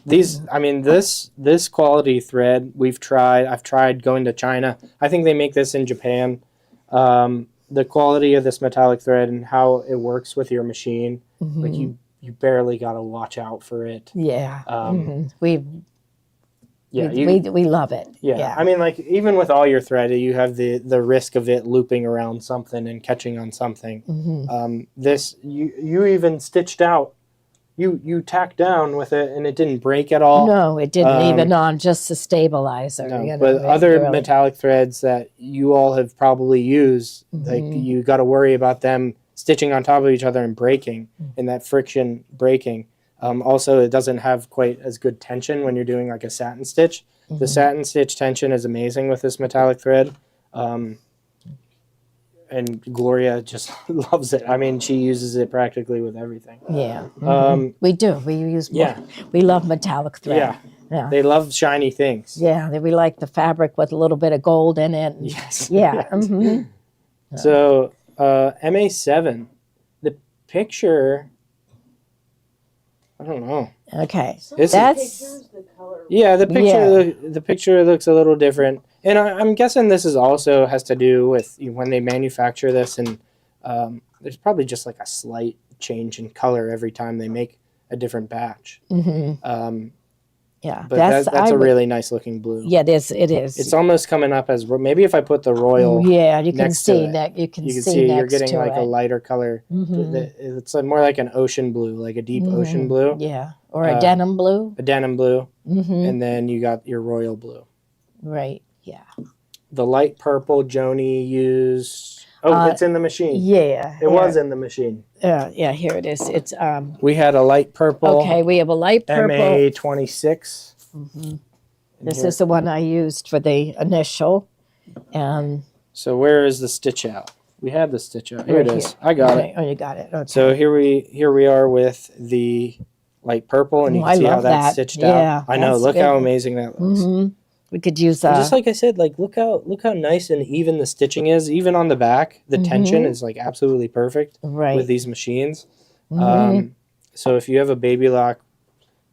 [SPEAKER 3] These, I mean, this quality thread I've tried going to China. I think they make this in Japan. The quality of this metallic thread and how it works with your machine, like you barely got to watch out for it.
[SPEAKER 1] Yeah.
[SPEAKER 3] Yeah,
[SPEAKER 1] we love it.
[SPEAKER 3] yeah. I mean, like even with all your thread, you have the risk of it looping around something and catching on something.
[SPEAKER 1] Mm-hmm.
[SPEAKER 3] This you even stitched out. You tacked down with it, and it didn't break at all.
[SPEAKER 1] No, it didn't even on just the stabilizer.
[SPEAKER 3] No,
[SPEAKER 1] You know,
[SPEAKER 3] but other
[SPEAKER 1] really.
[SPEAKER 3] metallic threads that you all have probably used, like you got to worry about them stitching on top of each other and breaking, and that friction breaking. Also, it doesn't have quite as good tension when you're doing like a satin stitch. The satin stitch tension is amazing with this metallic thread. And Gloria just loves it. I mean, she uses it practically with everything.
[SPEAKER 1] Yeah, we do. We use more.
[SPEAKER 3] Yeah.
[SPEAKER 1] We love metallic thread.
[SPEAKER 3] Yeah.
[SPEAKER 1] Yeah.
[SPEAKER 3] They love shiny things.
[SPEAKER 1] Yeah, we like the fabric with a little bit of gold in it.
[SPEAKER 3] Yes.
[SPEAKER 1] Yeah.
[SPEAKER 3] Yes. So MA7, the picture, I don't know.
[SPEAKER 1] Okay.
[SPEAKER 2] Some of the
[SPEAKER 1] That's
[SPEAKER 2] pictures, the color.
[SPEAKER 3] Yeah, the picture
[SPEAKER 1] Yeah.
[SPEAKER 3] the picture looks a little different, and I'm guessing this is also has to do with when they manufacture this, and there's probably just like a slight change in color every time they make a different batch.
[SPEAKER 1] yeah.
[SPEAKER 3] But that's a really nice looking blue.
[SPEAKER 1] Yeah, it is. It is.
[SPEAKER 3] It's almost coming up as maybe if I put the royal.
[SPEAKER 1] Yeah, you can
[SPEAKER 3] next to
[SPEAKER 1] see
[SPEAKER 3] it,
[SPEAKER 1] that. You can
[SPEAKER 3] You can
[SPEAKER 1] see
[SPEAKER 3] see you're
[SPEAKER 1] next
[SPEAKER 3] getting
[SPEAKER 1] to
[SPEAKER 3] like
[SPEAKER 1] it.
[SPEAKER 3] a lighter color. It's more like an ocean blue, like a deep ocean blue,
[SPEAKER 1] Yeah, or a denim blue.
[SPEAKER 3] a denim blue,
[SPEAKER 1] Mm-hmm.
[SPEAKER 3] and then you got your royal blue.
[SPEAKER 1] Right. Yeah.
[SPEAKER 3] The light purple Joanie used. Oh, it's in the machine.
[SPEAKER 1] Yeah.
[SPEAKER 3] It was in the machine.
[SPEAKER 1] Yeah. Here it is. It's
[SPEAKER 3] We had a light purple.
[SPEAKER 1] okay. We have a light purple.
[SPEAKER 3] MA26.
[SPEAKER 1] This is the one I used for the initial, and
[SPEAKER 3] So where is the stitch out? We had the stitch out. Here
[SPEAKER 1] right
[SPEAKER 3] it is.
[SPEAKER 1] here.
[SPEAKER 3] I got
[SPEAKER 1] Okay.
[SPEAKER 3] it.
[SPEAKER 1] Oh, you got it. Okay.
[SPEAKER 3] So here we are with the light purple, and you
[SPEAKER 1] Oh,
[SPEAKER 3] can
[SPEAKER 1] I
[SPEAKER 3] see how
[SPEAKER 1] love
[SPEAKER 3] that's
[SPEAKER 1] that.
[SPEAKER 3] stitched
[SPEAKER 1] Yeah,
[SPEAKER 3] out. I know.
[SPEAKER 1] that's
[SPEAKER 3] Look
[SPEAKER 1] good.
[SPEAKER 3] how amazing that looks.
[SPEAKER 1] We could use
[SPEAKER 3] And just like I said, like look how nice and even the stitching is. Even on the back, the tension is like absolutely perfect
[SPEAKER 1] right.
[SPEAKER 3] with these machines. So if you have a baby lock,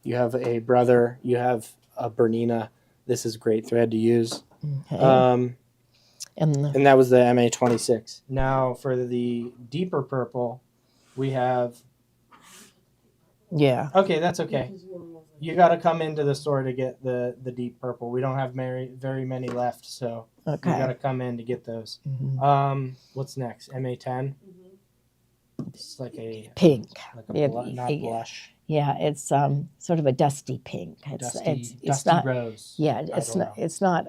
[SPEAKER 3] you have a brother, you have a Bernina, this is great thread to use.
[SPEAKER 1] Okay.
[SPEAKER 3] And that was the MA26. Now for the deeper purple, we have.
[SPEAKER 1] Yeah.
[SPEAKER 3] Okay, that's okay. You got to come into the store to get the deep purple. We don't have very many left, so you got to come in to get those. What's next? MA10. It's like a
[SPEAKER 1] Pink.
[SPEAKER 3] like a not blush.
[SPEAKER 1] Yeah, it's sort of a dusty pink. It's
[SPEAKER 3] Dusty
[SPEAKER 1] not
[SPEAKER 3] rose.
[SPEAKER 1] Yeah, it's not. It's not.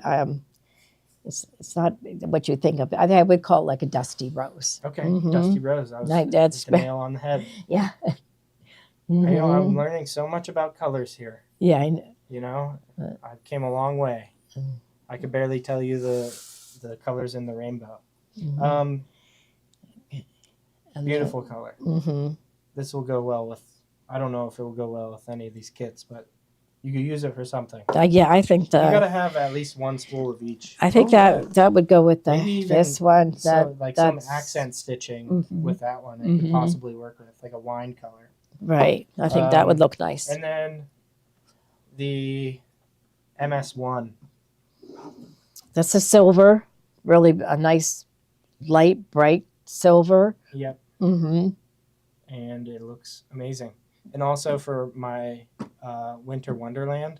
[SPEAKER 1] It's not what you think of. I would call it like a dusty rose.
[SPEAKER 3] Okay, dusty rose. I was
[SPEAKER 1] That's
[SPEAKER 3] hit the nail on the head.
[SPEAKER 1] Yeah.
[SPEAKER 3] You know, I'm learning so much about colors here.
[SPEAKER 1] Yeah, I know.
[SPEAKER 3] You know, I came a long way. I could barely tell you the colors in the rainbow. Beautiful color. This will go well with. I don't know if it will go well with any of these kits, but you could use it for something.
[SPEAKER 1] Yeah, I think
[SPEAKER 3] You gotta have at least one spool of each.
[SPEAKER 1] I think that would go with
[SPEAKER 3] Maybe even
[SPEAKER 1] this one.
[SPEAKER 3] So, like some accent stitching with that one, it could possibly work with like a wine color.
[SPEAKER 1] Right. I think that would look nice.
[SPEAKER 3] And then the MS1.
[SPEAKER 1] That's a silver, really a nice, light, bright silver.
[SPEAKER 3] Yep.
[SPEAKER 1] Mm-hmm.
[SPEAKER 3] And it looks amazing. And also for my Winter Wonderland,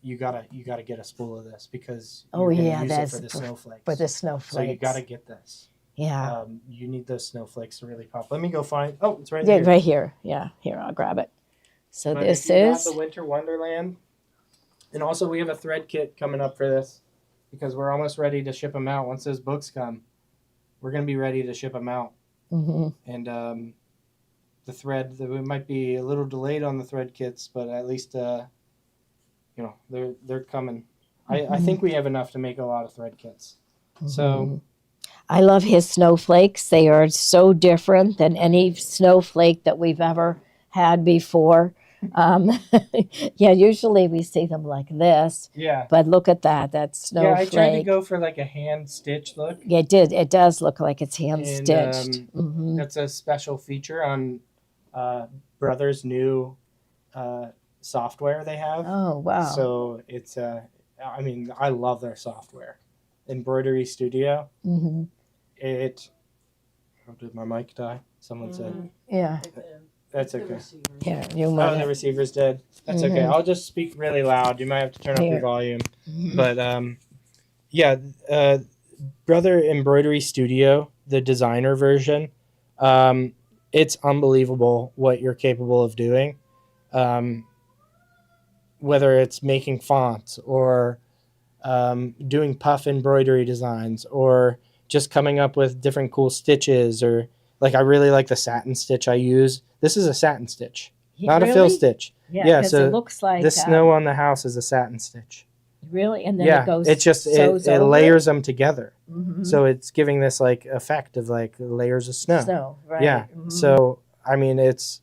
[SPEAKER 3] you gotta get a spool of this because you're gonna use it for the snowflakes.
[SPEAKER 1] For the snowflakes.
[SPEAKER 3] So you gotta get this.
[SPEAKER 1] Yeah.
[SPEAKER 3] You need those snowflakes to really pop. Let me go find. Oh, it's right
[SPEAKER 1] Yeah,
[SPEAKER 3] here.
[SPEAKER 1] right here. Yeah, here I'll grab it. So
[SPEAKER 3] But
[SPEAKER 1] this
[SPEAKER 3] if you
[SPEAKER 1] is
[SPEAKER 3] got the Winter Wonderland, and also we have a thread kit coming up for this because we're almost ready to ship them out. Once those books come, we're gonna be ready to ship them out. And the thread, we might be a little delayed on the thread kits, but at least they're coming. I think we have enough to make a lot of thread kits. So
[SPEAKER 1] I love his snowflakes. They are so different than any snowflake that we've ever had before. Yeah, usually we see them like this.
[SPEAKER 3] Yeah.
[SPEAKER 1] But look at that. That snowflake.
[SPEAKER 3] Yeah, I tried to go for like a hand stitch look.
[SPEAKER 1] Yeah, it did. It does look like it's hand stitched.
[SPEAKER 3] That's a special feature on Brother's new software they have.
[SPEAKER 1] Oh, wow.
[SPEAKER 3] So it's I mean, I love their software. Embroidery Studio.
[SPEAKER 1] Mm-hmm.
[SPEAKER 3] It. Oh, did my mic die? Someone said.
[SPEAKER 1] Yeah.
[SPEAKER 3] That's
[SPEAKER 2] The
[SPEAKER 3] okay.
[SPEAKER 2] receivers.
[SPEAKER 1] Here, you
[SPEAKER 3] Oh,
[SPEAKER 1] want
[SPEAKER 3] the
[SPEAKER 1] it.
[SPEAKER 3] receiver's dead. That's okay.
[SPEAKER 1] Mhm.
[SPEAKER 3] I'll just speak really loud. You might have to turn up your
[SPEAKER 1] Here.
[SPEAKER 3] volume.
[SPEAKER 1] Mhm.
[SPEAKER 3] But yeah, Brother Embroidery Studio, the designer version, it's unbelievable what you're capable of doing. Whether it's making fonts or doing puff embroidery designs or just coming up with different cool stitches, or like I really like the satin stitch I use. This is a satin stitch, not a fill
[SPEAKER 1] Really?
[SPEAKER 3] stitch.
[SPEAKER 1] Yeah,
[SPEAKER 3] Yeah,
[SPEAKER 1] because
[SPEAKER 3] so
[SPEAKER 1] it looks like
[SPEAKER 3] the snow on the house is a satin stitch.
[SPEAKER 1] really, and then
[SPEAKER 3] Yeah,
[SPEAKER 1] it goes.
[SPEAKER 3] it just
[SPEAKER 1] sews
[SPEAKER 3] it
[SPEAKER 1] over
[SPEAKER 3] layers them together.
[SPEAKER 1] Mhm.
[SPEAKER 3] So it's giving this like effect of like layers of snow.
[SPEAKER 1] Snow, right?
[SPEAKER 3] Yeah.
[SPEAKER 1] Mhm.
[SPEAKER 3] So I mean, there's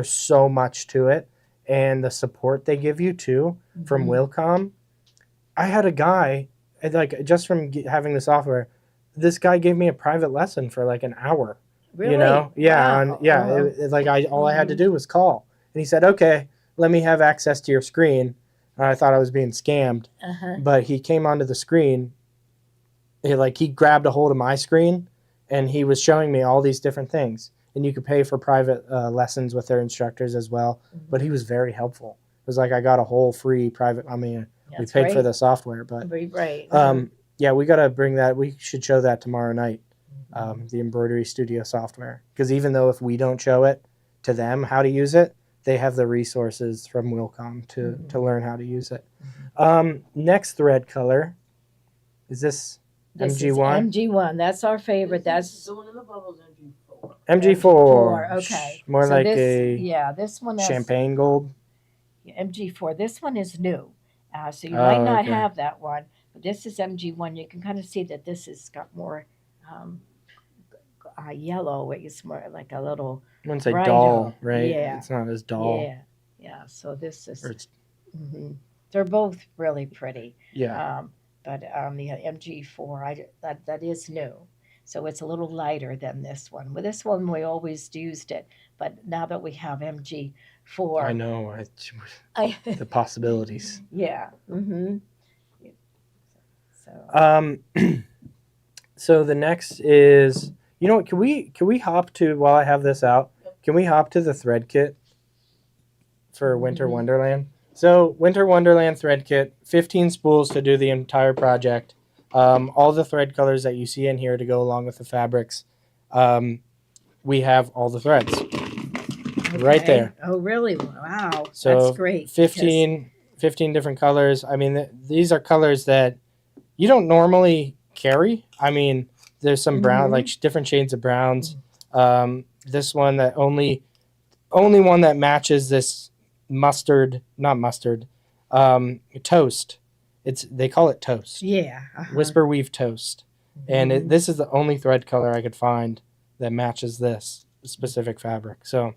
[SPEAKER 3] so much to it, and the support they give you too from
[SPEAKER 1] Mhm.
[SPEAKER 3] Wilcom. I had a guy, like just from having the software, this guy gave me a private lesson for like an hour.
[SPEAKER 1] Really?
[SPEAKER 3] You know, yeah,
[SPEAKER 1] Wow.
[SPEAKER 3] and yeah, like all I had to
[SPEAKER 1] Mhm.
[SPEAKER 3] do was call, and he said, "Okay, let me have access to your screen." And I thought I was being scammed,
[SPEAKER 1] Uh-huh.
[SPEAKER 3] but he came onto the screen. He grabbed a hold of my screen, and he was showing me all these different things. And you could pay for private lessons with their instructors as well. But he was very helpful. It was like I got a whole free private. I mean, we
[SPEAKER 1] That's
[SPEAKER 3] paid for
[SPEAKER 1] great.
[SPEAKER 3] the software, but
[SPEAKER 1] Right.
[SPEAKER 3] yeah, we got to bring that. We should show that tomorrow night, the embroidery studio software. Because even though if we don't show it to them how to use it, they have the resources from Wilcom to learn how to use it. Next thread color is this
[SPEAKER 1] This
[SPEAKER 3] MG1.
[SPEAKER 1] is MG1. That's our favorite. That's
[SPEAKER 2] the one in the bubbles. MG4.
[SPEAKER 3] MG4.
[SPEAKER 1] Okay.
[SPEAKER 3] More
[SPEAKER 1] So
[SPEAKER 3] like
[SPEAKER 1] this one has
[SPEAKER 3] champagne gold.
[SPEAKER 1] MG4. This one is new. So you
[SPEAKER 3] Oh,
[SPEAKER 1] might not
[SPEAKER 3] okay.
[SPEAKER 1] have that one, but this is MG1. You can kind of see that this has got more um, yellow. It's more like a little
[SPEAKER 3] One's like
[SPEAKER 1] brighter.
[SPEAKER 3] dull, right?
[SPEAKER 1] Yeah.
[SPEAKER 3] It's not as dull.
[SPEAKER 1] Yeah. Yeah. So this is.
[SPEAKER 3] Or it's,
[SPEAKER 1] Mhm. They're both really pretty.
[SPEAKER 3] yeah.
[SPEAKER 1] But the MG4, that is new. So it's a little lighter than this one. With this one, we always used it, but now that we have MG4,
[SPEAKER 3] I know.
[SPEAKER 1] I,
[SPEAKER 3] The possibilities.
[SPEAKER 1] yeah. Mm-hmm. So
[SPEAKER 3] So the next is, you know what? Can we hop to, while I have this out? Can we hop to the thread kit for Winter
[SPEAKER 1] Mhm.
[SPEAKER 3] Wonderland? So Winter Wonderland thread kit, 15 spools to do the entire project. All the thread colors that you see in here to go along with the fabrics. We have all the threads right there.
[SPEAKER 1] Oh, really? Wow.
[SPEAKER 3] So
[SPEAKER 1] That's great.
[SPEAKER 3] 15 different colors. I mean, these are colors that you don't normally carry. I mean, there's some brown,
[SPEAKER 1] Mhm.
[SPEAKER 3] like different shades of browns. This one that only one that matches this mustard, not mustard, toast. They call it toast.
[SPEAKER 1] Yeah. Uh-huh.
[SPEAKER 3] Whisper weave toast, and
[SPEAKER 1] Mhm.
[SPEAKER 3] this is the only thread color I could find that matches this specific fabric. So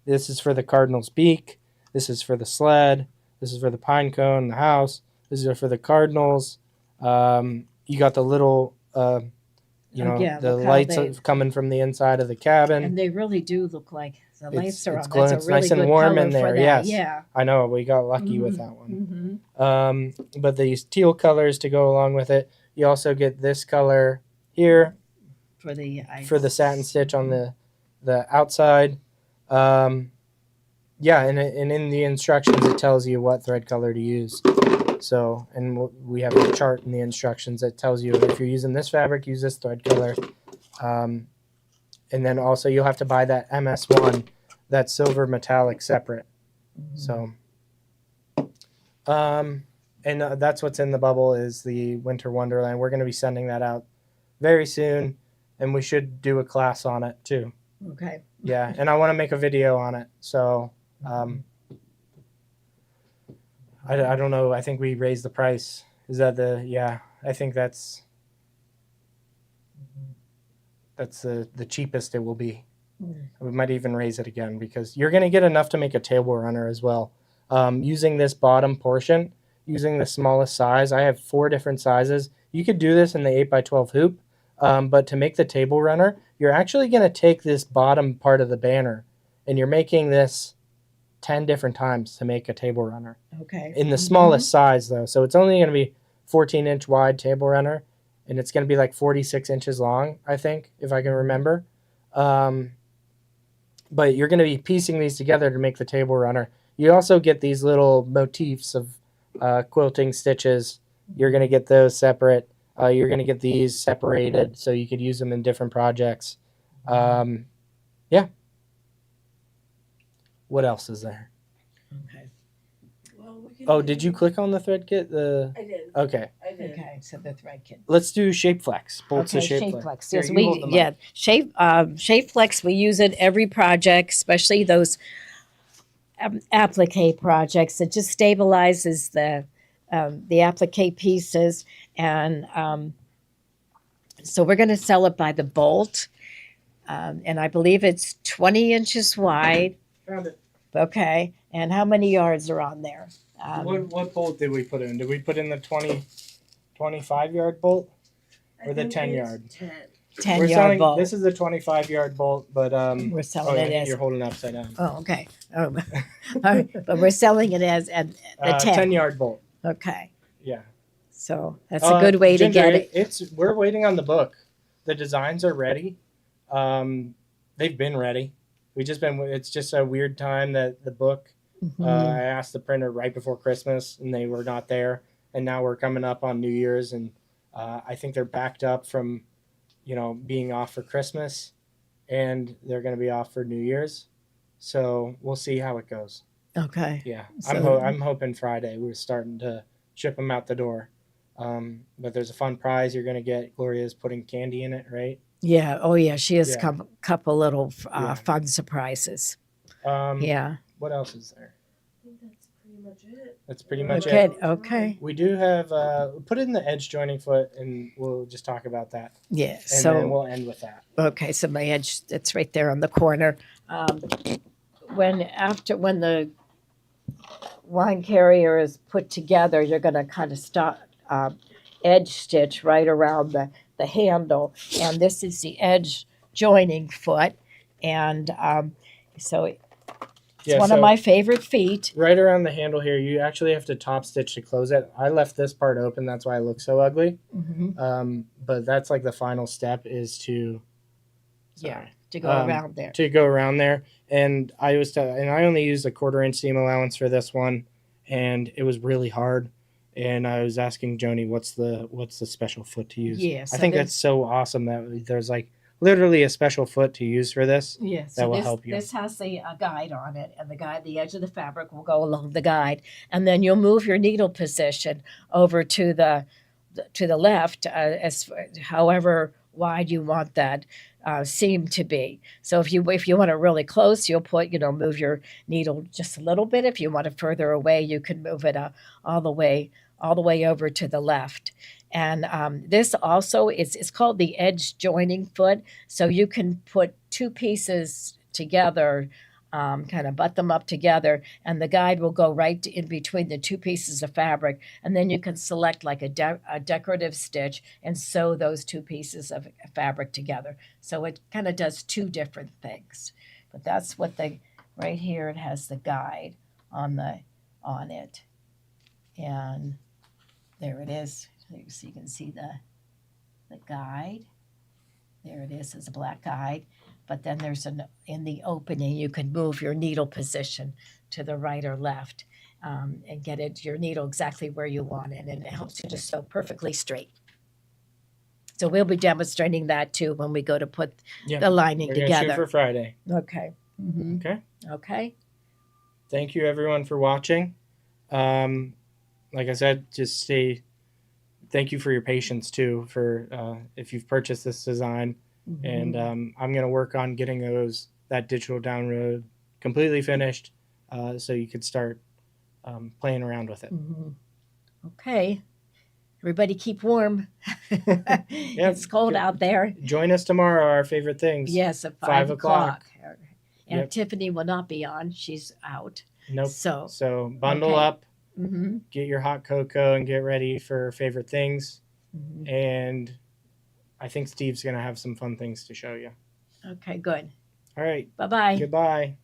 [SPEAKER 3] this is for the cardinal's beak. This is for the sled. This is for the pine cone, the house. This is for the cardinals. You got the little,
[SPEAKER 1] yeah,
[SPEAKER 3] the
[SPEAKER 1] look how
[SPEAKER 3] lights
[SPEAKER 1] they-
[SPEAKER 3] coming from the inside of the cabin.
[SPEAKER 1] And they really do look like the lights are
[SPEAKER 3] it's
[SPEAKER 1] on.
[SPEAKER 3] glowing.
[SPEAKER 1] That's
[SPEAKER 3] It's
[SPEAKER 1] a really
[SPEAKER 3] nice and
[SPEAKER 1] good
[SPEAKER 3] warm
[SPEAKER 1] color
[SPEAKER 3] in there.
[SPEAKER 1] for that.
[SPEAKER 3] Yes.
[SPEAKER 1] Yeah.
[SPEAKER 3] I know we got lucky with that one.
[SPEAKER 1] Mm-hmm.
[SPEAKER 3] But these teal colors to go along with it. You also get this color here
[SPEAKER 1] For the ice.
[SPEAKER 3] for the satin stitch on the outside. Yeah, and in the instructions it tells you what thread color to use. So, and we have a chart in the instructions that tells you if you're using this fabric, use this thread color. And then also you'll have to buy that MS1, that silver metallic separate. So, and that's what's in the bubble is the Winter Wonderland. We're going to be sending that out very soon, and we should do a class on it too.
[SPEAKER 1] Okay.
[SPEAKER 3] Yeah, and I want to make a video on it. So, I don't know. I think we raised the price. Is that yeah, I think that's the cheapest it will be. We might even raise it again because you're going to get enough to make a table runner as well. Using this bottom portion, using the smallest size, I have 4 different sizes. You could do this in the 8x12 hoop, but to make the table runner, you're actually going to take this bottom part of the banner and you're making this 10 different times to make a table runner.
[SPEAKER 1] Okay.
[SPEAKER 3] In the smallest size though, so it's only going to be 14-inch wide table runner, and it's going to be like 46 inches long, I think, if I can remember. but you're going to be piecing these together to make the table runner. You also get these little motifs of quilting stitches. You're going to get those separate. You're going to get these separated so you could use them in different projects. Yeah. What else is there?
[SPEAKER 1] Okay.
[SPEAKER 2] Well, we can
[SPEAKER 3] Oh,
[SPEAKER 2] do-
[SPEAKER 3] did you click on the thread kit?
[SPEAKER 2] I did.
[SPEAKER 3] Okay.
[SPEAKER 2] I did.
[SPEAKER 1] Okay, so the thread kit.
[SPEAKER 3] Let's do shape flex. Bolts
[SPEAKER 1] Okay,
[SPEAKER 3] of shape
[SPEAKER 1] shape
[SPEAKER 3] flex.
[SPEAKER 1] flex.
[SPEAKER 3] Here,
[SPEAKER 1] Yes,
[SPEAKER 3] you hold the mic.
[SPEAKER 1] shape flex. We use it every project, especially those applique projects. It just stabilizes the applique pieces, and so we're going to sell it by the bolt, and I believe it's 20 inches wide.
[SPEAKER 3] Found it.
[SPEAKER 1] Okay, and how many yards are on there?
[SPEAKER 3] What bolt did we put in? Did we put in the 25 yard bolt?
[SPEAKER 2] I
[SPEAKER 3] Or the
[SPEAKER 2] think
[SPEAKER 3] 10
[SPEAKER 2] it's
[SPEAKER 3] yard.
[SPEAKER 2] 10.
[SPEAKER 1] 10
[SPEAKER 3] We're
[SPEAKER 1] yard
[SPEAKER 3] selling.
[SPEAKER 1] bolt.
[SPEAKER 3] This is the 25 yard bolt, but
[SPEAKER 1] We're selling
[SPEAKER 3] I
[SPEAKER 1] it
[SPEAKER 3] think
[SPEAKER 1] as.
[SPEAKER 3] you're holding it upside down.
[SPEAKER 1] Oh, okay. Oh, all right. But we're selling it as the 10.
[SPEAKER 3] 10 yard bolt.
[SPEAKER 1] Okay,
[SPEAKER 3] Yeah.
[SPEAKER 1] so that's a good way
[SPEAKER 3] Ginger,
[SPEAKER 1] to get it.
[SPEAKER 3] We're waiting on the book. The designs are ready. They've been ready. It's just a weird time that the book.
[SPEAKER 1] Mhm.
[SPEAKER 3] I asked the printer right before Christmas, and they were not there. And now we're coming up on New Year's, and I think they're backed up from, being off for Christmas, and they're going to be off for New Year's. So we'll see how it goes.
[SPEAKER 1] Okay.
[SPEAKER 3] Yeah,
[SPEAKER 1] So-
[SPEAKER 3] I'm hoping Friday we're starting to ship them out the door. But there's a fun prize you're going to get. Gloria's putting candy in it, right?
[SPEAKER 1] Yeah. Oh, yeah. She has
[SPEAKER 3] Yeah.
[SPEAKER 1] couple little
[SPEAKER 3] Yeah.
[SPEAKER 1] fun surprises.
[SPEAKER 3] Yeah.
[SPEAKER 1] Yeah.
[SPEAKER 3] What else is there?
[SPEAKER 2] I think that's pretty much it.
[SPEAKER 3] That's pretty much
[SPEAKER 1] Okay.
[SPEAKER 3] it.
[SPEAKER 1] Okay.
[SPEAKER 3] We do have put in the edge joining foot, and we'll just talk about that,
[SPEAKER 1] Yeah.
[SPEAKER 3] and
[SPEAKER 1] So
[SPEAKER 3] then we'll end with that.
[SPEAKER 1] okay. So my edge, it's right there on the corner. When the wine carrier is put together, you're going to kind of start edge stitch right around the handle, and this is the edge joining foot, and so it's
[SPEAKER 3] Yeah,
[SPEAKER 1] one
[SPEAKER 3] so
[SPEAKER 1] of my favorite feet.
[SPEAKER 3] right around the handle here, you actually have to top stitch to close it. I left this part open, that's why it looks so ugly. But that's like the final step is to
[SPEAKER 1] Yeah, to go
[SPEAKER 3] Um,
[SPEAKER 1] around there.
[SPEAKER 3] to go around there. And I only used a 1/4 inch seam allowance for this one, and it was really hard. And I was asking Joanie, what's the special foot to use?
[SPEAKER 1] Yeah,
[SPEAKER 3] I
[SPEAKER 1] so
[SPEAKER 3] think
[SPEAKER 1] there's-
[SPEAKER 3] that's so awesome that there's like literally a special foot to use for this.
[SPEAKER 1] Yeah,
[SPEAKER 3] that will
[SPEAKER 1] this,
[SPEAKER 3] help you.
[SPEAKER 1] This has a guide on it, and the edge of the fabric will go along the guide, and then you'll move your needle position over to the left, however wide you want that seam to be. So if you want it really close, you'll move your needle just a little bit. If you want it further away, you can move it all the way over to the left. And this also it's called the edge joining foot. So you can put two pieces together, kind of butt them up together, and the guide will go right in between the two pieces of fabric. And then you can select like a decorative stitch and sew those two pieces of fabric together. So it kind of does two different things. But that's what right here it has the guide on it. And there it is. So you can see the guide. There it is. It's a black guide. But then in the opening, you can move your needle position to the right or left and get your needle exactly where you want it. And it helps you to sew perfectly straight. So we'll be demonstrating that too when we go to put the lining
[SPEAKER 3] We're gonna shoot
[SPEAKER 1] together.
[SPEAKER 3] for Friday.
[SPEAKER 1] Okay. Mhm.
[SPEAKER 3] Okay.
[SPEAKER 1] Okay.
[SPEAKER 3] Thank you everyone for watching. Like I said, just thank you for your patience too, for if you've purchased this design. And I'm going to work on getting that digital download completely finished so you could start playing around with it.
[SPEAKER 1] Okay. Everybody keep warm. It's cold out there.
[SPEAKER 3] Join us tomorrow, our favorite things.
[SPEAKER 1] Yes, at
[SPEAKER 3] 5
[SPEAKER 1] o'clock. And
[SPEAKER 3] Yep.
[SPEAKER 1] Tiffany will not be on. She's out.
[SPEAKER 3] Nope.
[SPEAKER 1] So,
[SPEAKER 3] bundle
[SPEAKER 1] okay.
[SPEAKER 3] up,
[SPEAKER 1] mm-hmm.
[SPEAKER 3] get your hot cocoa, and get ready for favorite things.
[SPEAKER 1] Mm-hmm.
[SPEAKER 3] And I think Steve's going to have some fun things to show you.
[SPEAKER 1] Okay, good.
[SPEAKER 3] All right.
[SPEAKER 1] Bye-bye.
[SPEAKER 3] Goodbye.